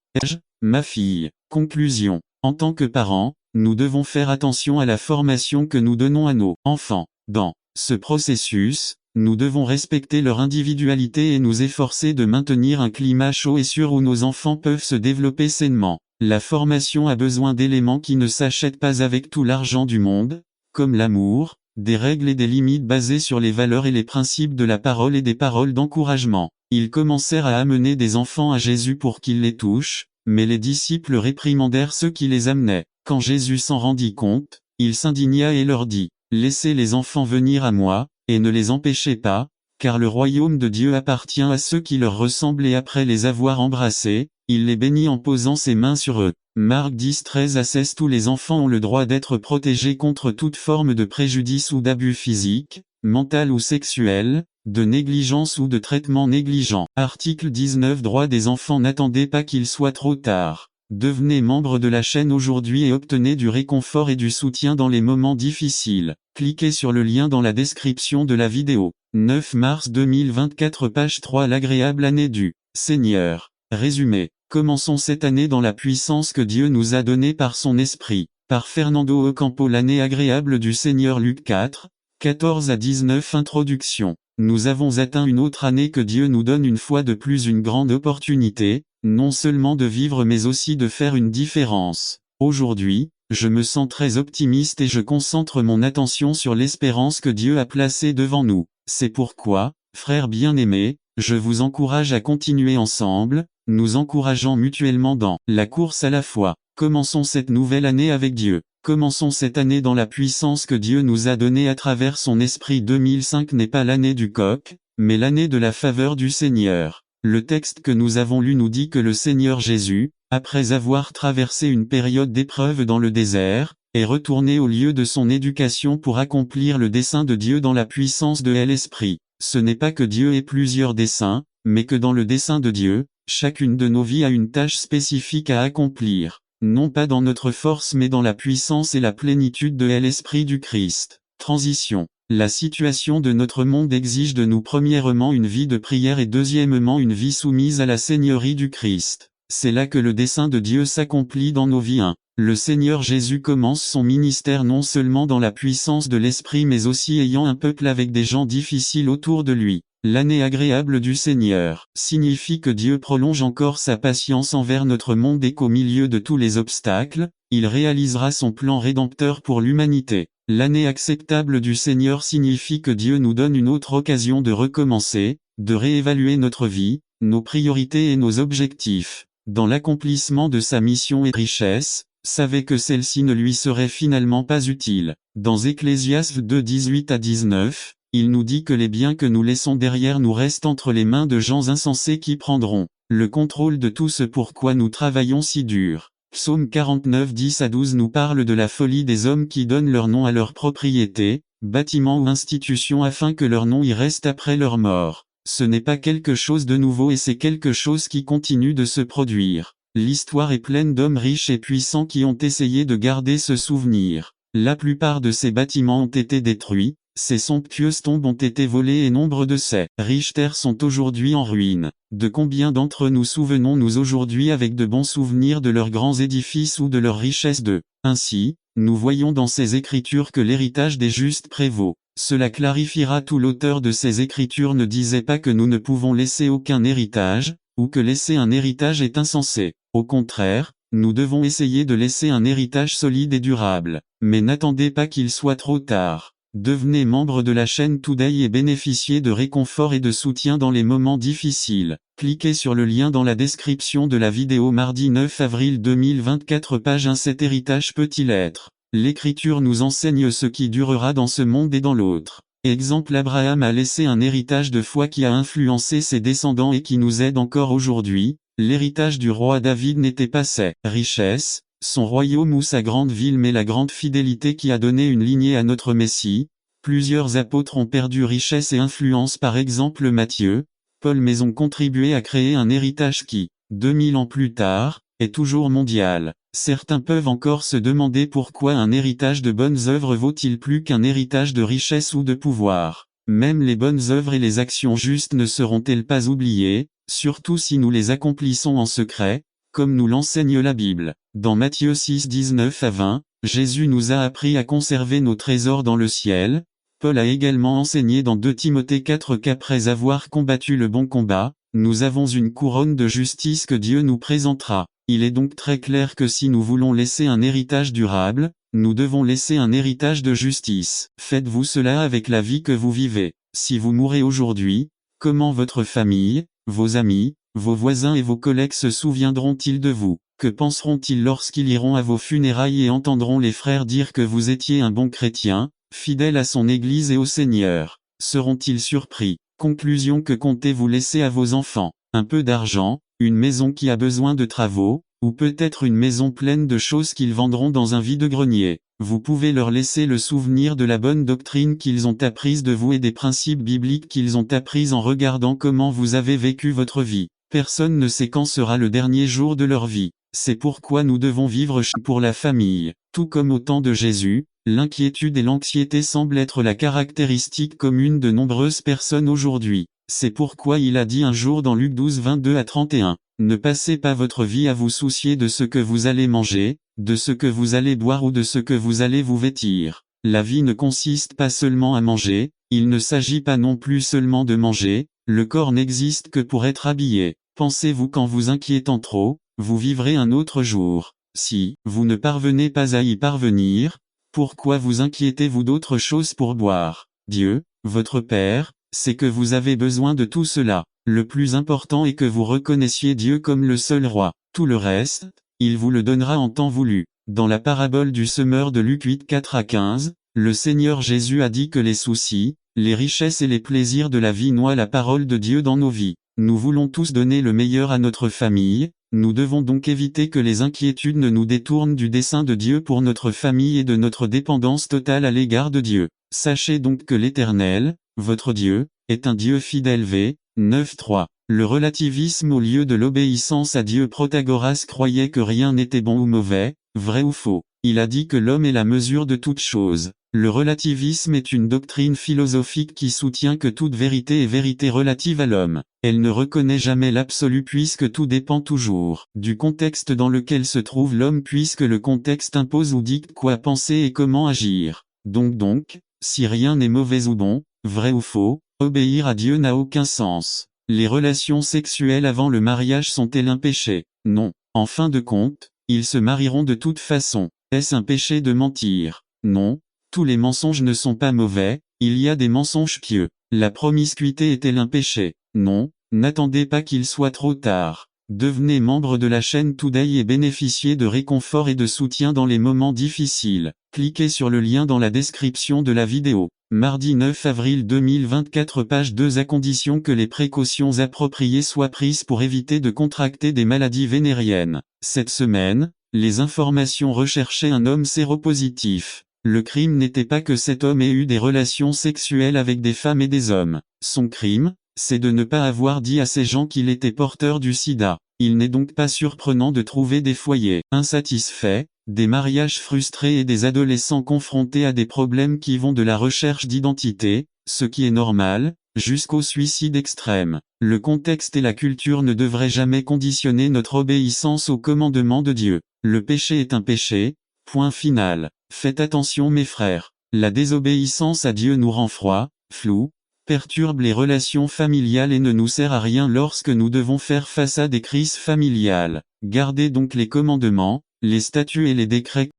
Ma fille. Conclusion. En tant que parents, nous devons faire attention à la formation que nous donnons à nos enfants. Dans ce processus, nous devons respecter leur individualité et nous efforcer de maintenir un climat chaud et sûr où nos enfants peuvent se développer sainement. La formation a besoin d'éléments qui ne s'achètent pas avec tout l'argent du monde, comme l'amour, des règles et des limites basées sur les valeurs et les principes de la parole et des paroles d'encouragement. Ils commencèrent à amener des enfants à Jésus pour qu'ils les touchent, mais les disciples réprimandèrent ceux qui les amenaient. Quand Jésus s'en rendit compte, il s'indigna et leur dit, « Laissez les enfants venir à moi, et ne les empêchez pas, car le royaume de Dieu appartient à ceux qui leur ressemblent et après les avoir embrassés, il les bénit en posant ses mains sur eux. » Marc 10, 13 à 16 Tous les enfants ont le droit d'être protégés contre toute forme de préjudice ou d'abus physique, mental ou sexuel, de négligence ou de traitement négligent. Article 19 Droits des enfants N'attendez pas qu'il soit trop tard. Devenez membre de la chaîne aujourd'hui et obtenez du réconfort et du soutien dans les moments difficiles. Cliquez sur le lien dans la description de la vidéo. 9 mars 2024 Page 3 L'agréable année du Seigneur. Résumé. Commençons cette année dans la puissance que Dieu nous a donnée par son esprit. Par Fernando Ocampo L'année agréable du Seigneur Luc 4, 14 à 19 Introduction. Nous avons atteint une autre année que Dieu nous donne une fois de plus une grande opportunité, non seulement de vivre mais aussi de faire une différence. Aujourd'hui, je me sens très optimiste et je concentre mon attention sur l'espérance que Dieu a placée devant nous. C'est pourquoi, frères bien-aimés, je vous encourage à continuer ensemble, nous encourageant mutuellement dans la course à la foi. Commençons cette nouvelle année avec Dieu. Commençons cette année dans la puissance que Dieu nous a donnée à travers son esprit. 2005 n'est pas l'année du coq, mais l'année de la faveur du Seigneur. Le texte que nous avons lu nous dit que le Seigneur Jésus, après avoir traversé une période d'épreuve dans le désert, est retourné au lieu de son éducation pour accomplir le dessein de Dieu dans la puissance de l'Esprit. Ce n'est pas que Dieu ait plusieurs desseins, mais que dans le dessein de Dieu, chacune de nos vies a une tâche spécifique à accomplir. Non pas dans notre force mais dans la puissance et la plénitude de l'Esprit du Christ. Transition. La situation de notre monde exige de nous premièrement une vie de prière et deuxièmement une vie soumise à la Seigneurie du Christ. C'est là que le dessein de Dieu s'accomplit dans nos vies. 1. Le Seigneur Jésus commence son ministère non seulement dans la puissance de l'Esprit mais aussi ayant un peuple avec des gens difficiles autour de lui. L'année agréable du Seigneur signifie que Dieu prolonge encore sa patience envers notre monde et qu'au milieu de tous les obstacles, il réalisera son plan rédempteur pour l'humanité. L'année acceptable du Seigneur signifie que Dieu nous donne une autre occasion de recommencer, de réévaluer notre vie, nos priorités et nos objectifs. Dans l'accomplissement de sa mission et richesse, savait que celle-ci ne lui serait finalement pas utile. Dans Ecclésiaste 2, 18 à 19, il nous dit que les biens que nous laissons derrière nous restent entre les mains de gens insensés qui prendront le contrôle de tout ce pourquoi nous travaillons si dur. Psaume 49, 10 à 12 nous parle de la folie des hommes qui donnent leur nom à leur propriété, bâtiment ou institution afin que leur nom y reste après leur mort. Ce n'est pas quelque chose de nouveau et c'est quelque chose qui continue de se produire. L'histoire est pleine d'hommes riches et puissants qui ont essayé de garder ce souvenir. La plupart de ces bâtiments ont été détruits, ces somptueuses tombes ont été volées et nombre de ces riches terres sont aujourd'hui en ruine. De combien d'entre nous souvenons-nous aujourd'hui avec de bons souvenirs de leurs grands édifices ou de leurs richesses de Ainsi, nous voyons dans ces écritures que l'héritage des justes prévaut. Cela clarifiera tout. L'auteur de ces écritures ne disait pas que nous ne pouvons laisser aucun héritage, ou que laisser un héritage est insensé. Au contraire, Nous devons essayer de laisser un héritage solide et durable. Mais n'attendez pas qu'il soit trop tard. Devenez membre de la chaîne Today et bénéficiez de réconfort et de soutien dans les moments difficiles. Cliquez sur le lien dans la description de la vidéo mardi 9 avril 2024 page 1. Cet héritage peut-il être? L'Écriture nous enseigne ce qui durera dans ce monde et dans l'autre. Exemple, Abraham a laissé un héritage de foi qui a influencé ses descendants et qui nous aide encore aujourd'hui. L'héritage du roi David n'était pas ses richesses, son royaume ou sa grande ville, mais la grande fidélité qui a donné une lignée à notre Messie. Plusieurs apôtres ont perdu richesse et influence, par exemple Matthieu, Paul, mais ont contribué à créer un héritage qui, 2000 ans plus tard, est toujours mondial. Certains peuvent encore se demander pourquoi un héritage de bonnes œuvres vaut-il plus qu'un héritage de richesse ou de pouvoir. Même les bonnes œuvres et les actions justes ne seront-elles pas oubliées, surtout si nous les accomplissons en secret, comme nous l'enseigne la Bible. Dans Matthieu 6, 19 à 20, Jésus nous a appris à conserver nos trésors dans le ciel. Paul a également enseigné dans 2 Timothée 4 qu'après avoir combattu le bon combat, nous avons une couronne de justice que Dieu nous présentera. Il est donc très clair que si nous voulons laisser un héritage durable, nous devons laisser un héritage de justice. Faites-vous cela avec la vie que vous vivez. Si vous mourrez aujourd'hui, comment votre famille, vos amis, vos voisins et vos collègues se souviendront-ils de vous? Que penseront-ils lorsqu'ils iront à vos funérailles et entendront les frères dire que vous étiez un bon chrétien, fidèle à son Église et au Seigneur? Seront-ils surpris? Conclusion: que comptez-vous laisser à vos enfants? Un peu d'argent, une maison qui a besoin de travaux, ou peut-être une maison pleine de choses qu'ils vendront dans un vide-grenier. Vous pouvez leur laisser le souvenir de la bonne doctrine qu'ils ont apprise de vous et des principes bibliques qu'ils ont appris en regardant comment vous avez vécu votre vie. Personne ne sait quand sera le dernier jour de leur vie. C'est pourquoi nous devons vivre pour la famille. Tout comme au temps de Jésus, l'inquiétude et l'anxiété semblent être la caractéristique commune de nombreuses personnes aujourd'hui. C'est pourquoi il a dit un jour dans Luc 12, 22 à 31, « Ne passez pas votre vie à vous soucier de ce que vous allez manger, de ce que vous allez boire ou de ce que vous allez vous vêtir. La vie ne consiste pas seulement à manger, il ne s'agit pas non plus seulement de manger, le corps n'existe que pour être habillé. Pensez-vous qu'en vous inquiétant trop, vous vivrez un autre jour? Si vous ne parvenez pas à y parvenir, pourquoi vous inquiétez-vous d'autre chose pour boire? Dieu, votre Père, c'est que vous avez besoin de tout cela. Le plus important est que vous reconnaissiez Dieu comme le seul roi. Tout le reste, il vous le donnera en temps voulu. Dans la parabole du semeur de Luc 8, 4 à 15, le Seigneur Jésus a dit que les soucis, les richesses et les plaisirs de la vie noient la parole de Dieu dans nos vies. Nous voulons tous donner le meilleur à notre famille, nous devons donc éviter que les inquiétudes ne nous détournent du dessein de Dieu pour notre famille et de notre dépendance totale à l'égard de Dieu. Sachez donc que l'Éternel, votre Dieu, est un Dieu fidèle. V. 9.3. Le relativisme au lieu de l'obéissance à Dieu. Protagoras croyait que rien n'était bon ou mauvais, vrai ou faux. Il a dit que l'homme est la mesure de toute chose. Le relativisme est une doctrine philosophique qui soutient que toute vérité est vérité relative à l'homme. Elle ne reconnaît jamais l'absolu puisque tout dépend toujours du contexte dans lequel se trouve l'homme, puisque le contexte impose ou dicte quoi penser et comment agir. Donc, si rien n'est mauvais ou bon, vrai ou faux, obéir à Dieu n'a aucun sens. Les relations sexuelles avant le mariage sont-elles un péché? Non. En fin de compte, ils se marieront de toute façon. Est-ce un péché de mentir? Non. Tous les mensonges ne sont pas mauvais, il y a des mensonges pieux. La promiscuité est-elle un péché? Non. N'attendez pas qu'il soit trop tard. Devenez membre de la chaîne Today et bénéficiez de réconfort et de soutien dans les moments difficiles. Cliquez sur le lien dans la description de la vidéo. Mardi 9 avril 2024 page 2 à condition que les précautions appropriées soient prises pour éviter de contracter des maladies vénériennes. Cette semaine, les informations recherchaient un homme séropositif. Le crime n'était pas que cet homme ait eu des relations sexuelles avec des femmes et des hommes. Son crime, c'est de ne pas avoir dit à ces gens qu'il était porteur du sida. Il n'est donc pas surprenant de trouver des foyers insatisfaits, des mariages frustrés et des adolescents confrontés à des problèmes qui vont de la recherche d'identité, ce qui est normal, jusqu'au suicide extrême. Le contexte et la culture ne devraient jamais conditionner notre obéissance aux commandements de Dieu. Le péché est un péché, point final. Faites attention mes frères. La désobéissance à Dieu nous rend froid, flou, perturbe les relations familiales et ne nous sert à rien lorsque nous devons faire face à des crises familiales. Gardez donc les commandements, les statuts et les décrets